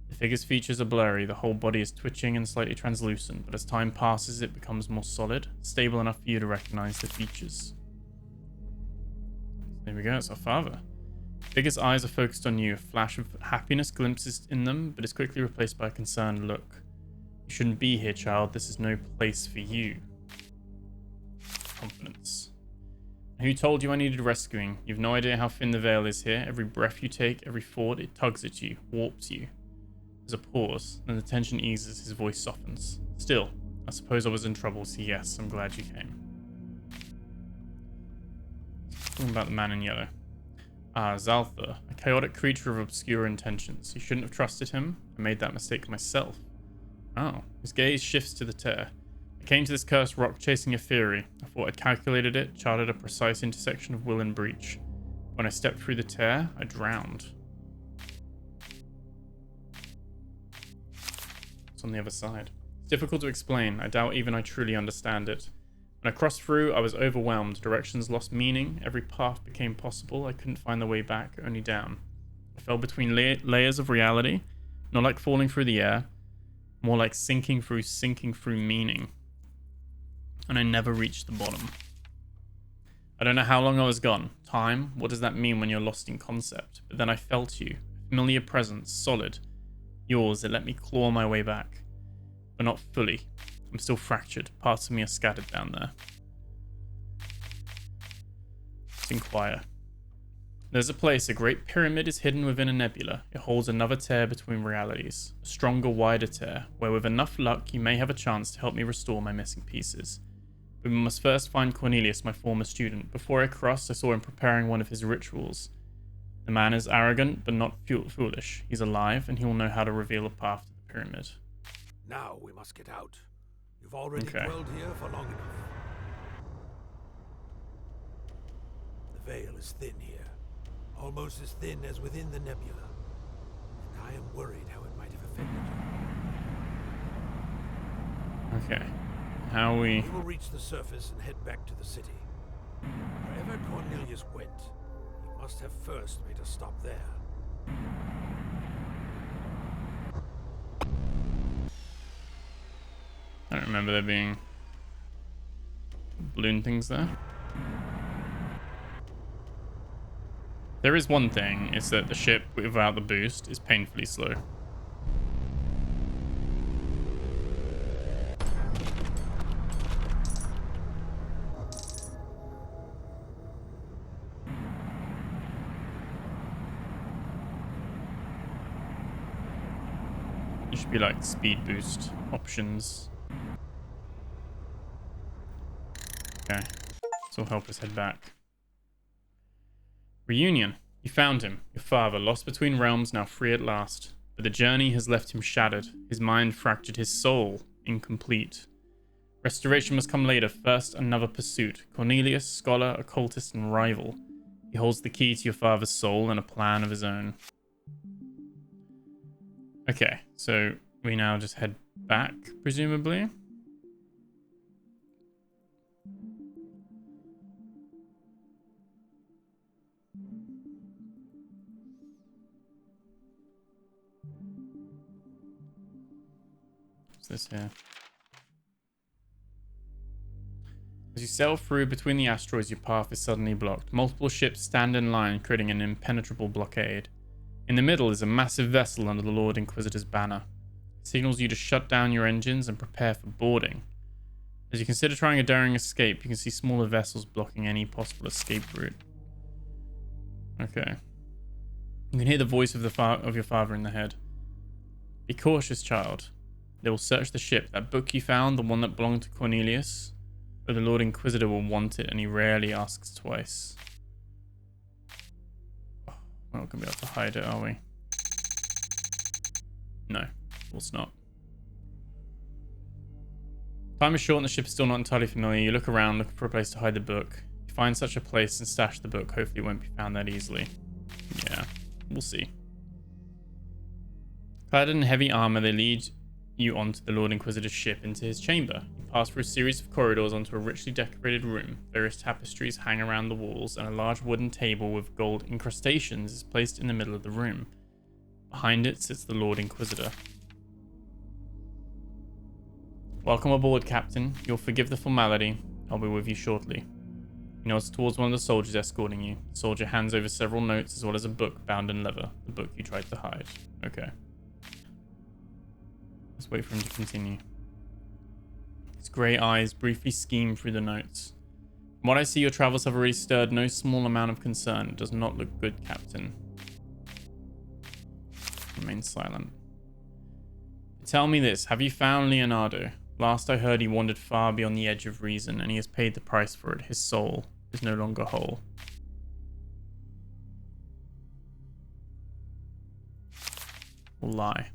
The figure's features are blurry. The whole body is twitching and slightly translucent, but as time passes, it becomes more solid, stable enough for you to recognize the features. There we go. It's our father. The figure's eyes are focused on you. A flash of happiness glimpses in them, but is quickly replaced by a concerned look. You shouldn't be here, child. This is no place for you. Confidence. Who told you I needed rescuing? You've no idea how thin the veil is here. Every breath you take, every thought, it tugs at you, warps you. There's a pause, then the tension eases, his voice softens. Still, I suppose I was in trouble, so yes, I'm glad you came. Talking about the man in yellow. Ah, Zalthar, a chaotic creature of obscure intentions. You shouldn't have trusted him. I made that mistake myself. Oh, his gaze shifts to the tear. I came to this cursed rock chasing a theory. I thought I'd calculated it, charted a precise intersection of will and breach. When I stepped through the tear, I drowned. It's on the other side. It's difficult to explain. I doubt even I truly understand it. When I crossed through, I was overwhelmed. Directions lost meaning. Every path became possible. I couldn't find the way back, only down. I fell between layers of reality, not like falling through the air, more like sinking through meaning. And I never reached the bottom. I don't know how long I was gone. Time? What does that mean when you're lost in concept? But then I felt you. A familiar presence, solid. Yours, it let me claw my way back. But not fully. I'm still fractured. Parts of me are scattered down there. Let's inquire. There's a place. A great pyramid is hidden within a nebula. It holds another tear between realities. A stronger, wider tear, where with enough luck you may have a chance to help me restore my missing pieces. But we must first find Cornelius, my former student. Before I crossed, I saw him preparing one of his rituals. The man is arrogant, but not foolish. He's alive, and he will know how to reveal a path to the pyramid. Now we must get out. You've already dwelled here for long enough. The veil is thin here. Almost as thin as within the nebula. And I am worried how it might have affected you. Okay. How we will reach the surface and head back to the city. Wherever Cornelius went, he must have first made a stop there. I don't remember there being balloon things there. There is one thing, is that the ship without the boost is painfully slow. There should be like speed boost options. Okay, this will help us head back. Reunion. You found him, your father, lost between realms, now free at last. But the journey has left him shattered, his mind fractured, his soul incomplete. Restoration must come later. First, another pursuit. Cornelius, scholar, occultist, and rival. He holds the key to your father's soul and a plan of his own. Okay, so we now just head back, presumably. What's this here? As you sail through between the asteroids, your path is suddenly blocked. Multiple ships stand in line, creating an impenetrable blockade. In the middle is a massive vessel under the Lord Inquisitor's banner. It signals you to shut down your engines and prepare for boarding. As you consider trying a daring escape, you can see smaller vessels blocking any possible escape route. Okay. You can hear the voice of your father in the head. Be cautious, child. They will search the ship. That book you found, the one that belonged to Cornelius, but the Lord Inquisitor will want it, and he rarely asks twice. Oh, we're not going to be able to hide it, are we? No, of course not. Time is short and the ship is still not entirely familiar. You look around, looking for a place to hide the book. You find such a place and stash the book. Hopefully it won't be found that easily. Yeah, we'll see. Clad in heavy armor, they lead you onto the Lord Inquisitor's ship into his chamber. You pass through a series of corridors onto a richly decorated room. Various tapestries hang around the walls, and a large wooden table with gold incrustations is placed in the middle of the room. Behind it sits the Lord Inquisitor. Welcome aboard, Captain. You'll forgive the formality. I'll be with you shortly. He nods towards one of the soldiers escorting you. The soldier hands over several notes as well as a book bound in leather. The book you tried to hide. Okay. Let's wait for him to continue. His grey eyes briefly scheme through the notes. From what I see, your travels have already stirred no small amount of concern. It does not look good, Captain. Remain silent. Tell me this. Have you found Leonardo? Last I heard, he wandered far beyond the edge of reason, and he has paid the price for it. His soul is no longer whole. Or lie.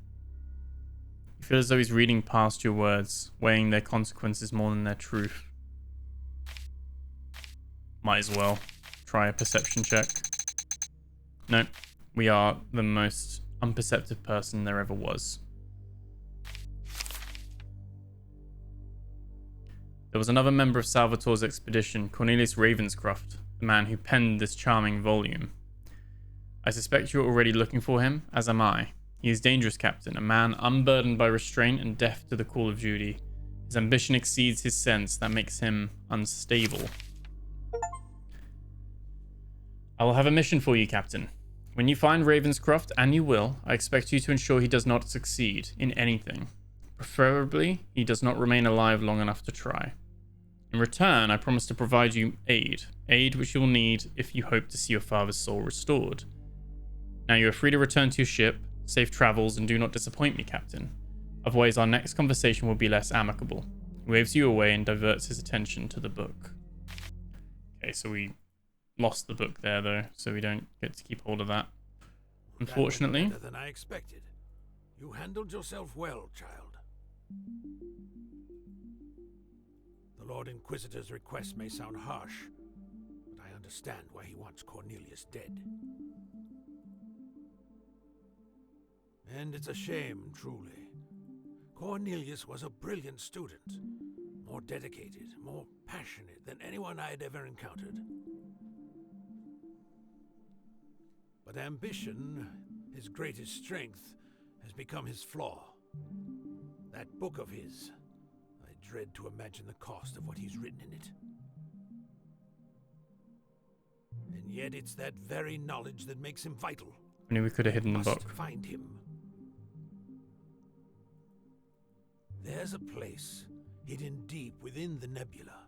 You feel as though he's reading past your words, weighing their consequences more than their truth. Might as well try a perception check. No, we are the most unperceptive person there ever was. There was another member of Salvatore's expedition, Cornelius Ravenscroft, the man who penned this charming volume. I suspect you're already looking for him, as am I. He is dangerous, Captain, a man unburdened by restraint and deaf to the call of duty. His ambition exceeds his sense, that makes him unstable. I will have a mission for you, Captain. When you find Ravenscroft, and you will, I expect you to ensure he does not succeed in anything. Preferably, he does not remain alive long enough to try. In return, I promise to provide you aid which you will need if you hope to see your father's soul restored. Now you are free to return to your ship. Safe travels, and do not disappoint me, Captain. Otherwise, our next conversation will be less amicable. He waves you away and diverts his attention to the book. Okay, so we lost the book there, though, so we don't get to keep hold of that. Unfortunately. Better than I expected. You handled yourself well, child. The Lord Inquisitor's request may sound harsh, but I understand why he wants Cornelius dead. And it's a shame, truly. Cornelius was a brilliant student, more dedicated, more passionate than anyone I had ever encountered. But ambition, his greatest strength, has become his flaw. That book of his, I dread to imagine the cost of what he's written in it. And Yet it's that very knowledge that makes him vital. I knew we could have hidden the Must book. find him. There's a place hidden deep within the nebula,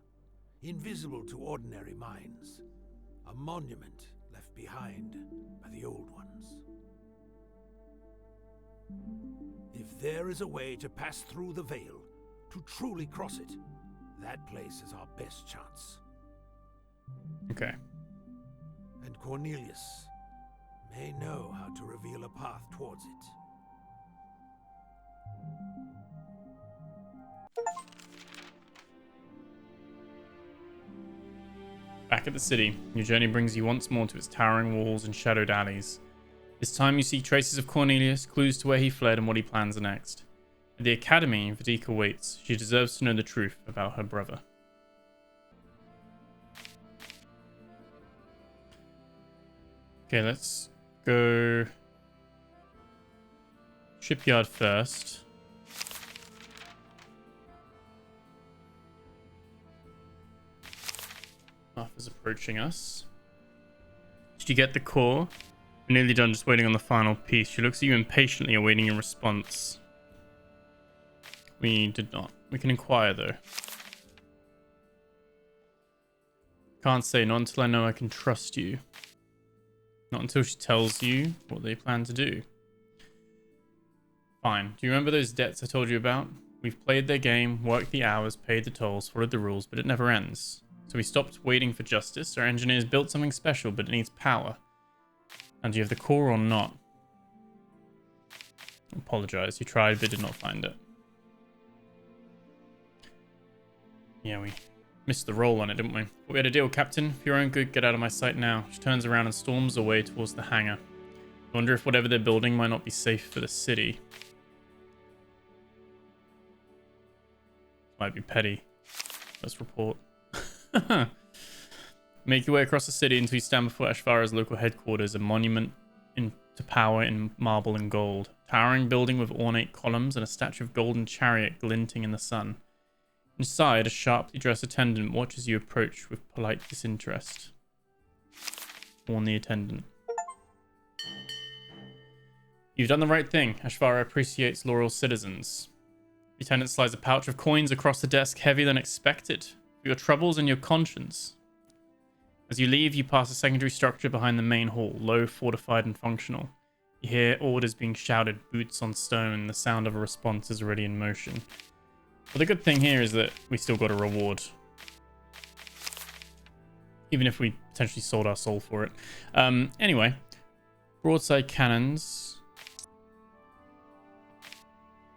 invisible to ordinary minds. A monument left behind by the old ones. If there is a way to pass through the veil, to truly cross it, that place is our best chance. Okay. And Cornelius may know how to reveal a path towards it. Back at the city, your journey brings you once more to its towering walls and shadowed alleys. This time you see traces of Cornelius, clues to where he fled and what he plans next. At the academy, Vedika waits. She deserves to know the truth about her brother. Okay, let's go shipyard first. Arthur's approaching us. Did you get the core? We're nearly done, just waiting on the final piece. She looks at you impatiently, awaiting your response. We did not. We can inquire, though. Can't say, not until I know I can trust you. Not until she tells you what they plan to do. Fine. Do you remember those debts I told you about? We've played their game, worked the hours, paid the tolls, followed the rules, but it never ends. So we stopped waiting for justice. Our engineers built something special, but it needs power. And do you have the core or not? I apologize. You tried, but did not find it. Yeah, we missed the roll on it, didn't we? But we had a deal, Captain. For your own good, get out of my sight now. She turns around and storms away towards the hangar. I wonder if whatever they're building might not be safe for the city. Might be petty. Let's report. Make your way across the city until you stand before Ashvara's local headquarters, a monument to power in marble and gold. Towering building with ornate columns and a statue of golden chariot glinting in the sun. Inside, a sharply dressed attendant watches you approach with polite disinterest. Warn the attendant. You've done the right thing. Ashvara appreciates loyal citizens. The attendant slides a pouch of coins across the desk, heavier than expected. For your troubles and your conscience. As you leave, you pass a secondary structure behind the main hall, low, fortified, and functional. You hear orders being shouted, boots on stone, the sound of a response is already in motion. But the good thing here is that we still got a reward. Even if we potentially sold our soul for it. Anyway, broadside cannons.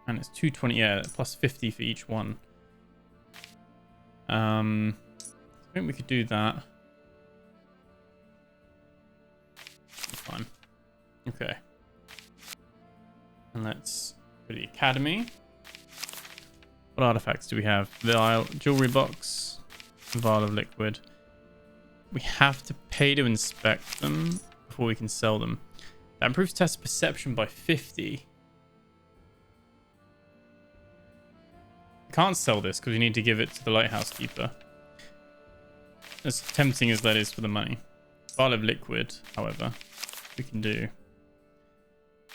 And it's 220, yeah, plus 50 for each one. I think we could do that. Fine. Okay. And let's go to the academy. What artifacts do we have? Vial, jewelry box, vial of liquid. We have to pay to inspect them before we can sell them. That improves test perception by 50. Can't sell this because we need to give it to the lighthouse keeper. As tempting as that is for the money. Vial of liquid, however, we can do.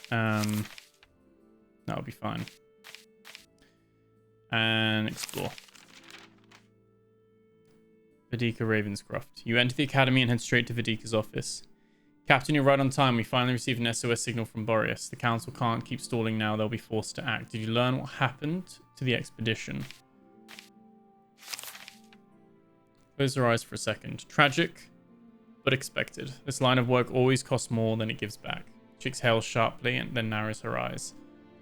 That'll be fine. And explore. Vedika Ravenscroft. You enter the academy and head straight to Vedika's office. Captain, you're right on time. We finally received an SOS signal from Boreas. The council can't keep stalling now. They'll be forced to act. Did you learn what happened to the expedition? Close her eyes for a second. Tragic, but expected. This line of work always costs more than it gives back. She exhales sharply and then narrows her eyes.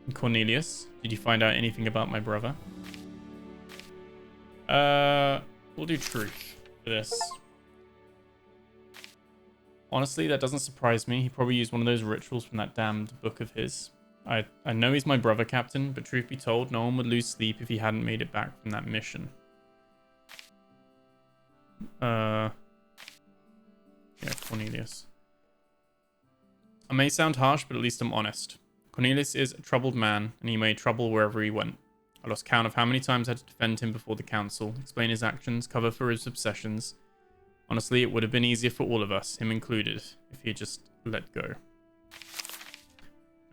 And Cornelius, did you find out anything about my brother? We'll do truth for this. Honestly, that doesn't surprise me. He probably used one of those rituals from that damned book of his. I know he's my brother, Captain, but truth be told, no one would lose sleep if he hadn't made it back from that mission. Yeah, Cornelius. I may sound harsh, but at least I'm honest. Cornelius is a troubled man, and he made trouble wherever he went. I lost count of how many times I had to defend him before the council, explain his actions, cover for his obsessions. Honestly, it would have been easier for all of us, him included, if he had just let go.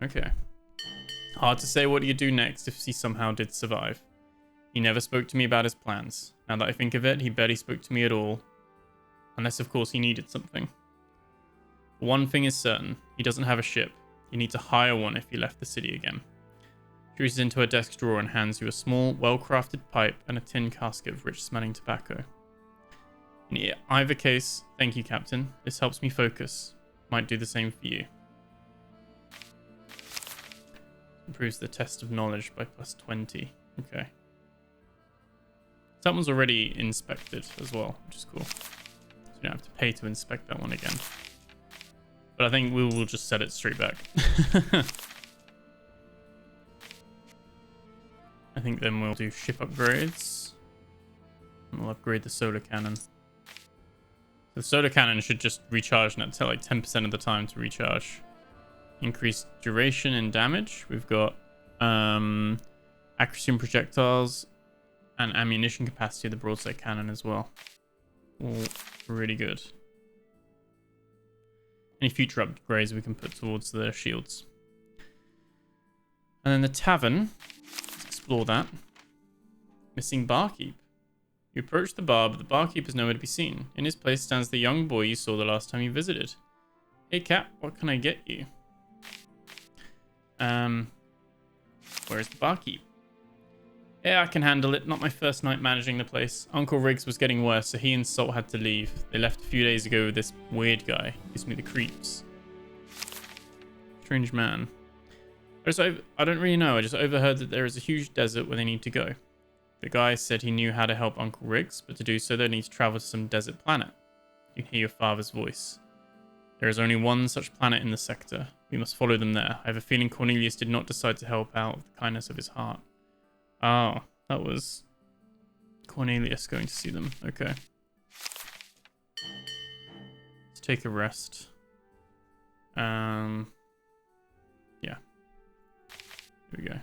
Okay. Hard to say what he'd do next if he somehow did survive. He never spoke to me about his plans. Now that I think of it, he barely spoke to me at all. Unless, of course, he needed something. One thing is certain. He doesn't have a ship. You need to hire one if you left the city again. She reaches into her desk drawer and hands you a small, well-crafted pipe and a tin casket of rich-smelling tobacco. In either case, thank you, Captain. This helps me focus. Might do the same for you. Improves the test of knowledge by +20. Okay. That one's already inspected as well, which is cool. So you don't have to pay to inspect that one again. But I think we will just set it straight back. I think then we'll do ship upgrades. And we'll upgrade the solar cannon. The solar cannon should just recharge and it'll take like 10% of the time to recharge. Increased duration and damage. We've got accuracy on projectiles and ammunition capacity of the broadside cannon as well. All really good. Any future upgrades we can put towards the shields. And then the tavern. Let's explore that. Missing barkeep. You approach the bar, but the barkeep is nowhere to be seen. In his place stands the young boy you saw the last time you visited. Hey, Cap, what can I get you? Where's the barkeep? Yeah, I can handle it. Not my first night managing the place. Uncle Riggs was getting worse, so he and Salt had to leave. They left a few days ago with this weird guy. Gives me the creeps. Strange man. I don't really know. I just overheard that there is a huge desert where they need to go. The guy said he knew how to help Uncle Riggs, but to do so they need to travel to some desert planet. You can hear your father's voice. There is only one such planet in the sector. We must follow them there. I have a feeling Cornelius did not decide to help out of the kindness of his heart. Oh, that was Cornelius going to see them. Okay. Let's take a rest. Yeah. Here we go.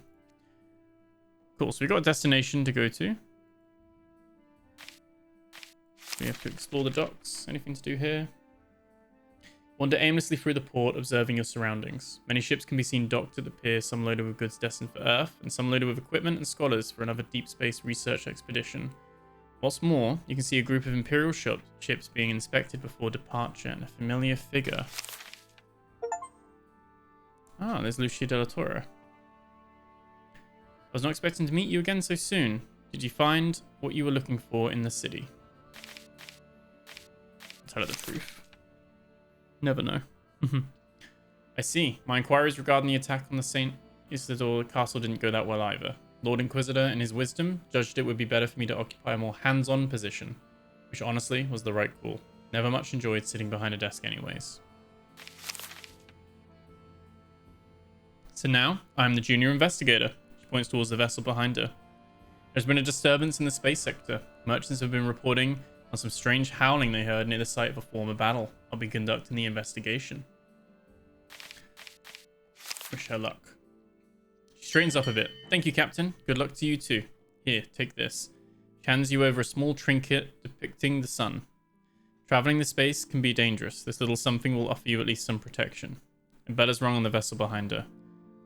Cool, so we've got a destination to go to. We have to explore the docks. Anything to do here? Wander aimlessly through the port, observing your surroundings. Many ships can be seen docked at the pier, some loaded with goods destined for Earth, and some loaded with equipment and scholars for another deep space research expedition. What's more, you can see a group of Imperial ships being inspected before departure, and a familiar figure. Ah, there's Lucia de la Torre. I was not expecting to meet you again so soon. Did you find what you were looking for in the city? Tell her the truth. Never know. I see. My inquiries regarding the attack on the St. Isidore Castle didn't go that well either. Lord Inquisitor, in his wisdom, judged it would be better for me to occupy a more hands-on position, which honestly was the right call. Never much enjoyed sitting behind a desk anyways. So now, I'm the junior investigator. She points towards the vessel behind her. There's been a disturbance in the space sector. Merchants have been reporting on some strange howling they heard near the site of a former battle. I'll be conducting the investigation. Wish her luck. She straightens up a bit. Thank you, Captain. Good luck to you too. Here, take this. She hands you over a small trinket depicting the sun. Traveling the space can be dangerous. This little something will offer you at least some protection. And Bella's rung on the vessel behind her.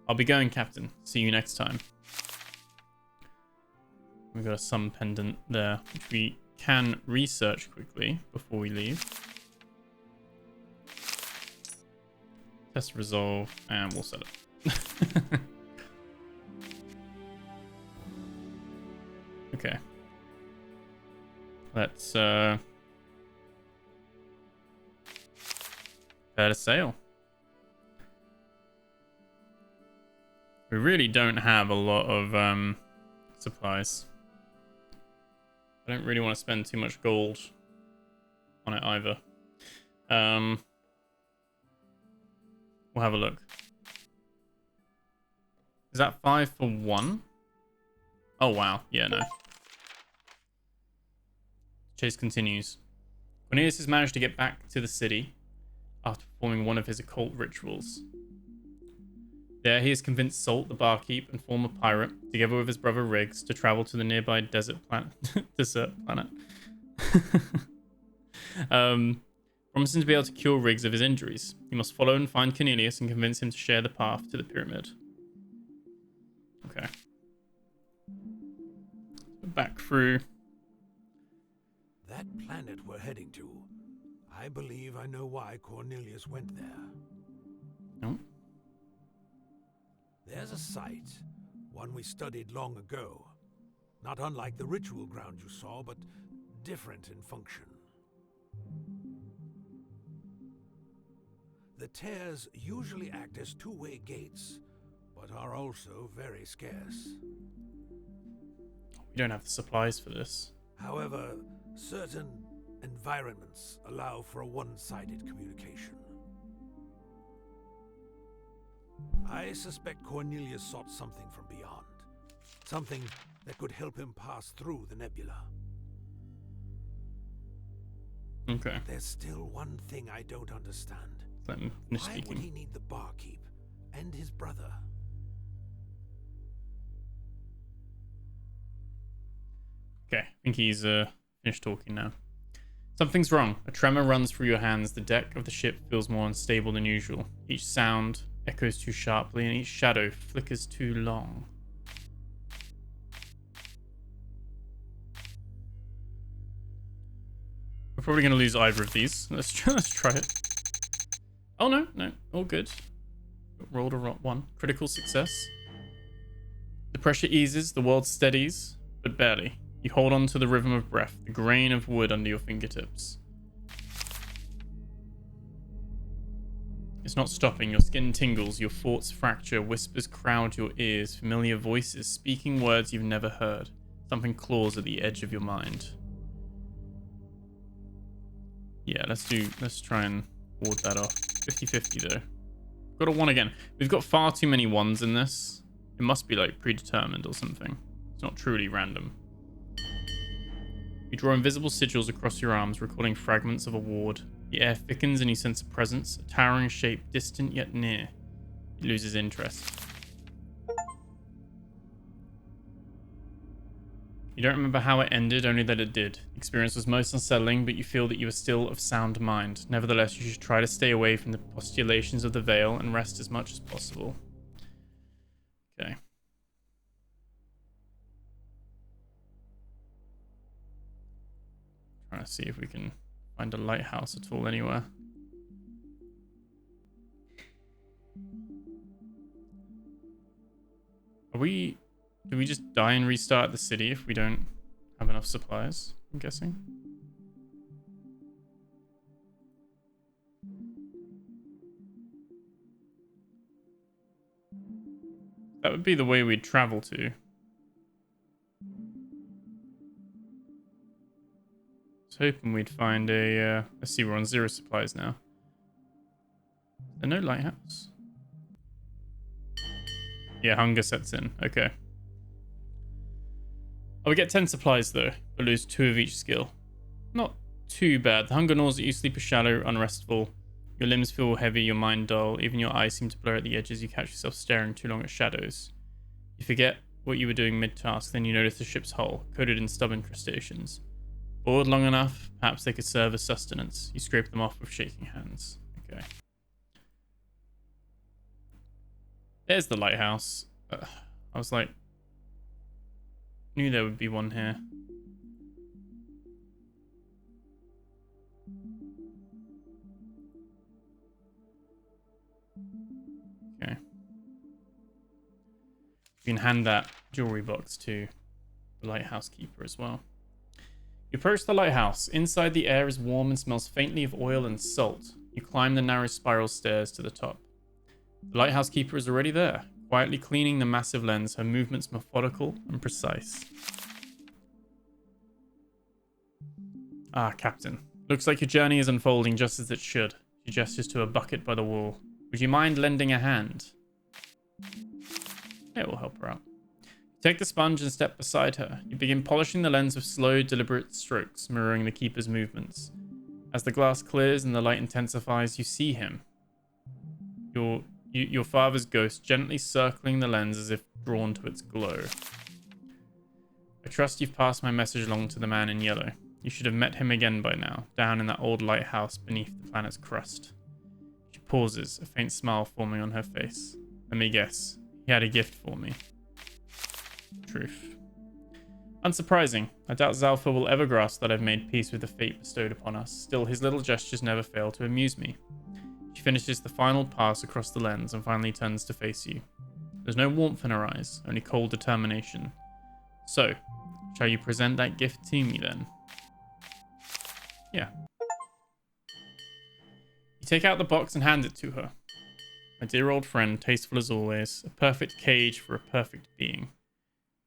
I'll be going, Captain. See you next time. We've got a sun pendant there, which we can research quickly before we leave. Test resolve, and we'll set it. Okay. Let's prepare to sail. We really don't have a lot of supplies. I don't really want to spend too much gold on it either. We'll have a look. Is that 5 for 1? Oh, wow. Yeah, no. Chase continues. Cornelius has managed to get back to the city after performing one of his occult rituals. There, he has convinced Salt, the barkeep and former pirate, together with his brother Riggs, to travel to the nearby desert planet. Promising to be able to cure Riggs of his injuries. You must follow and find Cornelius and convince him to share the path to the pyramid. Okay. Back through. That planet we're heading to, I believe I know why Cornelius went there. No. There's a site, one we studied long ago. Not unlike the ritual ground you saw, but different in function. The tears usually act as two-way gates, but are also very scarce. We don't have the supplies for this. However, certain environments allow for a one-sided communication. I suspect Cornelius sought something from beyond. Something that could help him pass through the nebula. Okay. There's still one thing I don't understand. Let me finish Why speaking. would he need the barkeep and his brother? Okay, I think he's finished talking now. Something's wrong. A tremor runs through your hands. The deck of the ship feels more unstable than usual. Each sound echoes too sharply, and each shadow flickers too long. We're probably going to lose either of these. Let's try it. Oh, no, all good. Rolled a one. Critical success. The pressure eases, the world steadies, but barely. You hold on to the rhythm of breath, the grain of wood under your fingertips. It's not stopping. Your skin tingles, your thoughts fracture, whispers crowd your ears, familiar voices speaking words you've never heard. Something claws at the edge of your mind. Yeah, let's try and ward that off. 50-50 though. Got a 1 again. We've got far too many 1s in this. It must be like predetermined or something. It's not truly random. You draw invisible sigils across your arms, recording fragments of a ward. The air thickens and you sense a presence, a towering shape, distant yet near. It loses interest. You don't remember how it ended, only that it did. The experience was most unsettling, but you feel that you are still of sound mind. Nevertheless, you should try to stay away from the postulations of the veil and rest as much as possible. Okay. Trying to see if we can find a lighthouse at all anywhere. Do we just die and restart the city if we don't have enough supplies? I'm guessing. That would be the way we'd travel to. I was hoping we'd find a... let's see, we're on 0 supplies now. Is there no lighthouse? Yeah, hunger sets in. Okay. Oh, we get 10 supplies though, but lose 2 of each skill. Not too bad. The hunger gnaws at you, sleep is shallow, unrestful. Your limbs feel heavy, your mind dull. Even your eyes seem to blur at the edges. You catch yourself staring too long at shadows. You forget what you were doing mid-task, then you notice the ship's hull, coated in stubborn crustaceans. Bored long enough, perhaps they could serve as sustenance. You scrape them off with shaking hands. Okay. There's the lighthouse. I was like... knew there would be one here. Okay. You can hand that jewelry box to the lighthouse keeper as well. You approach the lighthouse. Inside, the air is warm and smells faintly of oil and salt. You climb the narrow spiral stairs to the top. The lighthouse keeper is already there, quietly cleaning the massive lens, her movements methodical and precise. Ah, Captain. Looks like your journey is unfolding just as it should. She gestures to a bucket by the wall. Would you mind lending a hand? It will help her out. Take the sponge and step beside her. You begin polishing the lens with slow, deliberate strokes, mirroring the keeper's movements. As the glass clears and the light intensifies, you see him. Your father's ghost gently circling the lens as if drawn to its glow. I trust you've passed my message along to the man in yellow. You should have met him again by now, down in that old lighthouse beneath the planet's crust. She pauses, a faint smile forming on her face. Let me guess. He had a gift for me. Truth. Unsurprising. I doubt Zalfa will ever grasp that I've made peace with the fate bestowed upon us. Still, his little gestures never fail to amuse me. She finishes the final pass across the lens and finally turns to face you. There's no warmth in her eyes, only cold determination. So, shall you present that gift to me then? Yeah. You take out the box and hand it to her. My dear old friend, tasteful as always, a perfect cage for a perfect being.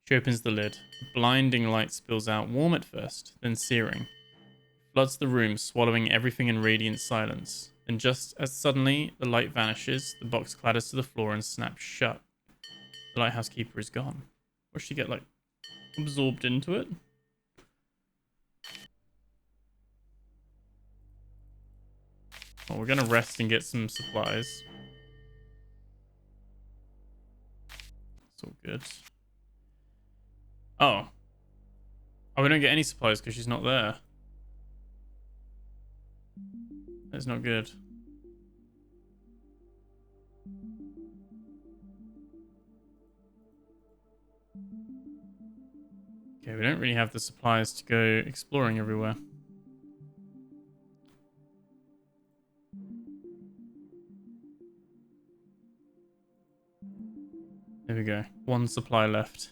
She opens the lid. A blinding light spills out, warm at first, then searing. Floods the room, swallowing everything in radiant silence. And just as suddenly the light vanishes, the box clatters to the floor and snaps shut. The lighthouse keeper is gone. Or she get, like, absorbed into it? Well, we're gonna rest and get some supplies. It's all good. Oh. Oh, we don't get any supplies because she's not there. That's not good. Okay, we don't really have the supplies to go exploring everywhere. There we go. One supply left.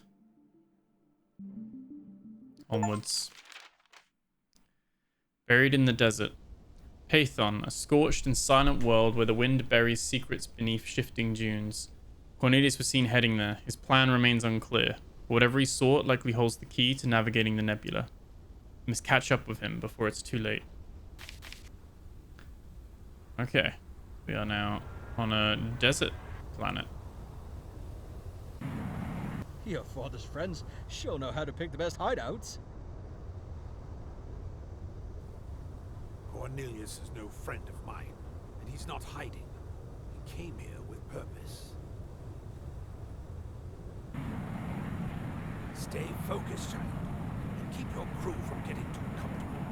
Onwards. Buried in the desert. Pathon, a scorched and silent world where the wind buries secrets beneath shifting dunes. Cornelius was seen heading there. His plan remains unclear. But whatever he sought likely holds the key to navigating the nebula. We must catch up with him before it's too late. Okay. We are now on a desert planet. Your father's friends sure know how to pick the best hideouts. Cornelius is no friend of mine, and he's not hiding. He came here with purpose. Stay focused, child, and keep your crew from getting too comfortable.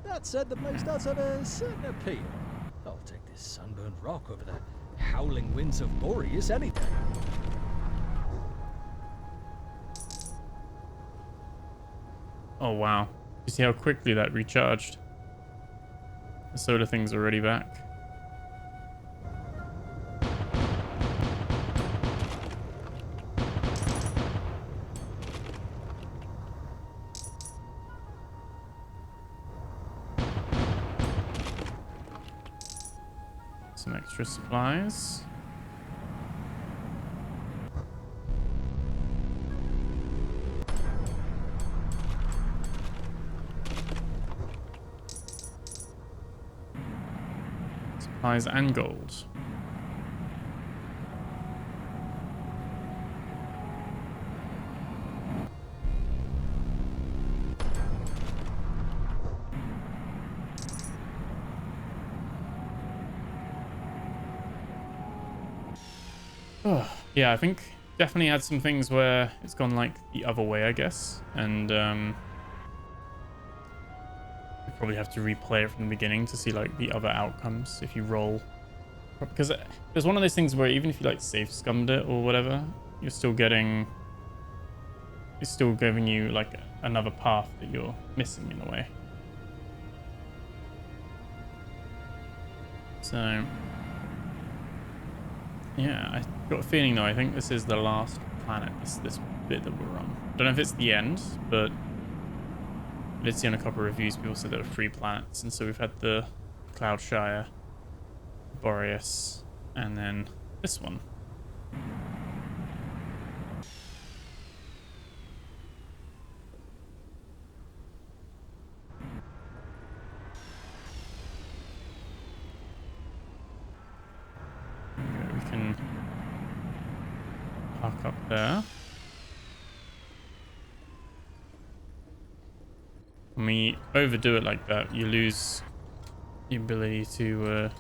That said, the place does have a certain appeal. I'll take this sunburned rock over the howling winds of Boreas any day. Oh, wow. You see how quickly that recharged? The soda thing's already back. Some extra supplies. Supplies and gold. Oh, yeah, I think definitely had some things where it's gone like the other way, I guess. And you probably have to replay it from the beginning to see like the other outcomes if you roll. Because there's one of those things where even if you like safe scummed it or whatever, you're still getting... It's still giving you like another path that you're missing in a way. So... yeah, I got a feeling though, I think this is the last planet, this bit that we're on. Don't know if it's the end, but I did see on a couple of reviews people said there were 3 planets, and so we've had the Cloudshire, Boreas, and then this one. Okay, we can park up there. When we overdo it like that, you lose the ability to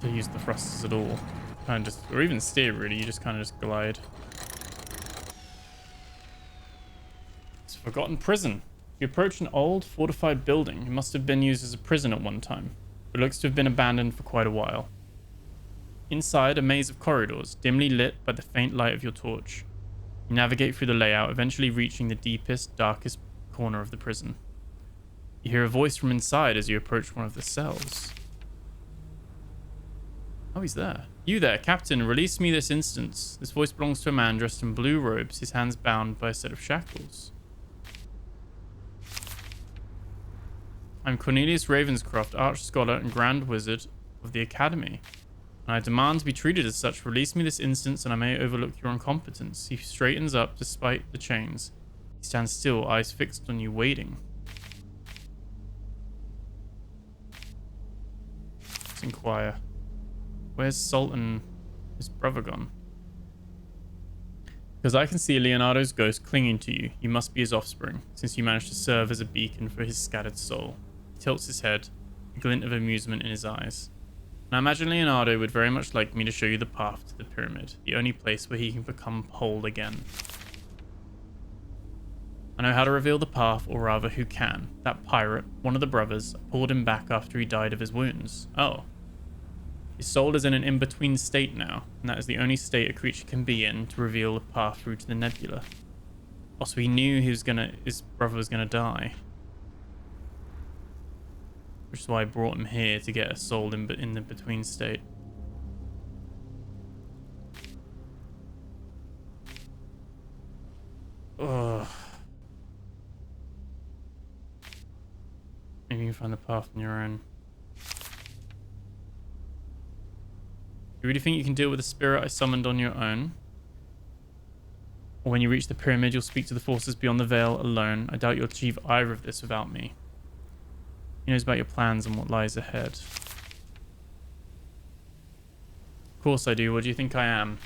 use the thrusters at all. Kind of just, or even steer really, you just kind of just glide. Forgotten prison. You approach an old, fortified building. It must have been used as a prison at one time, but looks to have been abandoned for quite a while. Inside, a maze of corridors, dimly lit by the faint light of your torch. You navigate through the layout, eventually reaching the deepest, darkest corner of the prison. You hear a voice from inside as you approach one of the cells. Oh, he's there. You there, Captain. Release me this instant. This voice belongs to a man dressed in blue robes, his hands bound by a set of shackles. I'm Cornelius Ravenscroft, Arch Scholar and Grand Wizard of the Academy, and I demand to be treated as such. Release me this instant, and I may overlook your incompetence. He straightens up despite the chains. He stands still, eyes fixed on you, waiting. Let's inquire. Where's Sultan, his brother, gone? Because I can see Leonardo's ghost clinging to you. You must be his offspring, since you managed to serve as a beacon for his scattered soul. He tilts his head, a glint of amusement in his eyes. And I imagine Leonardo would very much like me to show you the path to the pyramid, the only place where he can become whole again. I know how to reveal the path, or rather who can. That pirate, one of the brothers, pulled him back after he died of his wounds. Oh. His soul is in an in-between state now, and that is the only state a creature can be in to reveal the path through to the nebula. Also, he knew his brother was gonna die. Which is why I brought him here, to get a soul in the between state. Ugh. Maybe you can find the path on your own. You really think you can deal with the spirit I summoned on your own? Or when you reach the pyramid, you'll speak to the forces beyond the veil alone? I doubt you'll achieve either of this without me. He knows about your plans and what lies ahead. Of course I do. What do you think I am?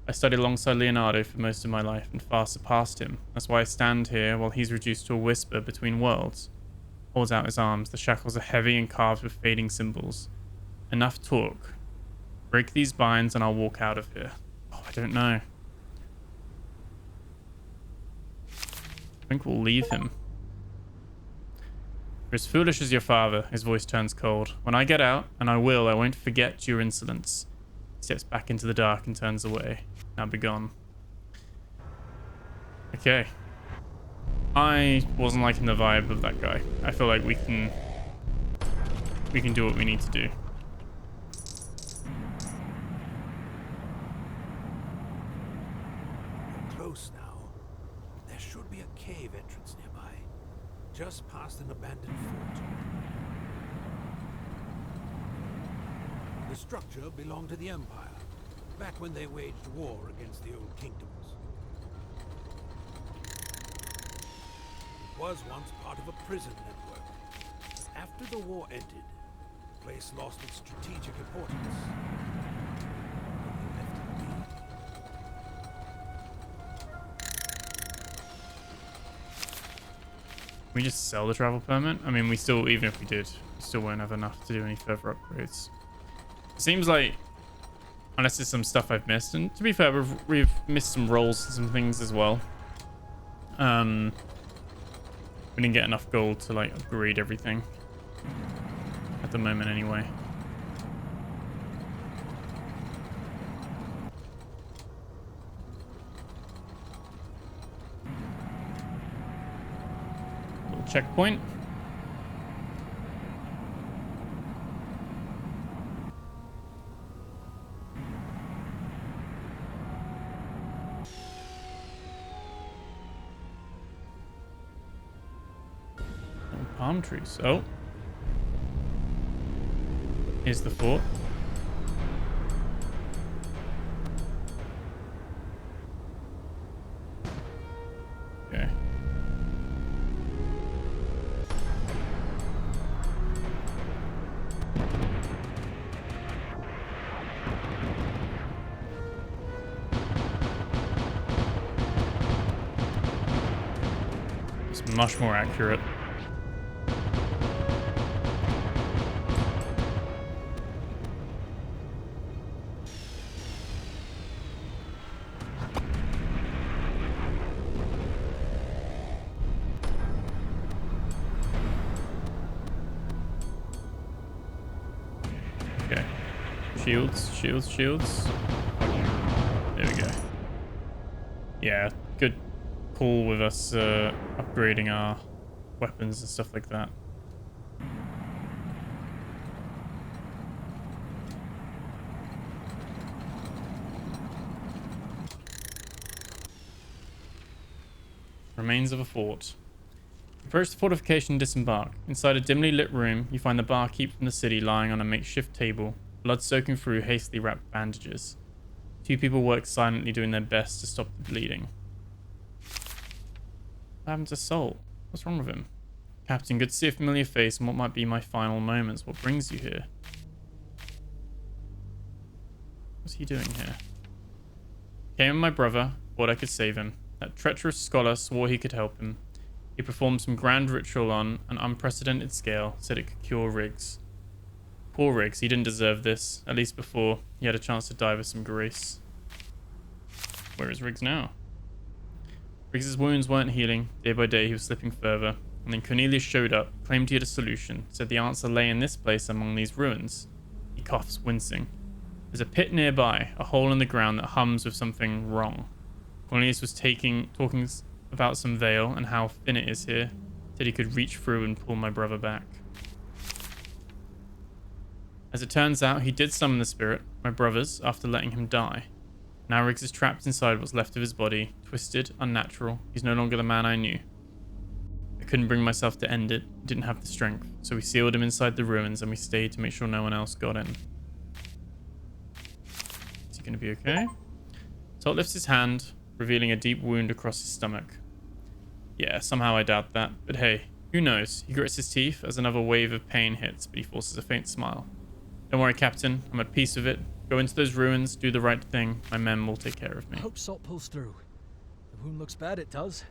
I studied alongside Leonardo for most of my life and far surpassed him. That's why I stand here while he's reduced to a whisper between worlds. Holds out his arms. The shackles are heavy and carved with fading symbols. Enough talk. Break these binds and I'll walk out of here. Oh, I don't know. I think we'll leave him. You're as foolish as your father. His voice turns cold. When I get out, and I will, I won't forget your insolence. He steps back into the dark and turns away. Now be gone. Okay. I wasn't liking the vibe of that guy. I feel like we can do what we need to do. Close now. There should be a cave entrance nearby, just past an abandoned fort. The structure belonged to the Empire, back when they waged war against the old kingdoms. It was once part of a prison network. After the war ended, the place lost its strategic importance. They left it be. We just sell the travel permit? I mean, we still, even if we did, we still won't have enough to do any further upgrades. It seems like, unless there's some stuff I've missed, and to be fair, we've missed some rolls and some things as well. We didn't get enough gold to like upgrade everything at the moment anyway. Little checkpoint. Palm trees. Oh. Here's the fort. Okay. It's much more accurate. Shields, shields, shields. There we go. Yeah, good call with us upgrading our weapons and stuff like that. Remains of a fort. Approach the fortification and disembark. Inside a dimly lit room, you find the barkeep from the city lying on a makeshift table, blood soaking through hastily wrapped bandages. Two people work silently, doing their best to stop the bleeding. What happened to Sol? What's wrong with him? Captain, good to see a familiar face and what might be my final moments. What brings you here? What's he doing here? Came with my brother, thought I could save him. That treacherous scholar swore he could help him. He performed some grand ritual on an unprecedented scale, said it could cure Riggs. Poor Riggs, he didn't deserve this, at least before he had a chance to die with some grace. Where is Riggs now? Riggs's wounds weren't healing. Day by day he was slipping further, and then Cornelius showed up, claimed he had a solution, said the answer lay in this place among these ruins. He coughs, wincing. There's a pit nearby, a hole in the ground that hums with something wrong. Cornelius was talking about some veil and how thin it is here. Said he could reach through and pull my brother back. As it turns out, he did summon the spirit, my brother's, after letting him die. Now Riggs is trapped inside what's left of his body, twisted, unnatural. He's no longer the man I knew. I couldn't bring myself to end it, didn't have the strength, so we sealed him inside the ruins and we stayed to make sure no one else got in. Is he going to be okay? Tot lifts his hand, revealing a deep wound across his stomach. Yeah, somehow I doubt that, but hey, who knows? He grits his teeth as another wave of pain hits, but he forces a faint smile. Don't worry, Captain. I'm at peace with it. Go into those ruins, do the right thing. My men will take care of me. I hope Salt pulls through. The wound looks bad, it does.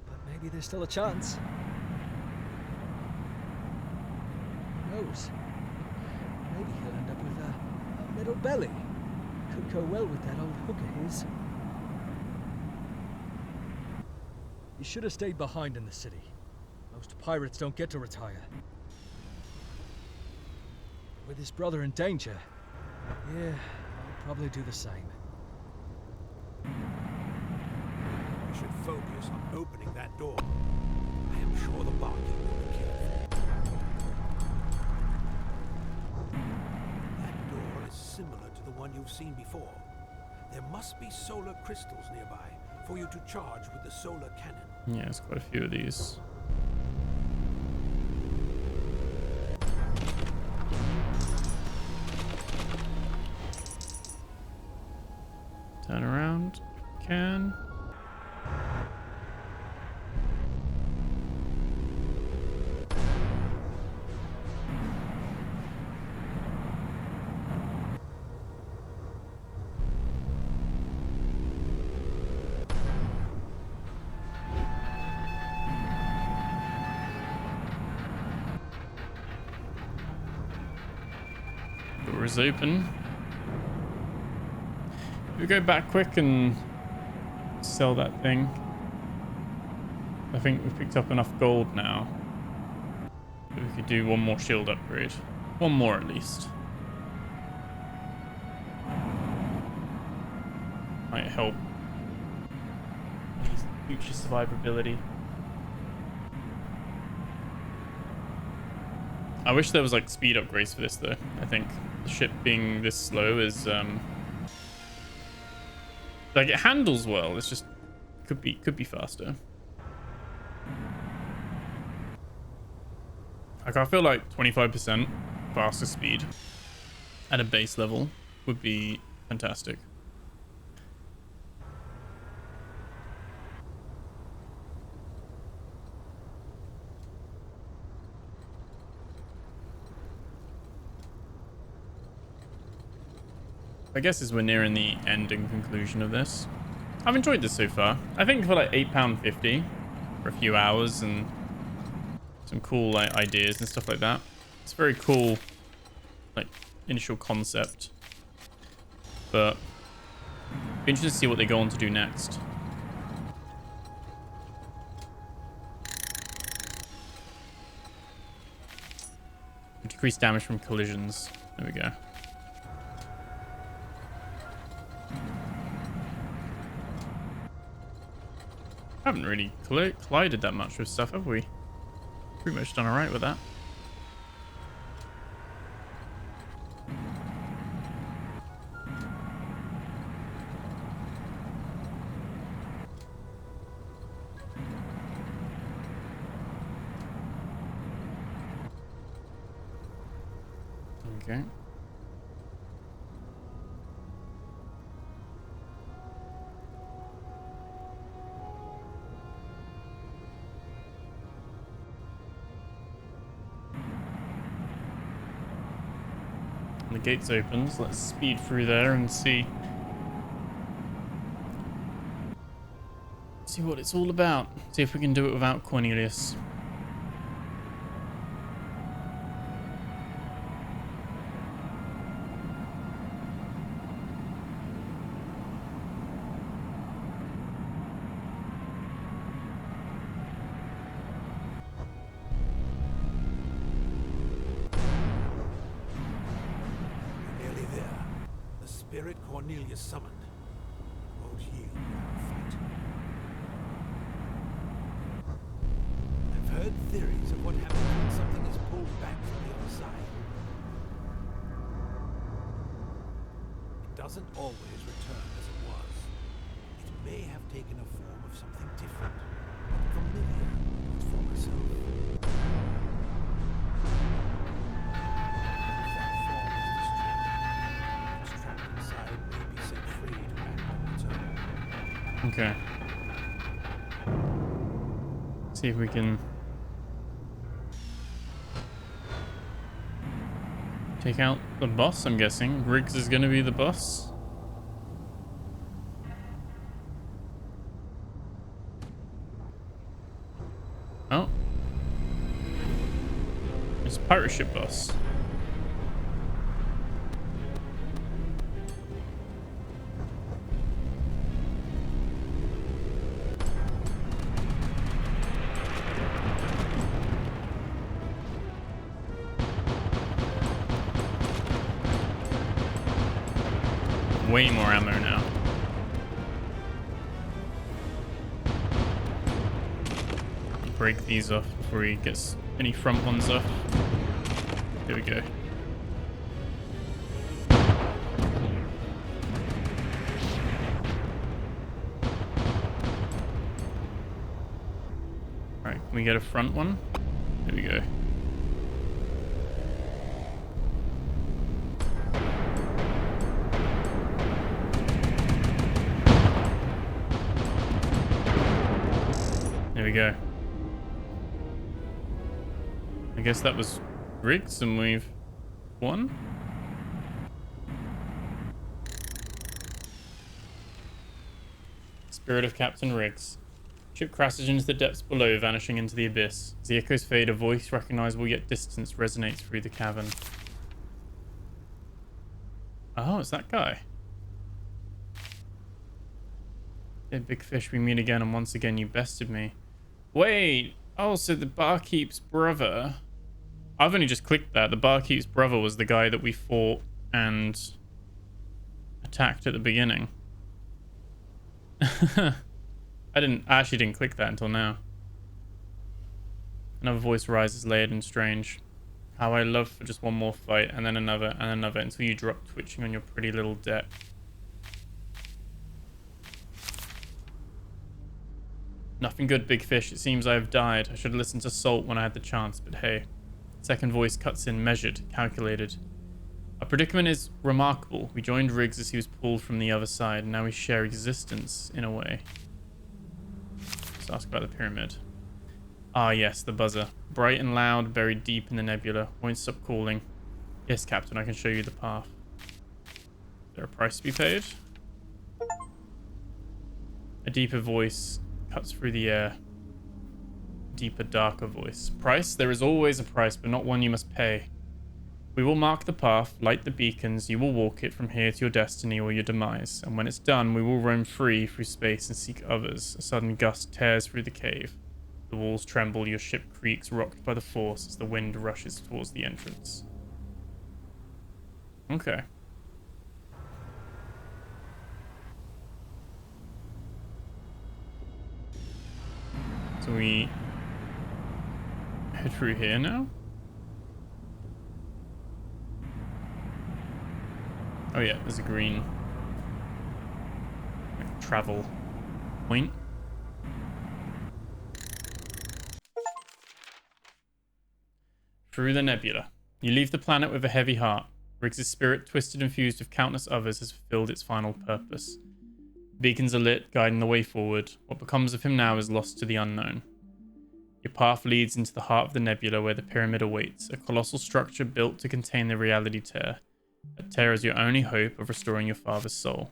But maybe there's still a chance. Who knows? Maybe he'll end up with a little belly. Could go well with that old hook of his. He should have stayed behind in the city. Most pirates don't get to retire. With his brother in danger, yeah, I'll probably do the same. We should focus on opening that door. I am sure the barkeep will be careful. That door is similar to the one you've seen before. There must be solar crystals nearby for you to charge with the solar cannon. Yeah, there's quite a few of these. Turn around. Can. Door is open. We go back quick and sell that thing. I think we've picked up enough gold now. We could do one more shield upgrade. One more at least. Might help. Future survivability. I wish there was like speed upgrades for this though. I think the ship being this slow is like it handles well. It's just could be faster. Like I feel like 25% faster speed at a base level would be fantastic. I guess as we're nearing the end and conclusion of this. I've enjoyed this so far. I think for like £8.50 for a few hours and some cool like ideas and stuff like that. It's very cool, like initial concept. But be interested to see what they go on to do next. Decrease damage from collisions. There we go. Haven't really collided that much with stuff, have we? Pretty much done alright with that. Okay. The gates opens. Let's speed through there and see what it's all about. See if we can do it without Cornelius. Spirit Cornelius summoned won't yield without a fight. I've heard theories of what happens when something is pulled back from the other side. It doesn't always return as it was. It may have taken a form of something different, but familiar to its former self. Okay. See if we can take out the boss, I'm guessing. Riggs is going to be the boss. Oh. It's a pirate ship boss. Way more ammo now. Break these off before he gets any front ones off. Here we go. Alright, can we get a front one? Here we go. There we go. I guess that was Riggs and we've won. Spirit of Captain Riggs. Ship crashes into the depths below, vanishing into the abyss. As the echoes fade, a voice recognizable yet distant resonates through the cavern. Oh, it's that guy. Hey, big fish, we meet again, and once again you bested me. Wait! Oh, so the barkeep's brother... I've only just clicked that. The barkeep's brother was the guy that we fought and attacked at the beginning. I actually didn't click that until now. Another voice rises, layered and strange. How I love for just one more fight, and then another, and another, until you drop twitching on your pretty little deck. Nothing good, big fish. It seems I have died. I should have listened to Salt when I had the chance, but hey. Second voice cuts in, measured, calculated. Our predicament is remarkable. We joined Riggs as he was pulled from the other side, and now we share existence, in a way. Let's ask about the pyramid. Ah, yes, the buzzer. Bright and loud, buried deep in the nebula. Won't stop calling. Yes, Captain, I can show you the path. Is there a price to be paid? A deeper voice cuts through the air. Deeper, darker voice. Price? There is always a price, but not one you must pay. We will mark the path, light the beacons, you will walk it from here to your destiny or your demise, and when it's done, we will roam free through space and seek others. A sudden gust tears through the cave. The walls tremble, your ship creaks, rocked by the force as the wind rushes towards the entrance. Okay. So we head through here now? Oh yeah, there's a green travel point. Through the nebula. You leave the planet with a heavy heart. Riggs' spirit, twisted and fused with countless others, has fulfilled its final purpose. Beacons are lit, guiding the way forward. What becomes of him now is lost to the unknown. Your path leads into the heart of the nebula where the pyramid awaits, a colossal structure built to contain the reality tear. That tear is your only hope of restoring your father's soul.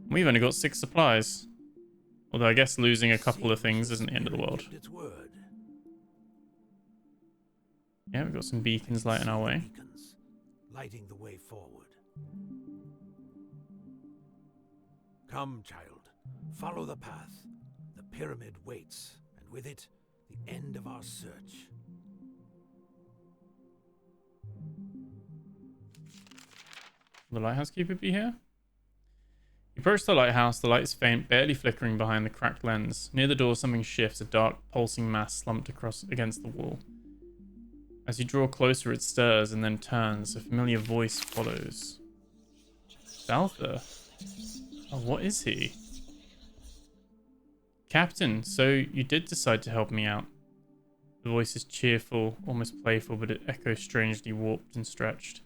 We've only got 6 supplies. Although I guess losing a couple of things isn't the end of the world. Yeah, we've got some beacons lighting our way. Beacons, lighting the way forward. Come, child. Follow the path. The pyramid waits, and with it, the end of our search. Will the lighthouse keeper be here? You approach the lighthouse, the light is faint, barely flickering behind the cracked lens. Near the door, something shifts, a dark, pulsing mass slumped across against the wall. As you draw closer, it stirs and then turns. A familiar voice follows. Balthur? Oh, what is he? Captain, so you did decide to help me out. The voice is cheerful, almost playful, but it echoes strangely warped and stretched.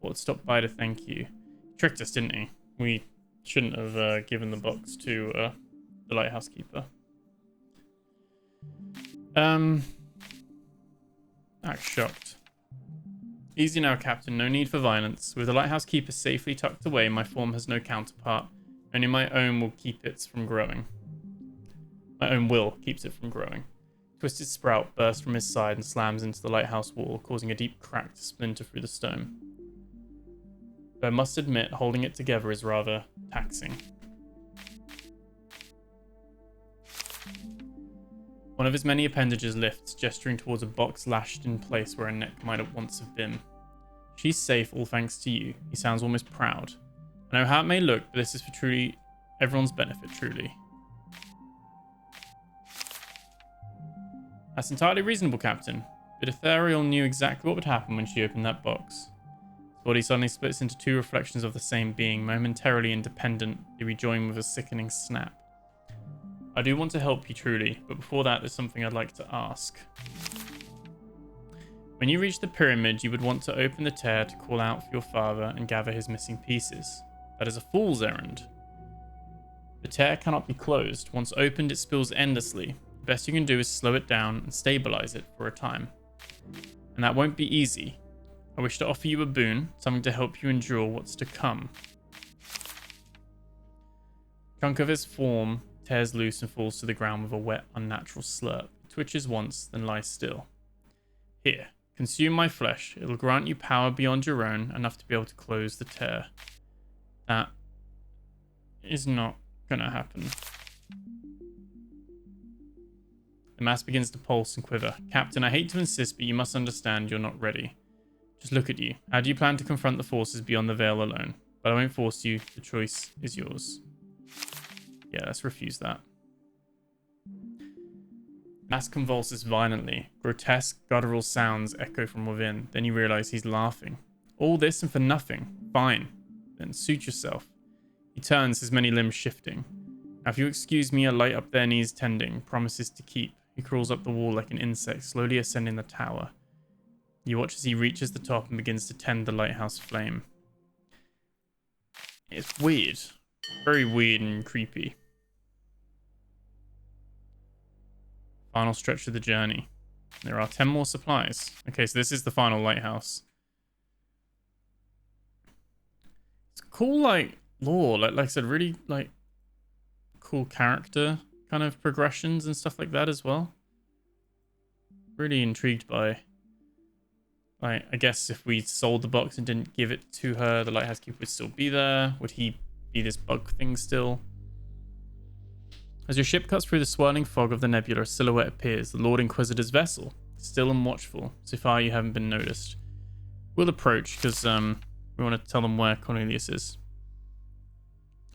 Thought I'd stop by to thank you. He tricked us, didn't he? We shouldn't have given the box to the lighthouse keeper. Act shocked. Easy now, Captain. No need for violence. With the lighthouse keeper safely tucked away, my form has no counterpart. Only my own will keep it from growing. My own will keeps it from growing. Twisted sprout bursts from his side and slams into the lighthouse wall, causing a deep crack to splinter through the stone. But I must admit, holding it together is rather taxing. One of his many appendages lifts, gesturing towards a box lashed in place where a neck might have once have been. She's safe, all thanks to you. He sounds almost proud. I know how it may look, but this is for truly everyone's benefit, truly. That's entirely reasonable, Captain. But Ethereal knew exactly what would happen when she opened that box. His body suddenly splits into 2 reflections of the same being, momentarily independent. They rejoin with a sickening snap. I do want to help you truly, but before that, there's something I'd like to ask. When you reach the pyramid, you would want to open the tear to call out for your father and gather his missing pieces. That is a fool's errand. The tear cannot be closed. Once opened, it spills endlessly. The best you can do is slow it down and stabilize it for a time. And that won't be easy. I wish to offer you a boon, something to help you endure what's to come. A chunk of his form tears loose and falls to the ground with a wet, unnatural slurp. It twitches once, then lies still. Here, consume my flesh. It'll grant you power beyond your own, enough to be able to close the tear. That is not gonna happen. The mass begins to pulse and quiver. Captain, I hate to insist, but you must understand you're not ready. Just look at you. How do you plan to confront the forces beyond the veil alone? But I won't force you. The choice is yours. Yeah, let's refuse that. Mass convulses violently. Grotesque, guttural sounds echo from within. Then you realize he's laughing. All this and for nothing. Fine. Then suit yourself. He turns, his many limbs shifting. Now, if you excuse me, a light up their knees tending, promises to keep. He crawls up the wall like an insect, slowly ascending the tower. You watch as he reaches the top and begins to tend the lighthouse flame. It's weird. Very weird and creepy. Final stretch of the journey. There are 10 more supplies. Okay, so this is the final lighthouse. It's cool, like, lore. Like I said, really, like, cool character kind of progressions and stuff like that as well. Really intrigued by, like, I guess if we sold the box and didn't give it to her, the lighthouse keeper would still be there. Would he be this bug thing still? As your ship cuts through the swirling fog of the nebula, a silhouette appears, the Lord Inquisitor's vessel, still and watchful. So far you haven't been noticed. We'll approach, because we want to tell them where Cornelius is.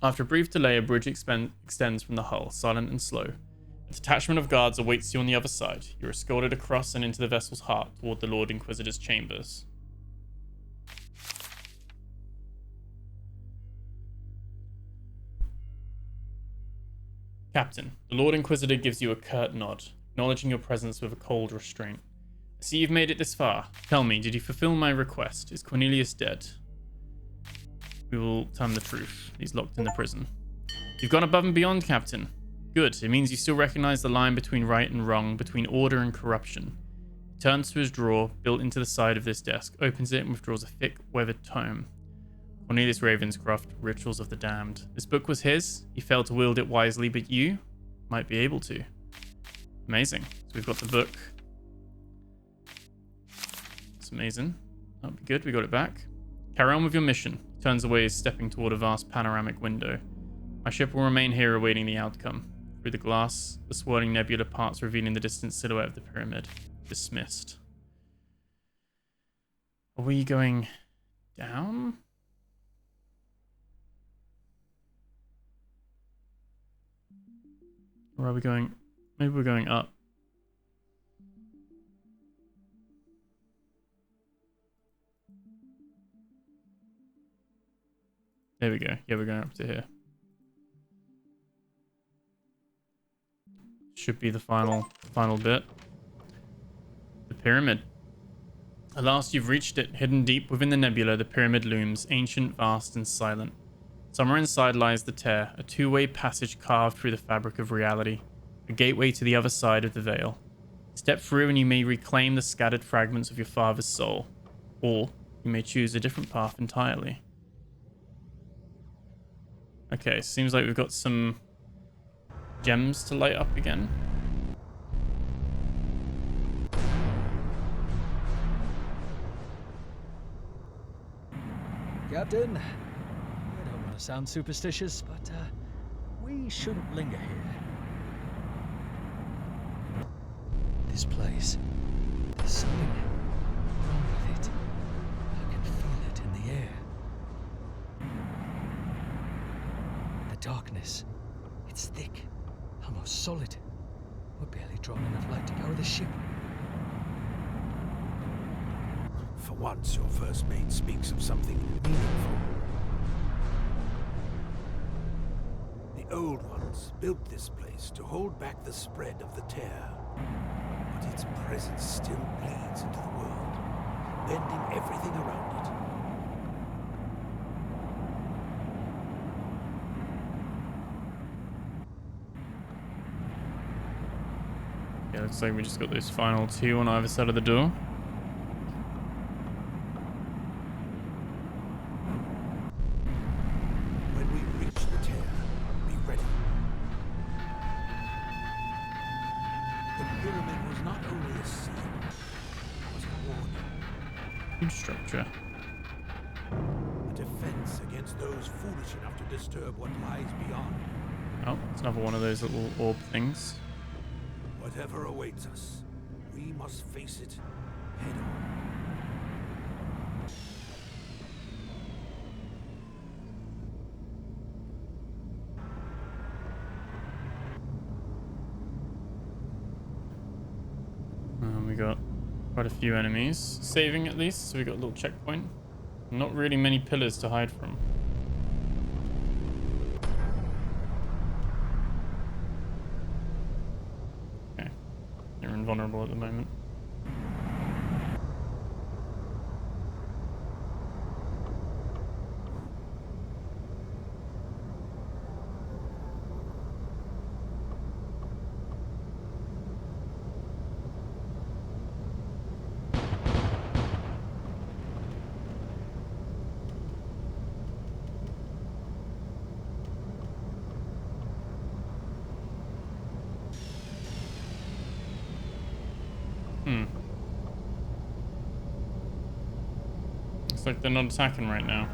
After a brief delay, a bridge extends from the hull, silent and slow. A detachment of guards awaits you on the other side. You're escorted across and into the vessel's heart toward the Lord Inquisitor's chambers. Captain, the Lord Inquisitor gives you a curt nod, acknowledging your presence with a cold restraint. I see you've made it this far. Tell me, did you fulfill my request? Is Cornelius dead? We will tell him the truth. He's locked in the prison. You've gone above and beyond, Captain. Good. It means you still recognize the line between right and wrong, between order and corruption. He turns to his drawer, built into the side of this desk, opens it and withdraws a thick, weathered tome. Cornelius Ravenscroft, Rituals of the Damned. This book was his. He failed to wield it wisely, but you might be able to. Amazing. So we've got the book. It's amazing. That'll be good. We got it back. Carry on with your mission. He turns away, stepping toward a vast panoramic window. My ship will remain here awaiting the outcome. Through the glass, the swirling nebula parts revealing the distant silhouette of the pyramid. Dismissed. Are we going down? Or are we going... Maybe we're going up. There we go. Yeah, we're going up to here. Should be the final bit. The pyramid. At last you've reached it. Hidden deep within the nebula, the pyramid looms, ancient, vast, and silent. Somewhere inside lies the tear, a two-way passage carved through the fabric of reality, a gateway to the other side of the veil. Step through and you may reclaim the scattered fragments of your father's soul, or you may choose a different path entirely. Okay, seems like we've got some gems to light up again. Captain, I don't want to sound superstitious, but we shouldn't linger here. This place, there's something wrong with it. I can feel it in the air. The darkness, it's thick, almost solid. We're barely drawing enough light to power the ship. For once, your first mate speaks of something meaningful. The old ones built this place to hold back the spread of the tear. But its presence still bleeds into the world, bending everything around it. Yeah, looks like we just got those final two on either side of the door. Structure. A defense against those foolish enough to disturb what lies beyond. Oh, it's another one of those little orb things. Whatever awaits us, we must face it head on. We got quite a few enemies. Saving at least, so we got a little checkpoint. Not really many pillars to hide from. Okay. You're invulnerable at the moment. Looks like they're not attacking right now.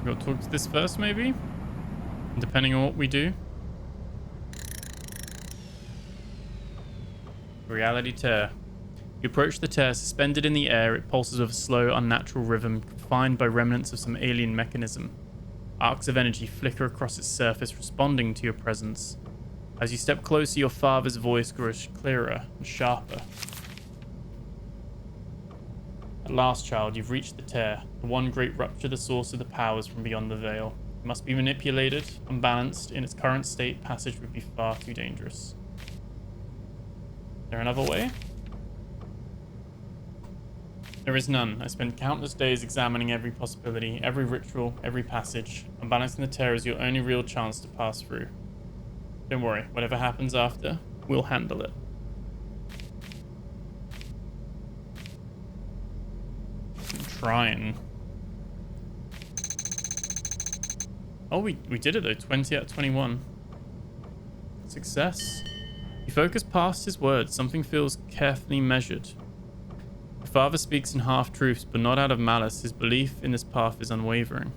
We'll talk to this first, maybe? Depending on what we do. Reality tear. You approach the tear, suspended in the air. It pulses with a slow, unnatural rhythm, confined by remnants of some alien mechanism. Arcs of energy flicker across its surface, responding to your presence. As you step closer, your father's voice grows clearer and sharper. At last, child, you've reached the tear, the one great rupture, the source of the powers from beyond the veil. It must be manipulated, unbalanced. In its current state, passage would be far too dangerous. Is there another way? There is none. I spent countless days examining every possibility, every ritual, every passage. Unbalancing the tear is your only real chance to pass through. Don't worry, whatever happens after, we'll handle it. I'm trying. Oh, we did it though. 20 out of 21. Success. You focus past his words. Something feels carefully measured. The father speaks in half-truths, but not out of malice. His belief in this path is unwavering.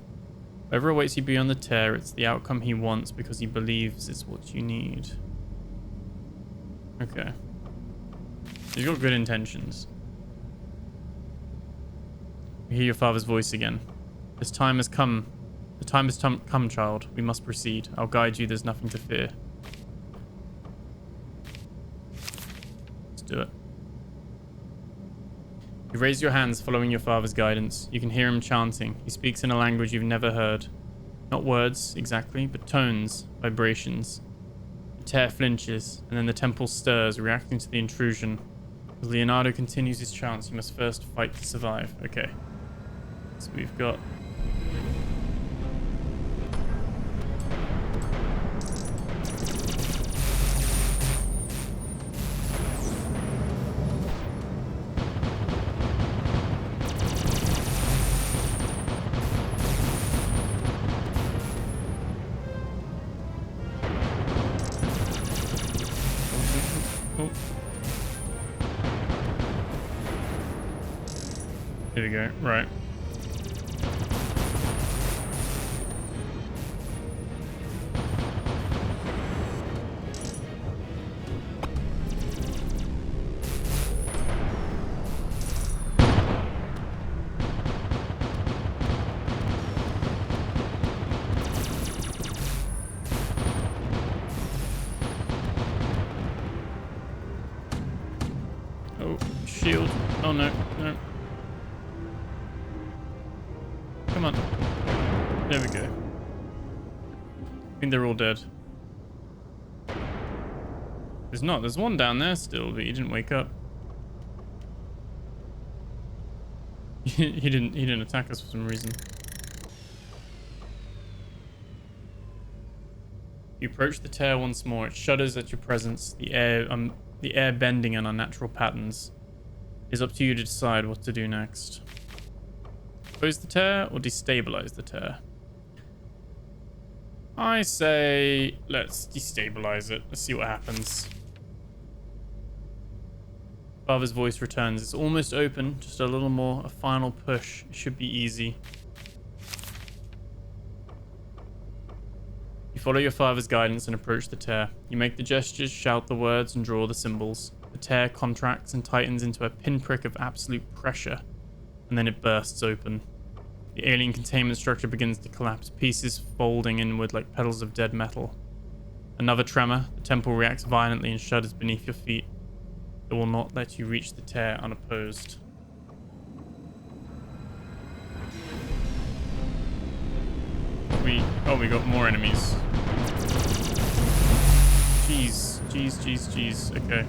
Whatever awaits you beyond the tear, it's the outcome he wants because he believes it's what you need. Okay. He's got good intentions. You hear your father's voice again. This time has come. The time has come, child. We must proceed. I'll guide you. There's nothing to fear. Let's do it. You raise your hands, following your father's guidance. You can hear him chanting. He speaks in a language you've never heard. Not words, exactly, but tones, vibrations. The tear flinches, and then the temple stirs, reacting to the intrusion. As Leonardo continues his chants, you must first fight to survive. Okay. So we've got... Here we go. Right. Oh, shield. Oh no, no. Come on. There we go. I think they're all dead. There's not. There's one down there still, but he didn't wake up. he didn't attack us for some reason. You approach the tear once more. It shudders at your presence. The air bending in unnatural patterns. It's up to you to decide what to do next. Close the tear or destabilize the tear? I say let's destabilize it. Let's see what happens. Father's voice returns. It's almost open. Just a little more. A final push. It should be easy. You follow your father's guidance and approach the tear. You make the gestures, shout the words, and draw the symbols. The tear contracts and tightens into a pinprick of absolute pressure, and then it bursts open. The alien containment structure begins to collapse, pieces folding inward like petals of dead metal. Another tremor. The temple reacts violently and shudders beneath your feet. It will not let you reach the tear unopposed. We got more enemies. Jeez. Okay.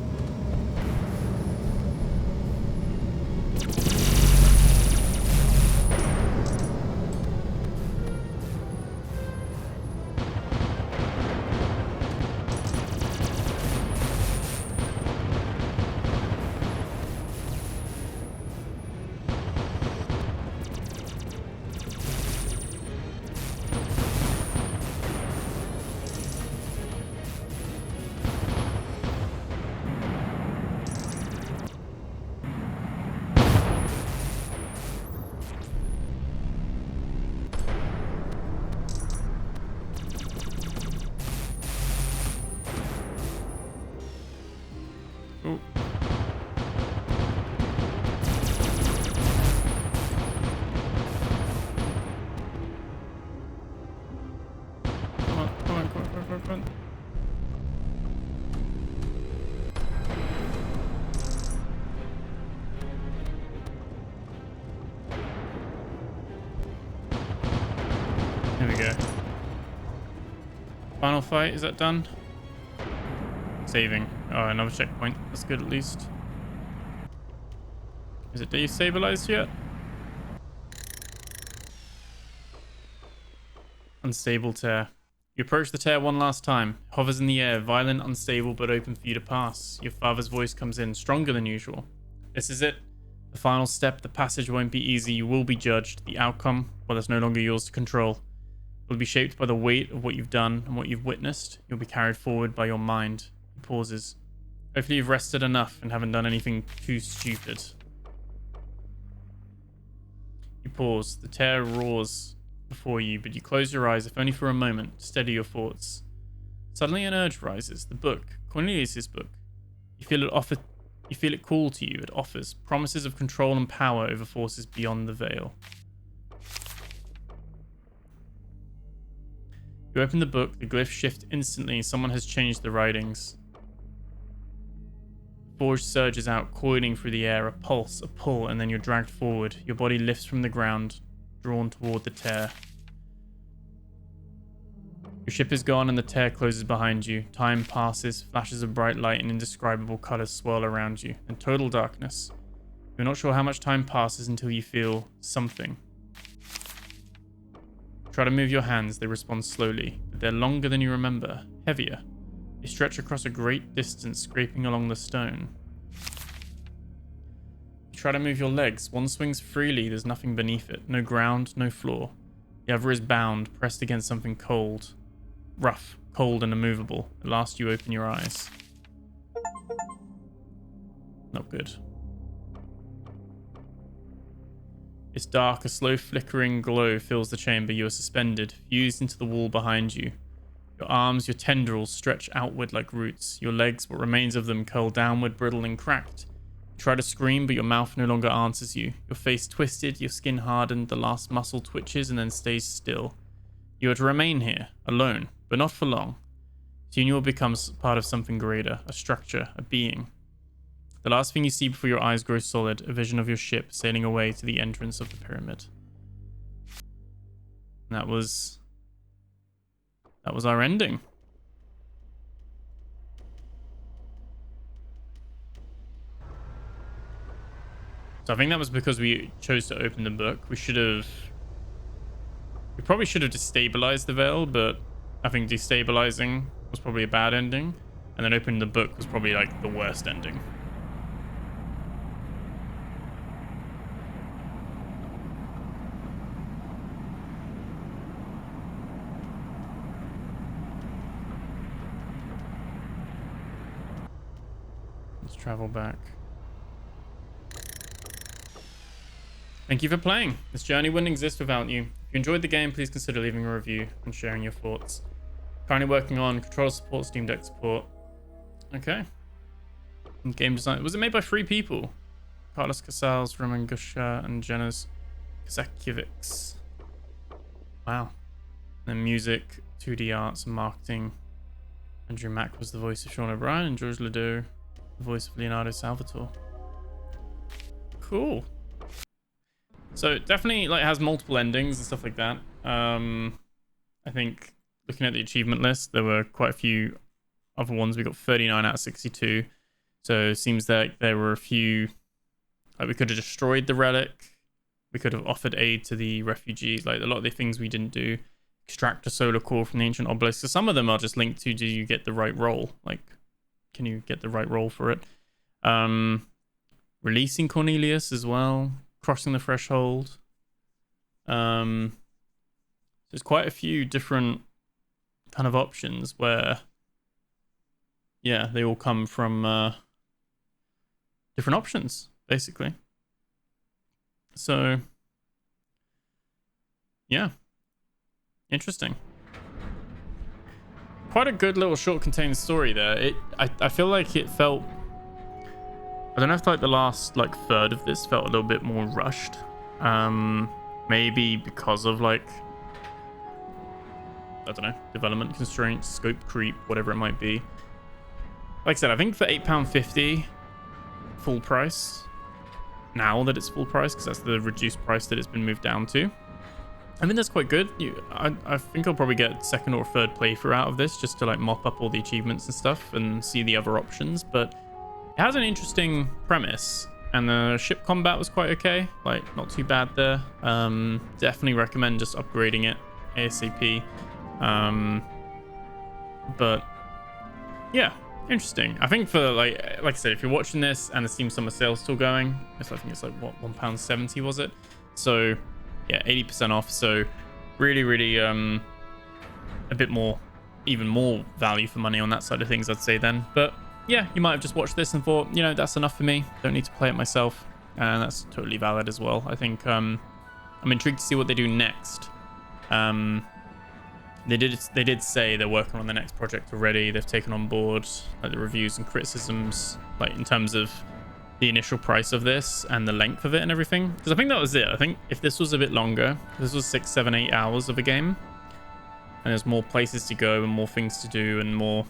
There we go. Final fight, is that done? Saving. Oh, another checkpoint. That's good at least. Is it destabilized yet? Unstable tear. You approach the tear one last time. It hovers in the air, violent, unstable, but open for you to pass. Your father's voice comes in, stronger than usual. This is it. The final step. The passage won't be easy. You will be judged. The outcome, well, it's no longer yours to control. It will be shaped by the weight of what you've done and what you've witnessed. You'll be carried forward by your mind. He pauses. Hopefully you've rested enough and haven't done anything too stupid. You pause. The tear roars before you, but you close your eyes, if only for a moment, to steady your thoughts. Suddenly an urge rises. The book, Cornelius's book. You feel it call to you. It offers promises of control and power over forces beyond the veil. You open the book, the glyphs shift instantly. Someone has changed the writings. The forge surges out, coiling through the air, a pulse, a pull, and then you're dragged forward. Your body lifts from the ground, drawn toward the tear. Your ship is gone and the tear closes behind you. Time passes, flashes of bright light and indescribable colors swirl around you, and total darkness. You're not sure how much time passes until you feel something. Try to move your hands, they respond slowly, but they're longer than you remember, heavier. They stretch across a great distance, scraping along the stone. You try to move your legs, one swings freely, there's nothing beneath it, no ground, no floor. The other is bound, pressed against something cold. Rough, cold and immovable. At last you open your eyes. Not good. It's dark, a slow flickering glow fills the chamber. You are suspended, fused into the wall behind you. Your arms, your tendrils stretch outward like roots. Your legs, what remains of them, curl downward, brittle and cracked. You try to scream, but your mouth no longer answers you. Your face twisted, your skin hardened, the last muscle twitches and then stays still. You are to remain here, alone, but not for long. Soon you will become part of something greater, a structure, a being. The last thing you see before your eyes grow solid, a vision of your ship sailing away to the entrance of the pyramid. And that was our ending. So I think that was because we chose to open the book. We probably should have destabilized the veil, but I think destabilizing was probably a bad ending. And then opening the book was probably like the worst ending. Let's travel back. Thank you for playing. This journey wouldn't exist without you. If you enjoyed the game, please consider leaving a review and sharing your thoughts. Currently working on controller support, Steam Deck support. Okay. And game design. Was it made by 3 people? Carlos Casals, Roman Gusha, and Janusz Kazakiewicz. Wow. And then music, 2D arts, and marketing. Andrew Mack was the voice of Sean O'Brien, and George Ledoux, the voice of Leonardo Salvatore. Cool. So it definitely like has multiple endings and stuff like that. I think looking at the achievement list, there were quite a few other ones. We got 39 out of 62. So it seems that there were a few, like we could have destroyed the relic. We could have offered aid to the refugees. Like a lot of the things we didn't do. Extract a solar core from the ancient obelisk. So some of them are just linked to, do you get the right role? Like, can you get the right role for it? Releasing Cornelius as well. Crossing the threshold. There's quite a few different kind of options where, yeah, they all come from different options, basically. So, yeah. Interesting. Quite a good little short contained story there. I feel like it felt, I don't know if like the last like third of this felt a little bit more rushed. Maybe because of like, I don't know, development constraints, scope creep, whatever it might be. Like I said, I think for £8.50 full price, now that it's full price, because that's the reduced price that it's been moved down to, I mean, that's quite good. I think I'll probably get second or third playthrough out of this just to like mop up all the achievements and stuff and see the other options. But it has an interesting premise, and the ship combat was quite okay. Like, not too bad there. Definitely recommend just upgrading it ASAP. But yeah, interesting. I think for like I said, if you're watching this and the Steam Summer Sale's still going, I think it's like what, £1.70 was it? So yeah, 80% off. So really a bit more, even more value for money on that side of things, I'd say then. But yeah, you might have just watched this and thought, you know, that's enough for me, don't need to play it myself, and that's totally valid as well. I think I'm intrigued to see what they do next. They did say they're working on the next project already. They've taken on board like the reviews and criticisms, like in terms of the initial price of this and the length of it and everything. Because I think that was it. I think if this was a bit longer, this was 6, 7, 8 hours of a game, and there's more places to go and more things to do and more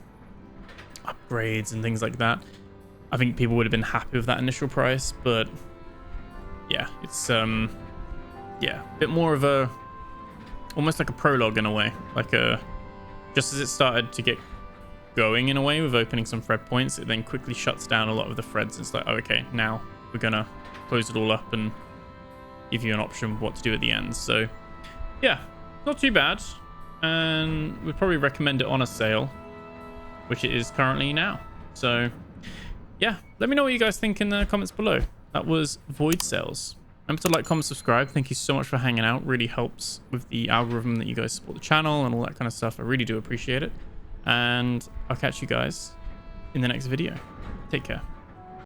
upgrades and things like that, I think people would have been happy with that initial price. But yeah, it's yeah, a bit more of a, almost like a prologue in a way, like a, just as it started to get going in a way with opening some thread points, it then quickly shuts down a lot of the threads. It's like, oh, okay, now we're gonna close it all up and give you an option of what to do at the end. So yeah, not too bad, and we'd probably recommend it on a sale, which it is currently now. So yeah, let me know what you guys think in the comments below. That was Void Sales. Remember to like, comment, subscribe. Thank you so much for hanging out. Really helps with the algorithm that you guys support the channel and all that kind of stuff. I really do appreciate it. And I'll catch you guys in the next video. Take care.